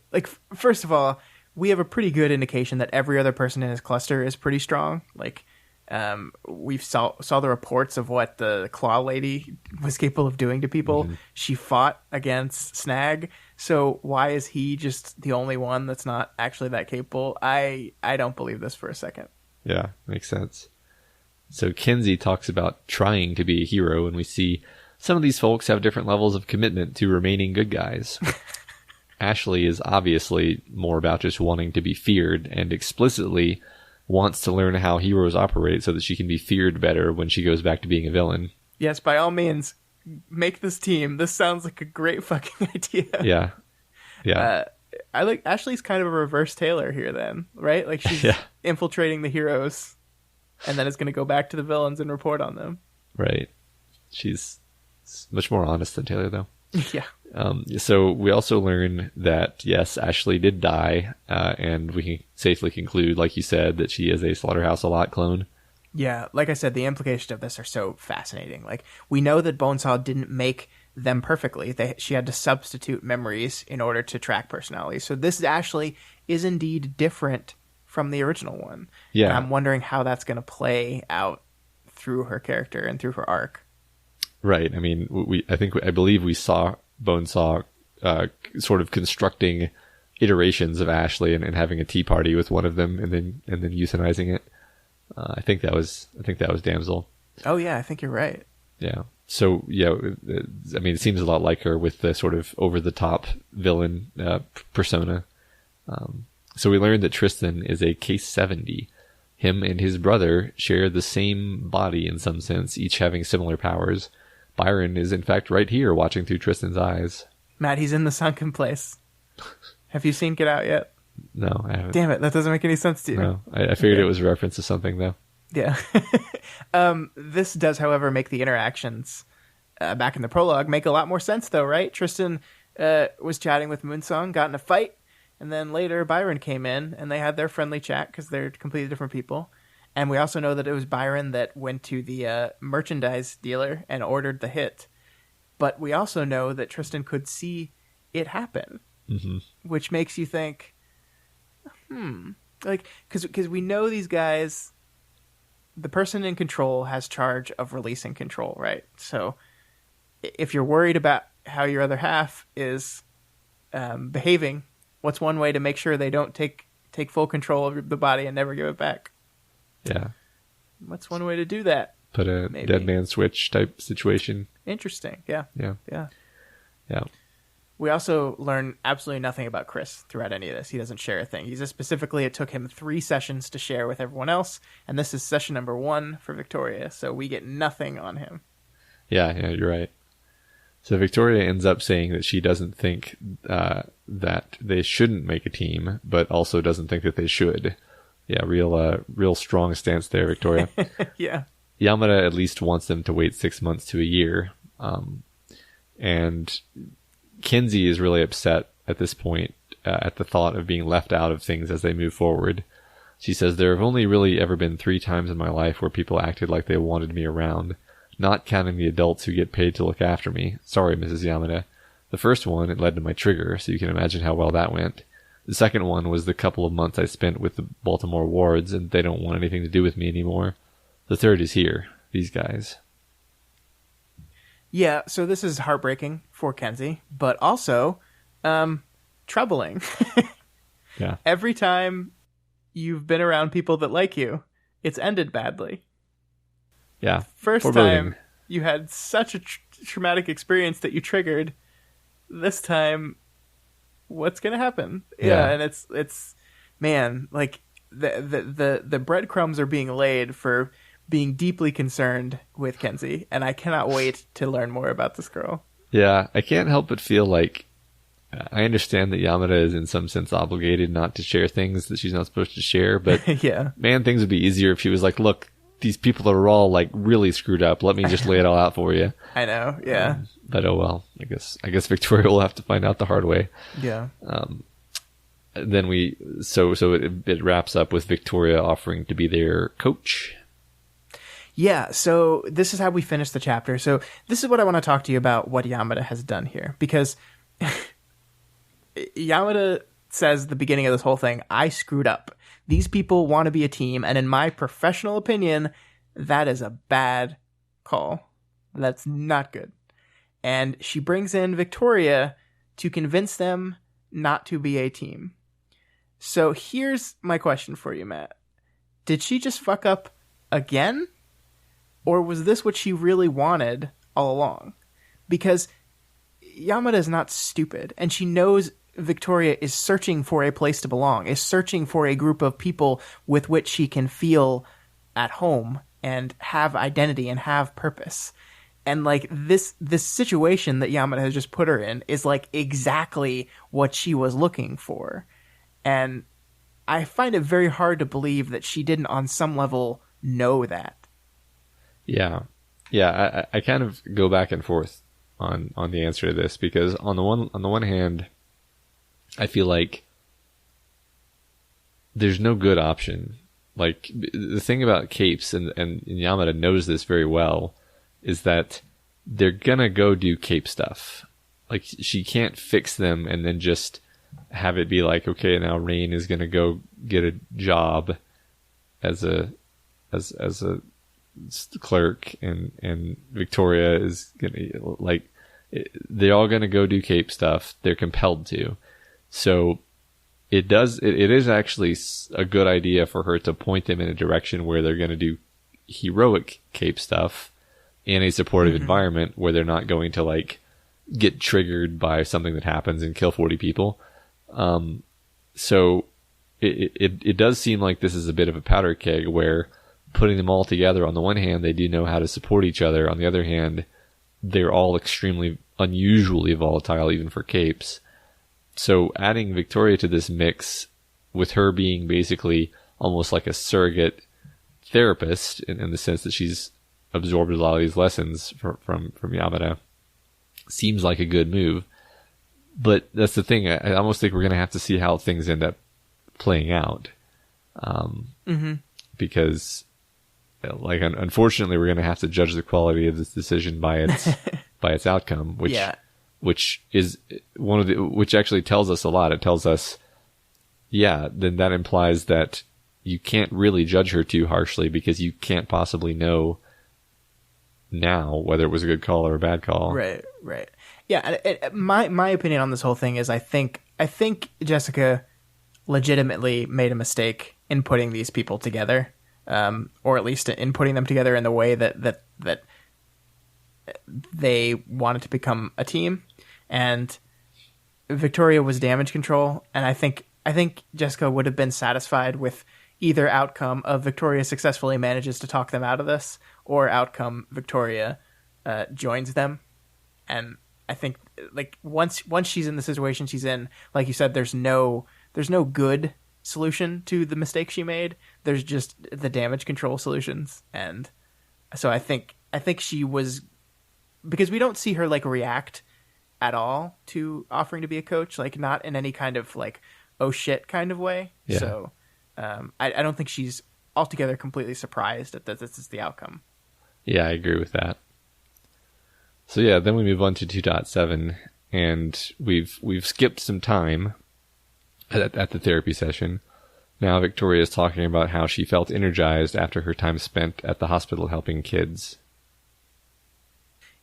First of all, we have a pretty good indication that every other person in his cluster is pretty strong. We saw the reports of what the Claw Lady was capable of doing to people. Mm-hmm. She fought against Snag. So why is he just the only one that's not actually that capable? I don't believe this for a second. Yeah, makes sense. So Kenzie talks about trying to be a hero, and we see some of these folks have different levels of commitment to remaining good guys. Ashley is obviously more about just wanting to be feared and explicitly wants to learn how heroes operate so that she can be feared better when she goes back to being a villain. Yes, by all means, make this team. This sounds like a great fucking idea. Yeah. Yeah. I like Ashley's kind of a reverse Taylor here then, right? Like she's infiltrating the heroes and then is going to go back to the villains and report on them. Right. She's much more honest than Taylor, though. Yeah. So we also learn that, yes, Ashley did die, and we can safely conclude, like you said, that she is a Slaughterhouse-a-Lot clone. Yeah, like I said, the implications of this are so fascinating. Like, we know that Bonesaw didn't make them perfectly. She had to substitute memories in order to track personalities. So this Ashley is indeed different from the original one. Yeah. And I'm wondering how that's going to play out through her character and through her arc. Right. I mean, I believe we saw Bonesaw sort of constructing iterations of Ashley and having a tea party with one of them and then euthanizing it. I think that was Damsel. Oh yeah, I think you're right. Yeah. So yeah, I mean, it seems a lot like her with the sort of over the top villain persona. So we learned that Tristan is a case 70. Him and his brother share the same body in some sense, each having similar powers. Byron is in fact right here watching through Tristan's eyes. Matt, he's in the sunken place. Have you seen Get Out yet? No, I haven't. Damn it, that doesn't make any sense to you. No, I figured it was a reference to something though. Yeah. This does, however, make the interactions back in the prologue make a lot more sense though, right? Tristan was chatting with Moonsong, got in a fight, and then later Byron came in and they had their friendly chat because they're completely different people. And we also know that it was Byron that went to the merchandise dealer and ordered the hit. But we also know that Tristan could see it happen, which makes you think, like, because we know these guys, the person in control has charge of releasing control, right? So if you're worried about how your other half is behaving, what's one way to make sure they don't take full control of the body and never give it back? Yeah. What's one way to do that? Put a dead man switch type situation. Interesting. Yeah. Yeah. Yeah. Yeah. We also learn absolutely nothing about Chris throughout any of this. He doesn't share a thing. He says specifically it took him 3 sessions to share with everyone else, and this is session number 1 for Victoria, so we get nothing on him. Yeah, you're right. So Victoria ends up saying that she doesn't think that they shouldn't make a team, but also doesn't think that they should. Yeah, real strong stance there, Victoria. Yeah. Yamada at least wants them to wait 6 months to a year. And Kenzie is really upset at this point at the thought of being left out of things as they move forward. She says, there have only really ever been 3 times in my life where people acted like they wanted me around, not counting the adults who get paid to look after me. Sorry, Mrs. Yamada. The first one, it led to my trigger, so you can imagine how well that went. The second one was the couple of months I spent with the Baltimore wards, and they don't want anything to do with me anymore. The third is here. These guys. Yeah, so this is heartbreaking for Kenzie, but also troubling. Yeah. Every time you've been around people that like you, it's ended badly. Yeah. First time you had such a traumatic experience that you triggered. This time, what's going to happen? Yeah, and it's man, like the breadcrumbs are being laid for being deeply concerned with Kenzie, and I cannot wait to learn more about this girl. Yeah, I can't help but feel like I understand that Yamada is in some sense obligated not to share things that she's not supposed to share, but yeah, man, things would be easier if she was like, look, these people are all like really screwed up. Let me just lay it all out for you. I know, yeah. But oh well, I guess Victoria will have to find out the hard way. Yeah. Then it wraps up with Victoria offering to be their coach. Yeah, so this is how we finish the chapter. So this is what I want to talk to you about what Yamada has done here. Because Yamada says at the beginning of this whole thing, I screwed up. These people want to be a team, and in my professional opinion, that is a bad call. That's not good. And she brings in Victoria to convince them not to be a team. So here's my question for you, Matt. did she just fuck up again? Or was this what she really wanted all along? Because Yamada is not stupid, and she knows Victoria is searching for a place to belong, is searching for a group of people with which she can feel at home and have identity and have purpose. And like this situation that Yamada has just put her in is like exactly what she was looking for. And I find it very hard to believe that she didn't on some level know that. Yeah. I kind of go back and forth on the answer to this, because on the one hand, I feel like there's no good option. Like, the thing about capes, and Yamada knows this very well, is that they're gonna go do cape stuff. Like, she can't fix them and then just have it be like, okay, now Rain is gonna go get a job as a clerk, and Victoria is gonna, like, they're all gonna go do cape stuff. They're compelled to. So it is actually a good idea for her to point them in a direction where they're gonna do heroic cape stuff in a supportive environment where they're not going to like get triggered by something that happens and kill 40 people. So it does seem like this is a bit of a powder keg where putting them all together, on the one hand, they do know how to support each other. On the other hand, they're all extremely unusually volatile, even for capes. So adding Victoria to this mix, with her being basically almost like a surrogate therapist in the sense that she's absorbed a lot of these lessons from Yamada, seems like a good move. But that's the thing. I almost think we're going to have to see how things end up playing out. Because, like, unfortunately, we're going to have to judge the quality of this decision by its by its outcome, which is which actually tells us a lot. It tells us, then that implies that you can't really judge her too harshly, because you can't possibly know now whether it was a good call or a bad call. Right. Yeah, my opinion on this whole thing is I think Jessica legitimately made a mistake in putting these people together, or at least in putting them together in the way that they wanted to become a team. And Victoria was damage control, and I think Jessica would have been satisfied with either outcome of Victoria successfully manages to talk them out of this, or outcome Victoria joins them. And I think, like, once she's in the situation she's in, like you said, there's no good solution to the mistake she made. There's just the damage control solutions. And so I think she was, because we don't see her like react at all to offering to be a coach, like not in any kind of like, oh shit kind of way. Yeah. So I don't think she's altogether completely surprised that this is the outcome. Yeah, I agree with that. So yeah, then we move on to 2.7, and we've skipped some time at the therapy session. Now Victoria is talking about how she felt energized after her time spent at the hospital helping kids.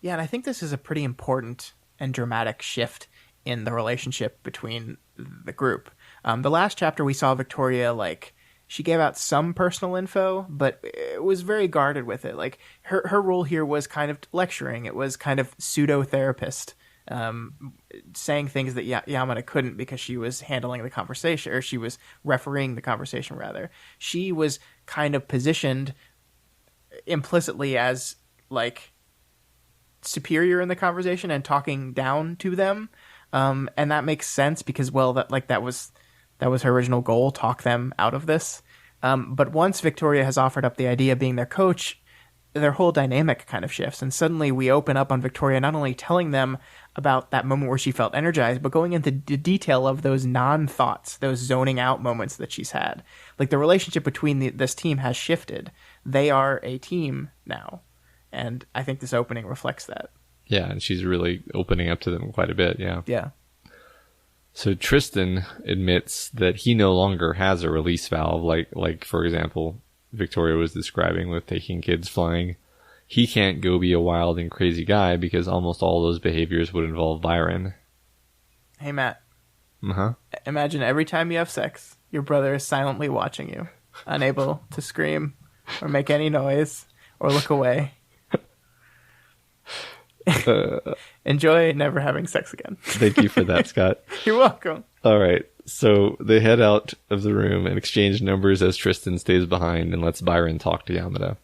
Yeah, and I think this is a pretty important and dramatic shift in the relationship between the group. The last chapter we saw Victoria, like, she gave out some personal info, but it was very guarded with it. Like, her role here was kind of lecturing. It was kind of pseudo-therapist, saying things that Yamada couldn't because she was handling the conversation, or she was refereeing the conversation, rather. She was kind of positioned implicitly as, like, superior in the conversation and talking down to them. And that makes sense because, well, that was her original goal, talk them out of this. But once Victoria has offered up the idea of being their coach, their whole dynamic kind of shifts. And suddenly we open up on Victoria not only telling them about that moment where she felt energized, but going into the detail of those non-thoughts, those zoning out moments that she's had. Like, the relationship between this team has shifted. They are a team now. And I think this opening reflects that. Yeah, and she's really opening up to them quite a bit, yeah. Yeah. So Tristan admits that he no longer has a release valve, like for example, Victoria was describing with taking kids flying. He can't go be a wild and crazy guy because almost all those behaviors would involve Byron. Hey, Matt. Imagine every time you have sex, your brother is silently watching you. unable to scream or make any noise or look away. Enjoy never having sex again. Thank you for that, Scott. You're welcome. All right. So they head out of the room and exchange numbers as Tristan stays behind and lets Byron talk to Yamada.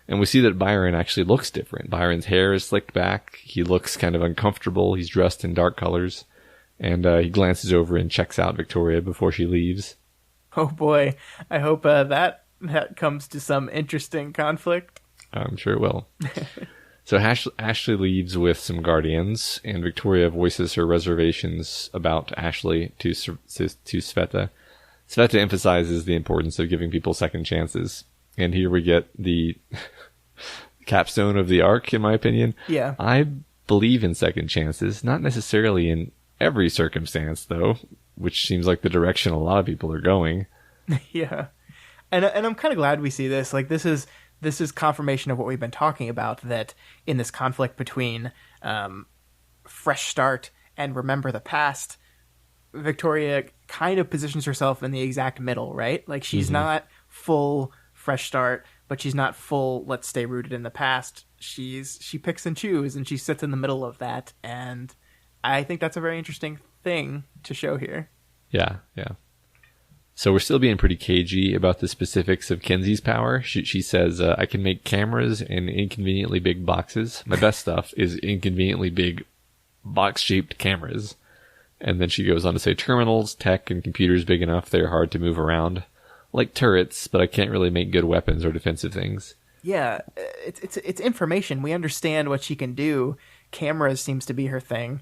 And we see that Byron actually looks different. Byron's hair is slicked back. He looks kind of uncomfortable. He's dressed in dark colors. And he glances over and checks out Victoria before she leaves. Oh boy. I hope that comes to some interesting conflict. I'm sure it will. So Ashley leaves with some guardians, and Victoria voices her reservations about Ashley to Sveta. Sveta emphasizes the importance of giving people second chances. And here we get the capstone of the arc, in my opinion. Yeah. I believe in second chances, not necessarily in every circumstance, though, which seems like the direction a lot of people are going. Yeah. And I'm kind of glad we see this. Like, this is confirmation of what we've been talking about, that in this conflict between fresh start and remember the past, Victoria kind of positions herself in the exact middle, right? Like, she's not full fresh start, but she's not full let's stay rooted in the past. She picks and chooses, and she sits in the middle of that, and I think that's a very interesting thing to show here. Yeah. So we're still being pretty cagey about the specifics of Kenzie's power. She says, I can make cameras in inconveniently big boxes. My best stuff is inconveniently big box-shaped cameras. And then she goes on to say terminals, tech, and computers big enough they're hard to move around. Like turrets, but I can't really make good weapons or defensive things. Yeah, it's information. We understand what she can do. Cameras seems to be her thing.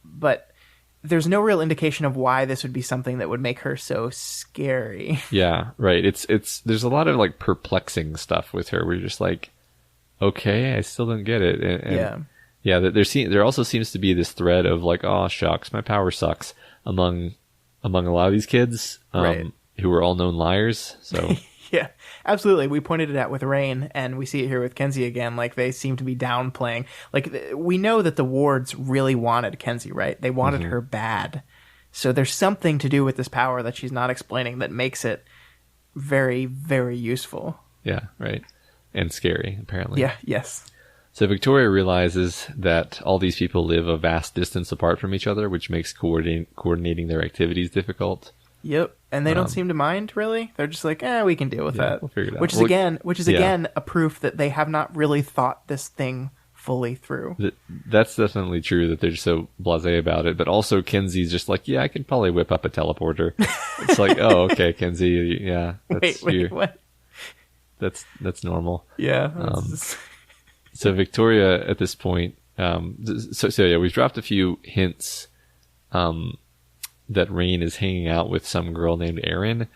But there's no real indication of why this would be something that would make her so scary. Yeah, right. There's a lot of like perplexing stuff with her. We're just like, okay, I still don't get it. Yeah. There also seems to be this thread of like, oh shucks, my power sucks among a lot of these kids, right, who are all known liars. So yeah, absolutely. We pointed it out with Rain, and we see it here with Kenzie again. Like, they seem to be downplaying. Like, we know that the wards really wanted Kenzie, right? They wanted her bad. So there's something to do with this power that she's not explaining that makes it very, very useful. Yeah, right. And scary, apparently. Yeah, yes. So Victoria realizes that all these people live a vast distance apart from each other, which makes coordinating their activities difficult. Yep, and they don't seem to mind, really. They're just like, we can deal with that. We'll figure it out. Which is again a proof that they have not really thought this thing fully through. That's definitely true, that they're just so blasé about it. But also Kenzie's just like, I can probably whip up a teleporter. It's like, oh, okay, Kenzie, yeah. That's wait, what? That's normal. Yeah. So Victoria at this point, we've dropped a few hints that Rain is hanging out with some girl named Erin,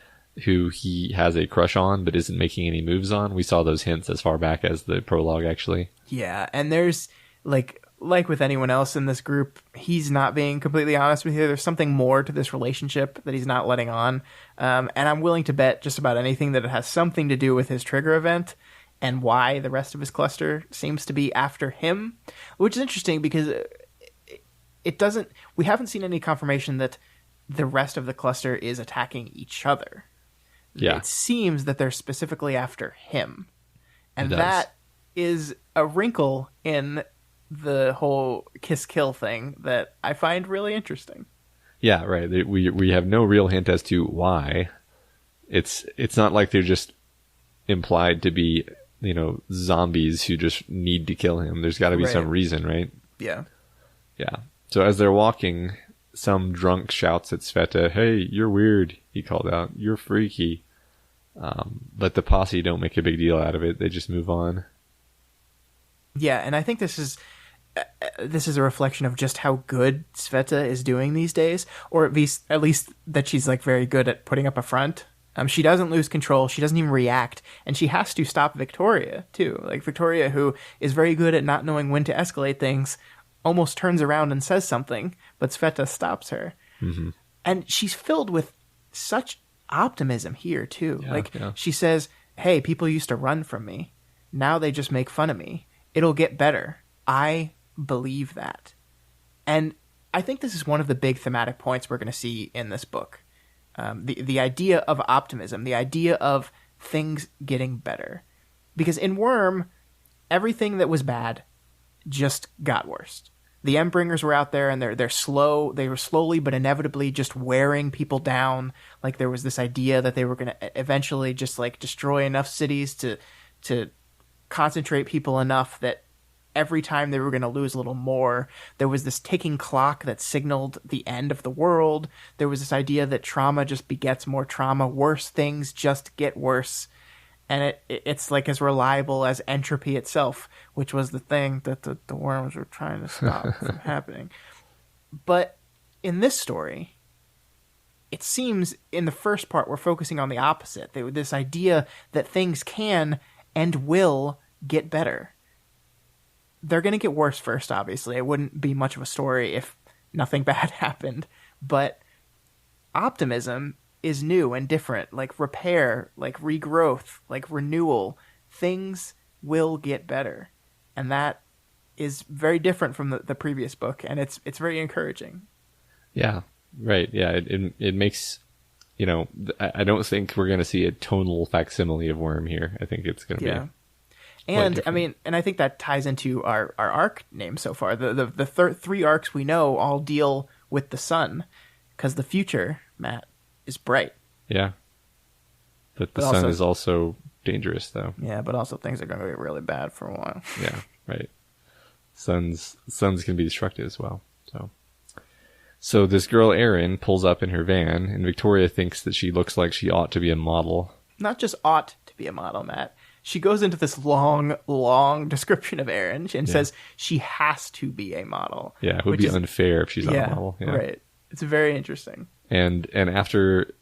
who he has a crush on but isn't making any moves on. We saw those hints as far back as the prologue, actually. Yeah, and there's, like with anyone else in this group, he's not being completely honest with you. There's something more to this relationship that he's not letting on. And I'm willing to bet just about anything that it has something to do with his trigger event and why the rest of his cluster seems to be after him, which is interesting because we haven't seen any confirmation that the rest of the cluster is attacking each other. Yeah. It seems that they're specifically after him. And that is a wrinkle in the whole kiss-kill thing that I find really interesting. Yeah, right. We have no real hint as to why. It's not like they're just implied to be, zombies who just need to kill him. There's got to be some reason, right? Yeah. Yeah. So as they're walking, some drunk shouts at Sveta, "Hey, you're weird," he called out. "You're freaky." But the posse don't make a big deal out of it. They just move on. Yeah, and I think this is a reflection of just how good Sveta is doing these days, or at least that she's like very good at putting up a front. She doesn't lose control. She doesn't even react, and she has to stop Victoria too. Like Victoria, who is very good at not knowing when to escalate things, almost turns around and says something, but Sveta stops her. Mm-hmm. And she's filled with such optimism here too. She says, "Hey, people used to run from me. Now they just make fun of me. It'll get better. I believe that." And I think this is one of the big thematic points we're going to see in this book. the idea of optimism, the idea of things getting better. Because in Worm, everything that was bad just got worse. The Endbringers were out there, and they're slow. They were slowly but inevitably just wearing people down. Like, there was this idea that they were going to eventually just like destroy enough cities to concentrate people enough that every time they were going to lose a little more. There was this ticking clock that signaled the end of the world. There was this idea that trauma just begets more trauma. Worse things just get worse. And it's like as reliable as entropy itself, which was the thing that the worms were trying to stop from happening. But in this story, it seems in the first part we're focusing on the opposite. This idea that things can and will get better. They're going to get worse first, obviously. It wouldn't be much of a story if nothing bad happened. But optimism is new and different, like repair, like regrowth, like renewal. Things will get better. And that is very different from the previous book, and it's very encouraging. Yeah, right. Yeah, it makes, I don't think we're going to see a tonal facsimile of Worm here. I think it's going to be and I mean, and I think that ties into our arc name so far. The three arcs we know all deal with the sun, because the future, Matt, is bright. Yeah. But the sun is also dangerous, though. Yeah, but also things are going to get really bad for a while. Yeah, right. Suns can be destructive as well. So this girl, Erin, pulls up in her van, and Victoria thinks that she looks like she ought to be a model. Not just ought to be a model, Matt. She goes into this long, long description of Erin and says she has to be a model. Yeah, it would be unfair if she's not a model. Yeah, right. It's very interesting. And after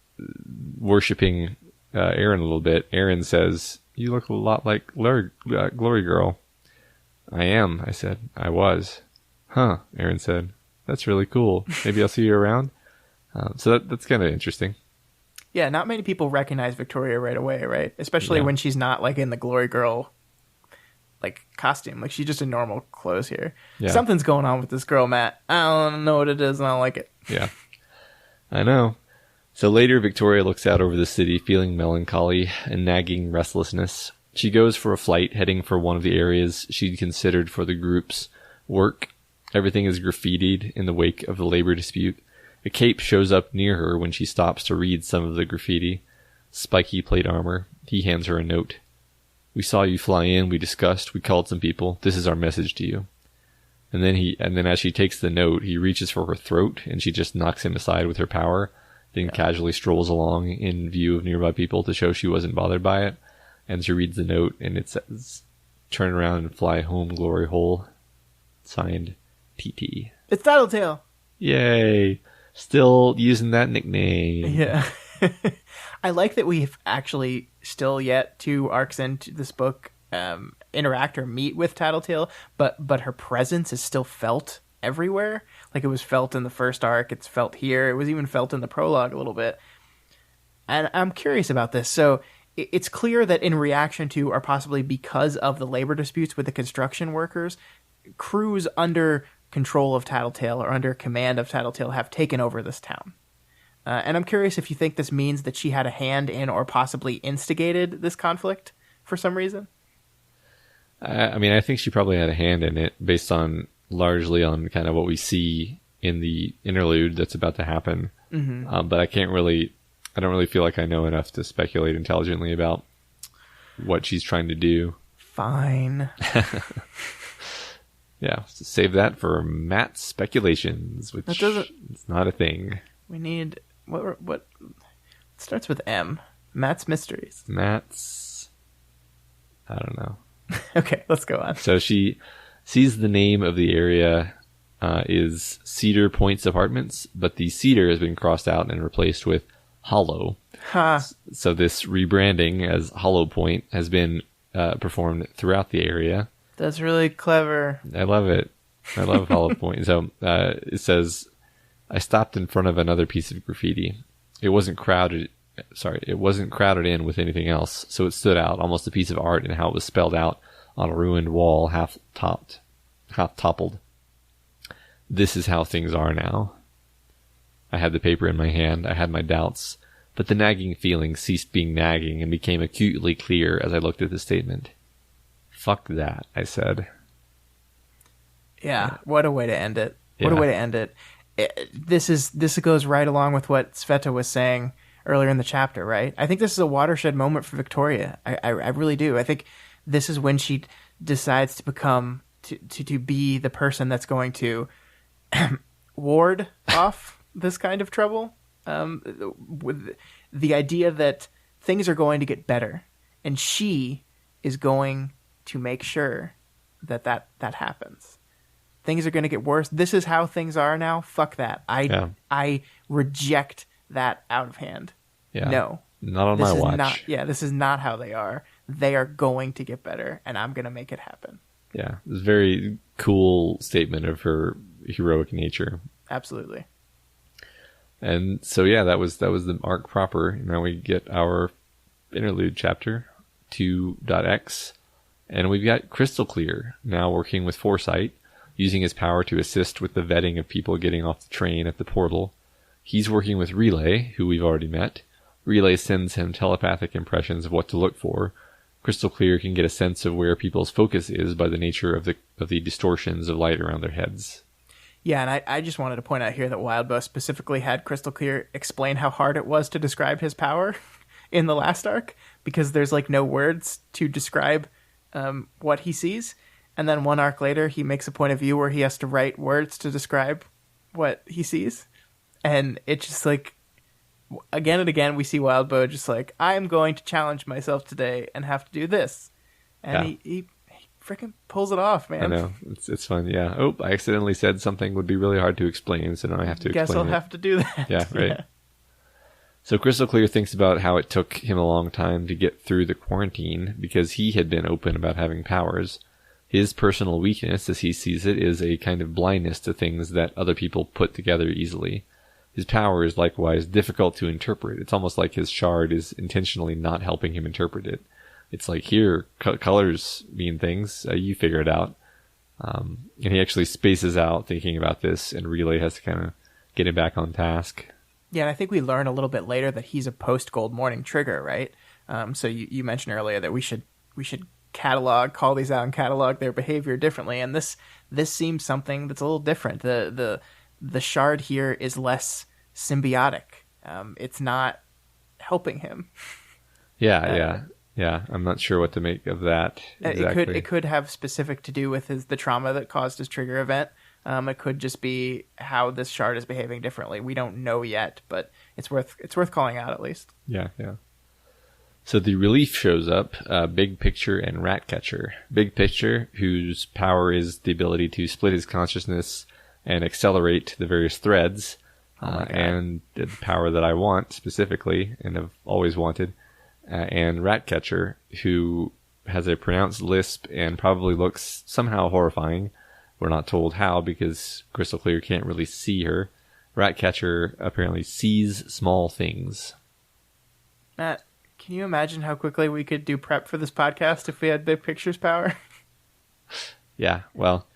worshipping Erin a little bit, Erin says, "You look a lot like Glory Girl." "I am," I said. "I was." "Huh," Erin said. "That's really cool. Maybe I'll see you around." So that's kind of interesting. Yeah, not many people recognize Victoria right away, right? Especially when she's not like in the Glory Girl like costume. Like, she's just in normal clothes here. Yeah. Something's going on with this girl, Matt. I don't know what it is, and I don't like it. Yeah, I know. So later, Victoria looks out over the city, feeling melancholy and nagging restlessness. She goes for a flight, heading for one of the areas she'd considered for the group's work. Everything is graffitied in the wake of the labor dispute. A cape shows up near her when she stops to read some of the graffiti. Spiky plate armor. He hands her a note. "We saw you fly in, we discussed, we called some people. This is our message to you." And then as she takes the note, he reaches for her throat, and she just knocks him aside with her power, then casually strolls along in view of nearby people to show she wasn't bothered by it. And she reads the note, and it says, "Turn around and fly home, glory hole." Signed, TT. It's Tattletale! Yay! Still using that nickname. Yeah. I like that we've actually still yet 2 arcs into this book interact or meet with Tattletale, but her presence is still felt everywhere. Like, it was felt in the first arc, it's felt here, it was even felt in the prologue a little bit. And I'm curious about this. So it's clear that in reaction to, or possibly because of the labor disputes with the construction workers, crews under control of Tattletale or under command of Tattletale have taken over this town. And I'm curious if you think this means that she had a hand in or possibly instigated this conflict for some reason. I mean, I think she probably had a hand in it based on largely on kind of what we see in the interlude that's about to happen. Mm-hmm. But I don't really feel like I know enough to speculate intelligently about what she's trying to do. Fine. Yeah, so save that for Matt's speculations, which it's not a thing. We need what it starts with M. Matt's mysteries. I don't know. Okay, let's go on. So she sees the name of the area is Cedar Point's Apartments, but the Cedar has been crossed out and replaced with Hollow. Huh. So this rebranding as Hollow Point has been performed throughout the area. That's really clever. I love it. I love Hollow Point. So it says, "I stopped in front of another piece of graffiti. It wasn't crowded in with anything else, so it stood out, almost a piece of art in how it was spelled out on a ruined wall, half toppled. This is how things are now. I had the paper in my hand. I had my doubts. But the nagging feeling ceased being nagging and became acutely clear as I looked at the statement. Fuck that, I said. Yeah, what a way to end it. What Yeah. a way to end it. This goes right along with what Sveta was saying earlier in the chapter, right? I think this is a watershed moment for Victoria. I really do. I think this is when she decides to become to be the person that's going to ward off this kind of trouble. With the idea that things are going to get better, and she is going to make sure that happens. Things are going to get worse. This is how things are now. Fuck that. I reject that out of hand. Yeah. No. Not on my watch. This is not how they are. They are going to get better, and I'm going to make it happen. Yeah. It was a very cool statement of her heroic nature. Absolutely. And so, yeah, that was the arc proper. Now we get our interlude chapter 2.x, and we've got Crystal Clear now working with Foresight, using his power to assist with the vetting of people getting off the train at the portal. He's working with Relay, who we've already met. Relay sends him telepathic impressions of what to look for. Crystal Clear can get a sense of where people's focus is by the nature of the distortions of light around their heads. Yeah, and I just wanted to point out here that Wildbow specifically had Crystal Clear explain how hard it was to describe his power in the last arc, because there's like no words to describe what he sees. And then one arc later, he makes a point of view where he has to write words to describe what he sees. And it's just like, again and again, we see Wildbow just like, I'm going to challenge myself today and have to do this. And he freaking pulls it off, man. I know. It's fun, yeah. Oh, I accidentally said something would be really hard to explain, so now I have to explain it. Guess I'll have to do that. Yeah, right. Yeah. So Crystal Clear thinks about how it took him a long time to get through the quarantine because he had been open about having powers. His personal weakness, as he sees it, is a kind of blindness to things that other people put together easily. His power is likewise difficult to interpret. It's almost like his shard is intentionally not helping him interpret it. It's like, here, colors mean things, you figure it out. And he actually spaces out thinking about this, and Relay has to kind of get him back on task. Yeah, and I think we learn a little bit later that he's a post-Gold Morning trigger, right? So you mentioned earlier that we should call these out and catalog their behavior differently, and this seems something that's a little different. The shard here is less symbiotic. It's not helping him. Yeah. I'm not sure what to make of that exactly. It could have specific to do with the trauma that caused his trigger event. It could just be how this shard is behaving differently. We don't know yet, but it's worth calling out at least. Yeah. So the relief shows up, Big Picture and Ratcatcher. Big Picture, whose power is the ability to split his consciousness and accelerate the various threads, and the power that I want specifically and have always wanted. And Ratcatcher, who has a pronounced lisp and probably looks somehow horrifying. We're not told how because Crystal Clear can't really see her. Ratcatcher apparently sees small things. Matt, can you imagine how quickly we could do prep for this podcast if we had Big Picture's power? Yeah, well,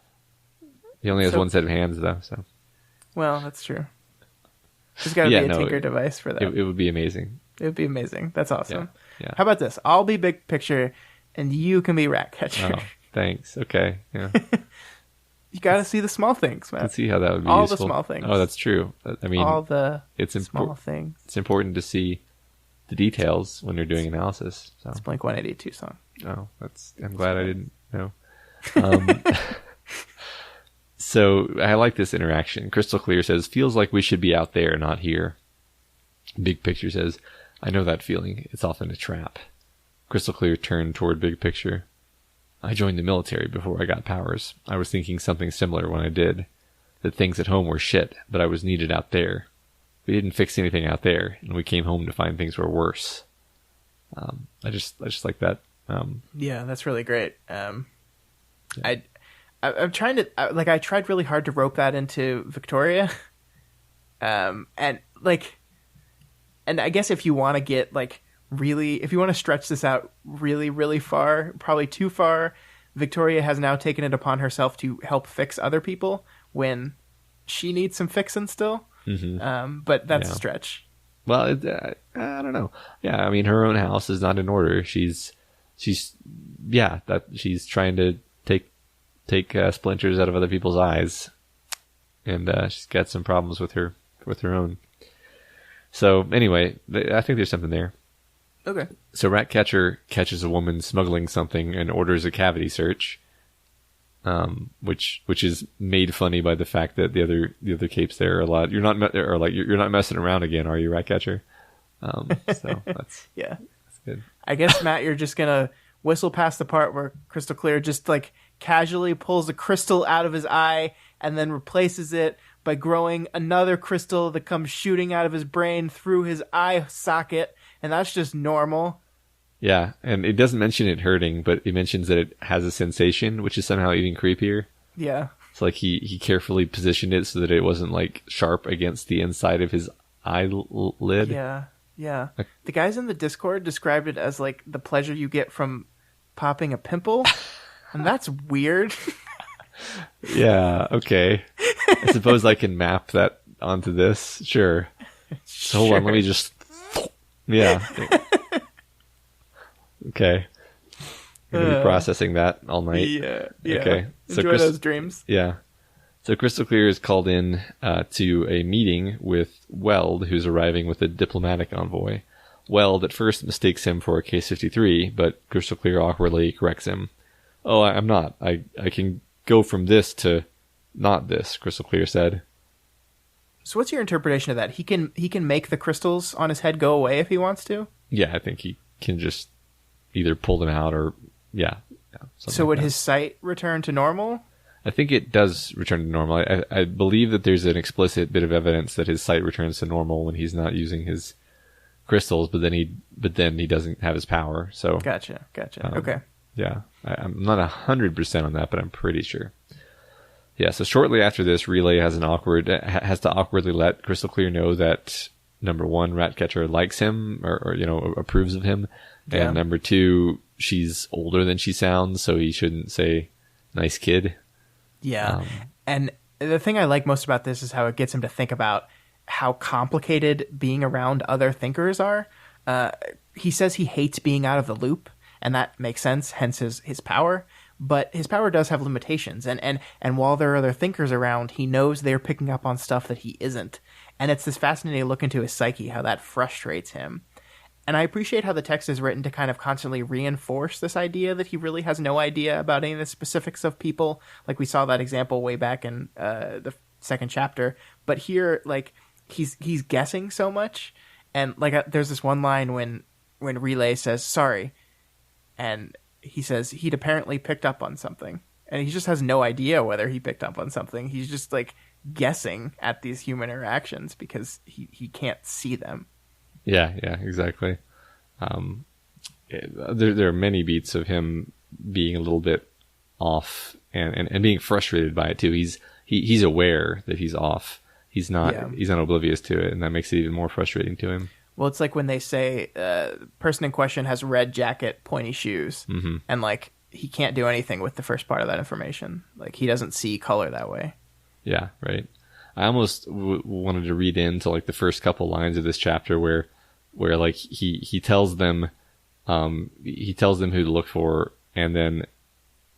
he only has one set of hands, though. So, well, that's true. There's got to be a Tinker device for that. It would be amazing. It would be amazing. That's awesome. Yeah. How about this? I'll be Big Picture, and you can be Ratcatcher. Oh, thanks. Okay. Yeah. You got to see the small things, man. Let's see how that would be all useful. The small things. Oh, that's true. I mean, all the small things. It's important to see the details when you're doing analysis. So. It's Blink-182 song. Oh, I'm glad I didn't know. So I like this interaction. Crystal Clear says, feels like we should be out there, not here. Big Picture says, I know that feeling. It's often a trap. Crystal Clear turned toward Big Picture. I joined the military before I got powers. I was thinking something similar when I did. That things at home were shit, but I was needed out there. We didn't fix anything out there, and we came home to find things were worse. I just like that. Yeah, that's really great. I'm trying to I tried really hard to rope that into Victoria, and I guess if you want to get if you want to stretch this out really, really far, probably too far, Victoria has now taken it upon herself to help fix other people when she needs some fixing still. Mm-hmm. But that's a stretch. Well, I don't know. Yeah, I mean, her own house is not in order. She's trying to take splinters out of other people's eyes, and she's got some problems with her own. So anyway, I think there's something there. Okay. So Ratcatcher catches a woman smuggling something and orders a cavity search, which is made funny by the fact that the other capes there are a lot. You're not messing around again, are you, Ratcatcher? So that's yeah, that's good. I guess, Matt, you're just gonna whistle past the part where Crystal Clear just like casually pulls a crystal out of his eye and then replaces it by growing another crystal that comes shooting out of his brain through his eye socket, and that's just normal. Yeah, and it doesn't mention it hurting, but it mentions that it has a sensation, which is somehow even creepier. Yeah. It's like he carefully positioned it so that it wasn't like sharp against the inside of his eyelid. Yeah. Yeah. The guys in the Discord described it as like the pleasure you get from popping a pimple, and that's weird. Yeah, okay. I suppose I can map that onto this. Sure. So hold on, let me just... Yeah. Okay. I'm going to be processing that all night. Yeah. Okay. So Enjoy those dreams. Yeah. So Crystal Clear is called in to a meeting with Weld, who's arriving with a diplomatic envoy. Weld at first mistakes him for a Case 53, but Crystal Clear awkwardly corrects him. Oh, I'm not. I can go from this to not this, Crystal Clear said. So what's your interpretation of that? He can make the crystals on his head go away if he wants to? Yeah, I think he can just either pull them out or, yeah. So would his sight return to normal? I think it does return to normal. I believe that there's an explicit bit of evidence that his sight returns to normal when he's not using his crystals, but then he doesn't have his power. So Gotcha. Okay. Yeah, I'm not 100% on that, but I'm pretty sure. Yeah, so shortly after this, Relay has to awkwardly let Crystal Clear know that, number one, Ratcatcher likes him or approves of him. Yeah. And number two, she's older than she sounds, so he shouldn't say nice kid. Yeah. And the thing I like most about this is how it gets him to think about how complicated being around other thinkers are. He says he hates being out of the loop, and that makes sense, hence his power. But his power does have limitations, and while there are other thinkers around, he knows they're picking up on stuff that he isn't. And it's this fascinating look into his psyche, how that frustrates him. And I appreciate how the text is written to kind of constantly reinforce this idea that he really has no idea about any of the specifics of people. Like we saw that example way back in the second chapter. But here, like, he's guessing so much. And like there's this one line when Relay says, sorry. And he says he'd apparently picked up on something. And he just has no idea whether he picked up on something. He's just like guessing at these human interactions because he can't see them. Yeah, exactly. There are many beats of him being a little bit off and being frustrated by it too. He's aware that he's off. He's not oblivious to it, and that makes it even more frustrating to him. Well, it's like when they say person in question has red jacket, pointy shoes, and like he can't do anything with the first part of that information. Like he doesn't see color that way. Yeah, right. I almost wanted to read into like the first couple lines of this chapter where like he tells them who to look for, and then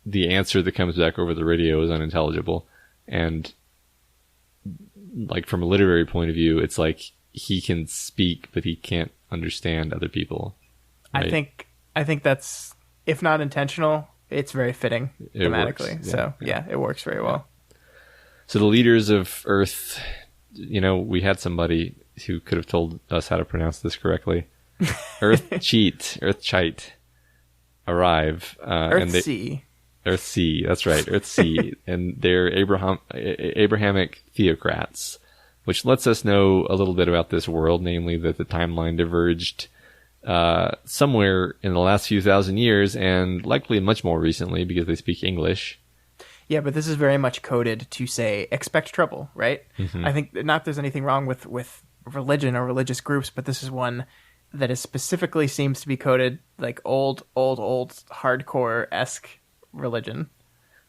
the answer that comes back over the radio is unintelligible. And like from a literary point of view, it's like he can speak, but he can't understand other people. Right? I think that's, if not intentional, it's very fitting thematically. So yeah, it works very well. So the leaders of Earth, we had somebody who could have told us how to pronounce this correctly. Earthchite arrive. Earthsea, that's right, Earthsea. And they're Abrahamic theocrats, which lets us know a little bit about this world, namely that the timeline diverged somewhere in the last few thousand years, and likely much more recently because they speak English. Yeah, but this is very much coded to say, expect trouble, right? I think not there's anything wrong with religion or religious groups, but this is one that is specifically seems to be coded like old hardcore-esque religion.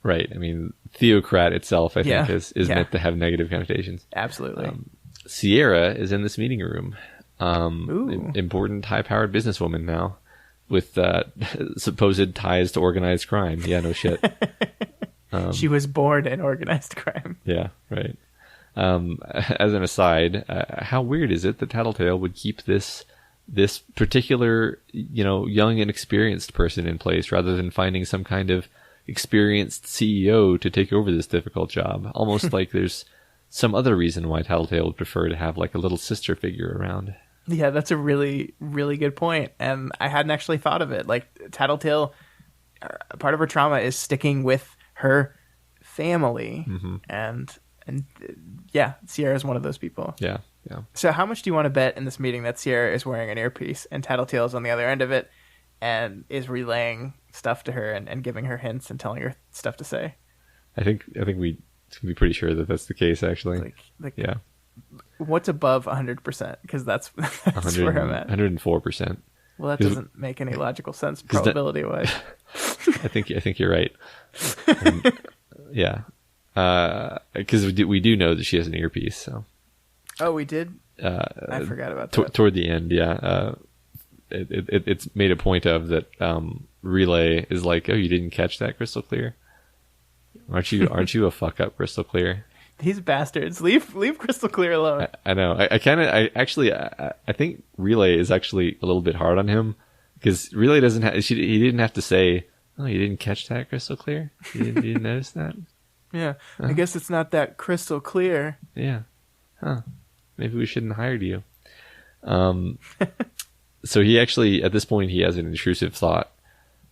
Right. I mean, theocrat itself, I think, is meant to have negative connotations. Absolutely. Sierra is in this meeting room. Important high-powered businesswoman now with supposed ties to organized crime. Yeah, no shit. She was born in organized crime. Yeah, right. As an aside, how weird is it that Tattletale would keep this particular, young and experienced person in place rather than finding some kind of experienced CEO to take over this difficult job? Almost like there's some other reason why Tattletale would prefer to have like a little sister figure around. Yeah, that's a really, really good point. And I hadn't actually thought of it. Like, Tattletale, part of her trauma is sticking with her family. Mm-hmm. And yeah, Sierra is one of those people. Yeah. So how much do you want to bet in this meeting that Sierra is wearing an earpiece and Tattletale is on the other end of it and is relaying stuff to her and giving her hints and telling her stuff to say? I think we can be pretty sure that that's the case, actually. Like yeah. What's above 100%? Because that's where I'm at. 104%. Well, that doesn't make any logical sense probability-wise. I think you're right. Yeah. Because we do know that she has an earpiece. So. Oh, we did? I forgot about that. Toward the end, yeah. It's made a point of that Relay is like, oh, you didn't catch that crystal clear? Aren't you a fuck up, Crystal Clear? These bastards. Leave Crystal Clear alone. I know. I think Relay is actually a little bit hard on him because Relay he didn't have to say, oh, you didn't catch that, Crystal Clear? You didn't notice that? Yeah. Huh? I guess it's not that crystal clear. Yeah. Huh. Maybe we shouldn't have hired you. So he actually, at this point, he has an intrusive thought.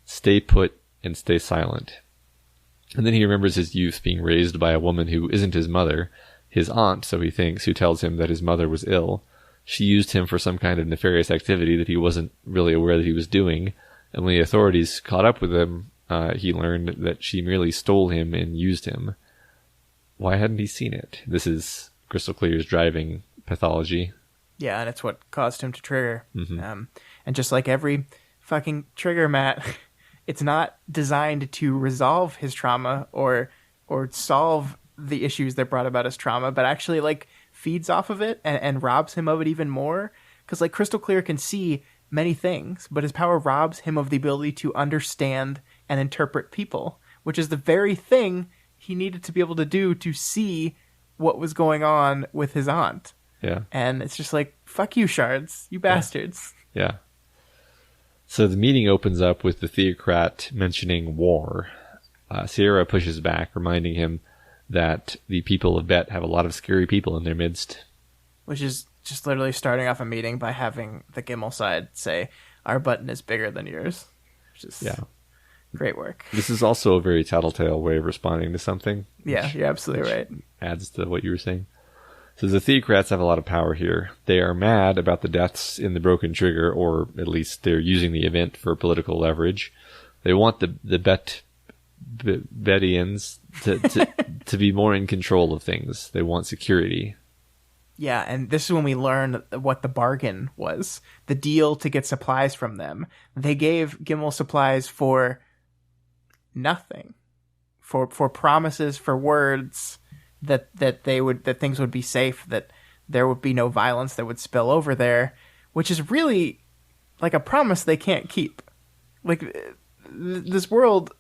Stay put and stay silent. And then he remembers his youth being raised by a woman who isn't his mother, his aunt, so he thinks, who tells him that his mother was ill. She used him for some kind of nefarious activity that he wasn't really aware that he was doing. And when the authorities caught up with him, he learned that she merely stole him and used him. Why hadn't he seen it? This is Crystal Clear's driving pathology. Yeah, and it's what caused him to trigger. Mm-hmm. And just like every fucking trigger, Matt, it's not designed to resolve his trauma or solve the issues that brought about his trauma, but actually like feeds off of it and robs him of it even more. Because like Crystal Clear can see many things, but his power robs him of the ability to understand and interpret people, which is the very thing he needed to be able to do to see what was going on with his aunt. Yeah. And it's just like, fuck you, shards, you bastards. Yeah. So the meeting opens up with the Theocrat mentioning war. Sierra pushes back, reminding him that the people of Bet have a lot of scary people in their midst. Which is just literally starting off a meeting by having the Gimel side say, our button is bigger than yours. Which is great work. This is also a very tattletale way of responding to something. Yeah, you're absolutely right. Adds to what you were saying. So the Theocrats have a lot of power here. They are mad about the deaths in the Broken Trigger, or at least they're using the event for political leverage. They want the Betians to be more in control of things. They want security. Yeah, and this is when we learn what the bargain was. The deal to get supplies from them. They gave Gimel supplies for nothing. For promises, for words that things would be safe, that there would be no violence that would spill over there, which is really like a promise they can't keep. Like this world,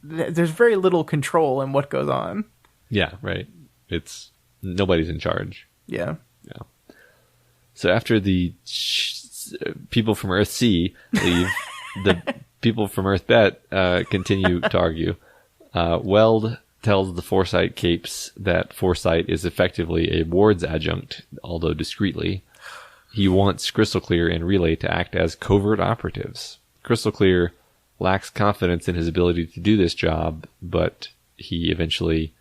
there's very little control in what goes on. Yeah, right. It's nobody's in charge. Yeah. So after the people from Earth C leave, the people from Earth Bet continue to argue. Weld tells the Foresight Capes that Foresight is effectively a ward's adjunct, although discreetly. He wants Crystal Clear and Relay to act as covert operatives. Crystal Clear lacks confidence in his ability to do this job, but he eventually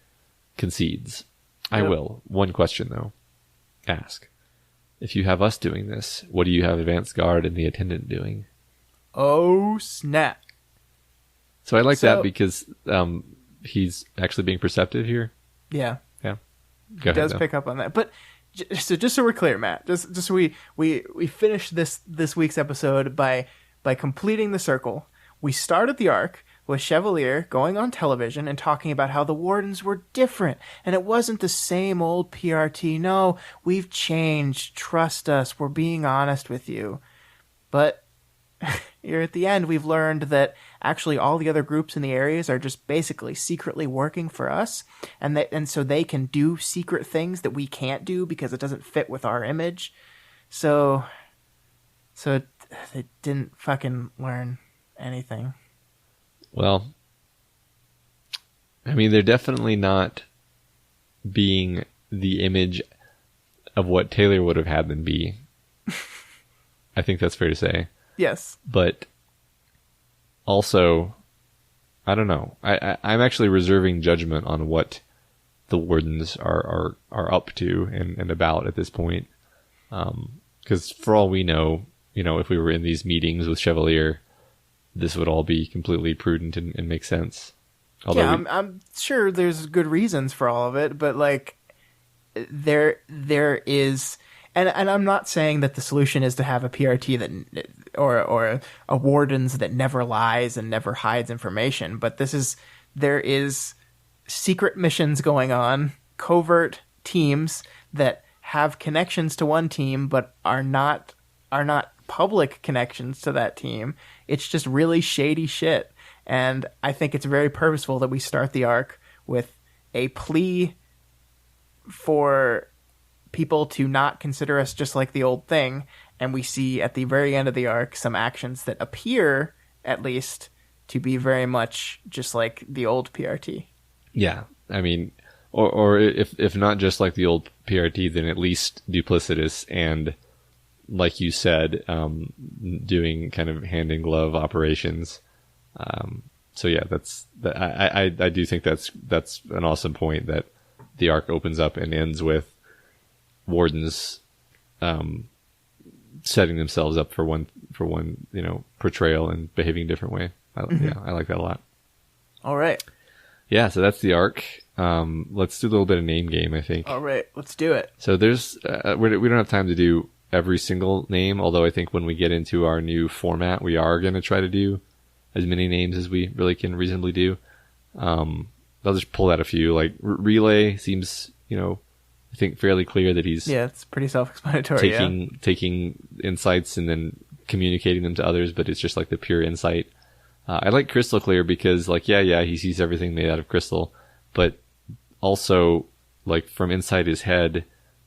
concedes. I will. One question, though. Ask. If you have us doing this, what do you have Advanced Guard and the Attendant doing? Oh, snap. So I like that because he's actually being perceptive here. Yeah. Yeah. He does pick up on that. But just so we're clear, Matt, just so we finish this week's episode by completing the circle. We started the arc. was Chevalier going on television and talking about how the wardens were different and it wasn't the same old PRT. No, we've changed. Trust us. We're being honest with you. But here at the end, we've learned that actually all the other groups in the areas are just basically secretly working for us, and so they can do secret things that we can't do because it doesn't fit with our image. So they didn't fucking learn anything. Well, I mean, they're definitely not being the image of what Taylor would have had them be. I think that's fair to say. Yes. But also, I don't know. I'm actually reserving judgment on what the wardens are up to and about at this point. Because for all we know, if we were in these meetings with Chevalier, this would all be completely prudent and make sense. Although I'm sure there's good reasons for all of it, but like there is, and I'm not saying that the solution is to have a PRT that or a wardens that never lies and never hides information, but there is secret missions going on, covert teams that have connections to one team but are not public connections to that team. It's just really shady shit. And I think it's very purposeful that we start the arc with a plea for people to not consider us just like the old thing. And we see at the very end of the arc some actions that appear, at least, to be very much just like the old PRT. Yeah. I mean, or if not just like the old PRT, then at least duplicitous and, like you said, doing kind of hand in glove operations. So yeah, I do think that's an awesome point, that the arc opens up and ends with wardens setting themselves up for one portrayal and behaving a different way. Yeah, I like that a lot. All right. Yeah, so that's the arc. Let's do a little bit of name game, I think. All right, let's do it. So there's we don't have time to do every single name, although I think when we get into our new format, we are going to try to do as many names as we really can reasonably do. I'll just pull out a few. Like Relay seems, I think fairly clear that he's it's pretty self-explanatory. Taking insights and then communicating them to others, but it's just like the pure insight. I like Crystal Clear because, like, he sees everything made out of crystal, but also, like, from inside his head,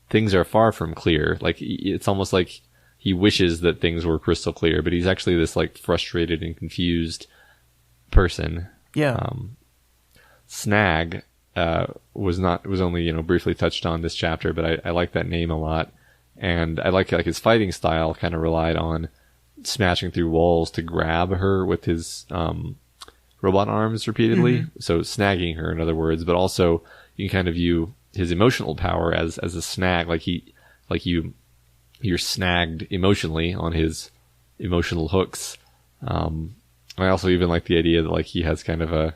things are far from clear. Like, it's almost like he wishes that things were crystal clear, but he's actually this, like, frustrated and confused person. Yeah. Snag was only briefly touched on this chapter, but I like that name a lot, and I like his fighting style kind of relied on smashing through walls to grab her with his robot arms repeatedly. Mm-hmm. So snagging her, in other words, but also you can kind of view his emotional power as a snag, you're snagged emotionally on his emotional hooks. I also even like the idea that, like, he has kind of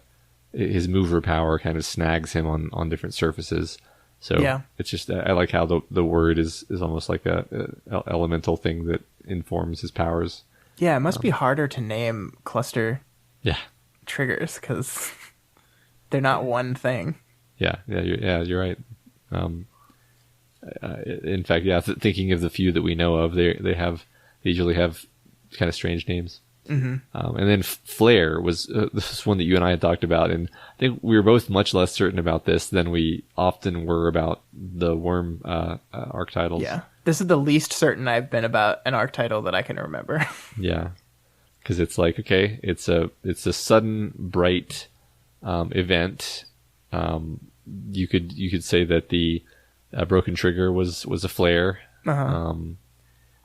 his mover power kind of snags him on different surfaces. So it's just, I like how the word is almost like a elemental thing that informs his powers. Yeah, it must be harder to name cluster triggers because they're not one thing. You're right. In fact, thinking of the few that we know of, they usually have kind of strange names. Mm-hmm. And then Flare was this is one that you and I had talked about, and I think we were both much less certain about this than we often were about the worm arc titles. Yeah, this is the least certain I've been about an arc title that I can remember. Yeah, because it's like, okay, it's a sudden bright event. You could say that the broken trigger was a flare. Uh-huh.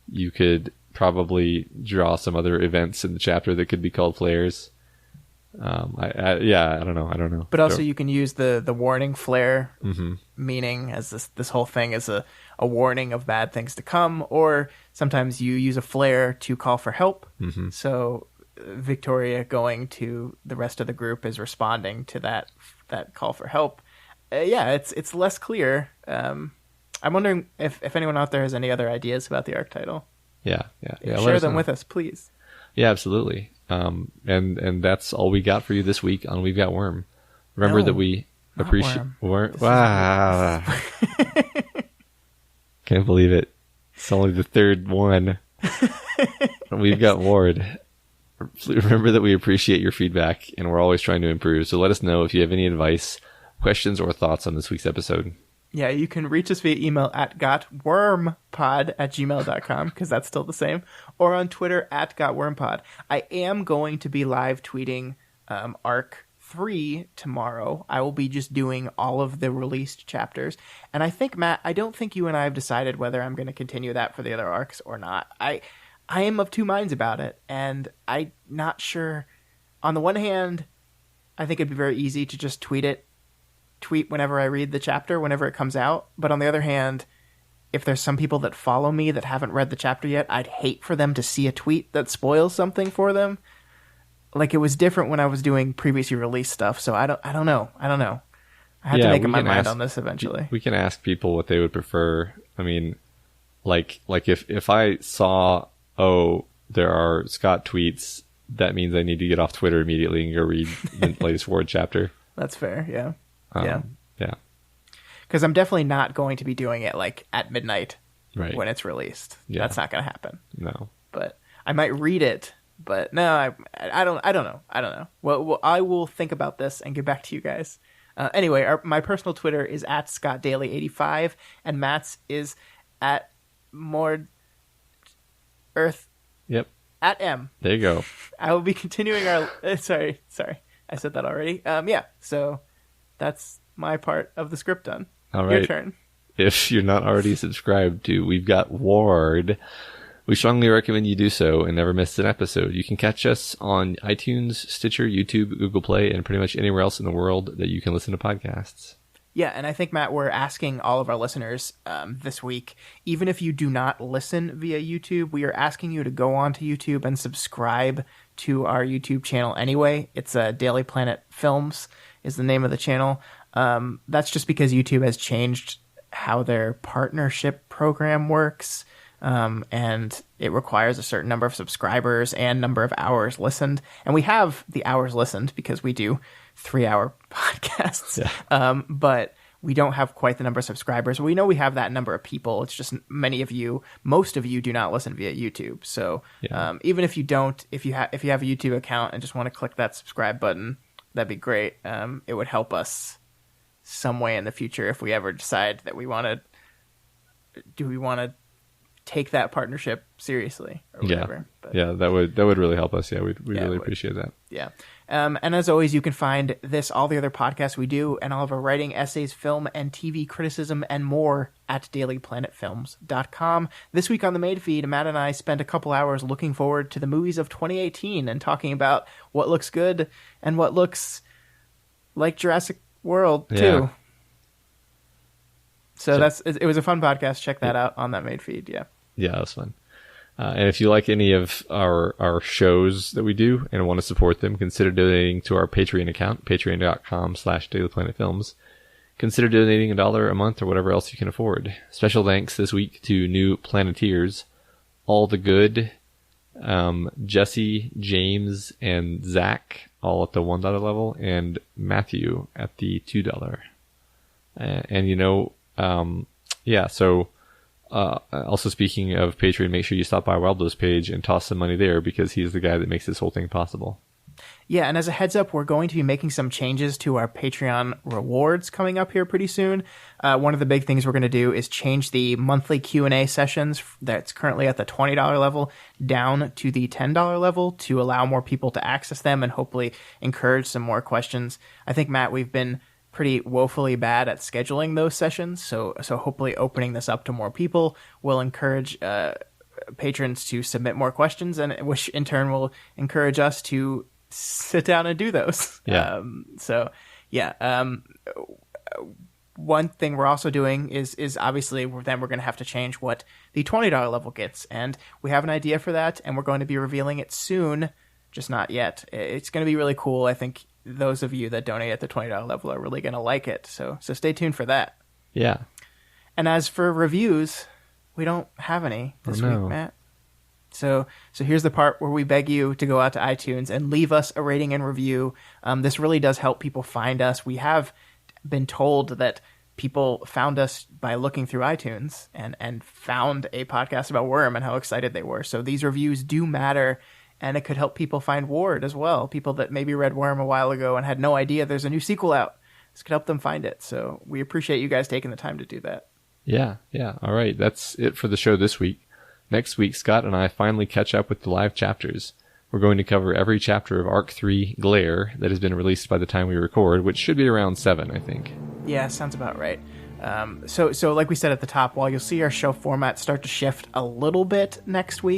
You could probably draw some other events in the chapter that could be called flares. I don't know. But also you can use the warning flare meaning as this whole thing as a warning of bad things to come, or sometimes you use a flare to call for help. Mm-hmm. So Victoria going to the rest of the group is responding to that call for help. It's less clear. I'm wondering if anyone out there has any other ideas about the arc title. Yeah. Share them with us, please. Yeah, absolutely. And that's all we got for you this week on We've Got Worm. Remember that we appreciate worm. Wow. Can't believe it. It's only the third one. We've got Ward. Remember that we appreciate your feedback and we're always trying to improve. So let us know if you have any advice, questions, or thoughts on this week's episode. Yeah, you can reach us via email at gotwormpod@gmail.com, because that's still the same, or on Twitter at gotwormpod. I am going to be live tweeting Arc 3 tomorrow. I will be just doing all of the released chapters. And I think, Matt, I don't think you and I have decided whether I'm going to continue that for the other arcs or not. I am of two minds about it, and I'm not sure. On the one hand, I think it'd be very easy to just tweet whenever I read the chapter, whenever it comes out. But on the other hand, if there's some people that follow me that haven't read the chapter yet, I'd hate for them to see a tweet that spoils something for them. Like, it was different when I was doing previously released stuff, so I don't know. I have to make up my mind on this eventually. We can ask people what they would prefer. I mean, like if I saw, there are Scott tweets, that means I need to get off Twitter immediately and go read the latest Ward chapter. That's fair, yeah. Yeah. Because I'm definitely not going to be doing it like at midnight when it's released. Yeah. That's not going to happen. No. But I might read it. But no, I don't know. Well, I will think about this and get back to you guys. Anyway, my personal Twitter is at ScottDaily85, and Matt's is at Mord Earth. Yep. At M. There you go. I will be continuing our. Sorry, I said that already. Yeah. So that's my part of the script done. All right. Your turn. If you're not already subscribed to We've Got Ward, we strongly recommend you do so and never miss an episode. You can catch us on iTunes, Stitcher, YouTube, Google Play, and pretty much anywhere else in the world that you can listen to podcasts. Yeah, and I think, Matt, we're asking all of our listeners this week, even if you do not listen via YouTube, we are asking you to go onto YouTube and subscribe to our YouTube channel anyway. It's Daily Planet Films is the name of the channel. That's just because YouTube has changed how their partnership program works. And it requires a certain number of subscribers and number of hours listened. And we have the hours listened because we do 3-hour podcasts. Yeah. But we don't have quite the number of subscribers. We know we have that number of people. It's just most of you do not listen via YouTube. So even if you don't, if you have a YouTube account and just want to click that subscribe button, that'd be great. It would help us some way in the future if we ever decide that we want to take that partnership seriously or whatever. Yeah, that would really help us. Yeah, we really appreciate that. Yeah. And as always, you can find all the other podcasts we do, and all of our writing, essays, film, and TV criticism, and more at dailyplanetfilms.com. This week on the main feed, Matt and I spent a couple hours looking forward to the movies of 2018 and talking about what looks good and what looks like Jurassic World, too. Yeah. So it was a fun podcast. Check that out on that main feed. Yeah. Yeah, that was fun. And if you like any of our shows that we do and want to support them, consider donating to our Patreon account, patreon.com/dailyplanetfilms. Consider donating $1 a month or whatever else you can afford. Special thanks this week to new Planeteers, All the Good, Jesse, James, and Zach, all at the $1 level, and Matthew at the $2. Also speaking of Patreon, make sure you stop by Wildlow's page and toss some money there because he's the guy that makes this whole thing possible. Yeah, and as a heads up, we're going to be making some changes to our Patreon rewards coming up here pretty soon. One of the big things we're going to do is change the monthly Q&A sessions that's currently at the $20 level down to the $10 level to allow more people to access them and hopefully encourage some more questions. I think, Matt, we've been pretty woefully bad at scheduling those sessions, so hopefully opening this up to more people will encourage patrons to submit more questions, and which in turn will encourage us to sit down and do those. Yeah. One thing we're also doing is obviously then we're going to have to change what the $20 level gets, and we have an idea for that, and we're going to be revealing it soon, just not yet. It's going to be really cool. I think those of you that donate at the $20 level are really going to like it. So stay tuned for that. Yeah. And as for reviews, we don't have any this week, Matt. So here's the part where we beg you to go out to iTunes and leave us a rating and review. This really does help people find us. We have been told that people found us by looking through iTunes and found a podcast about Worm and how excited they were. So these reviews do matter, and it could help people find Ward as well. People that maybe read Worm a while ago and had no idea there's a new sequel out. This could help them find it. So we appreciate you guys taking the time to do that. Yeah. All right. That's it for the show this week. Next week, Scott and I finally catch up with the live chapters. We're going to cover every chapter of Arc 3 Glare that has been released by the time we record, which should be around 7, I think. Yeah, sounds about right. So like we said at the top, while you'll see our show format start to shift a little bit next week,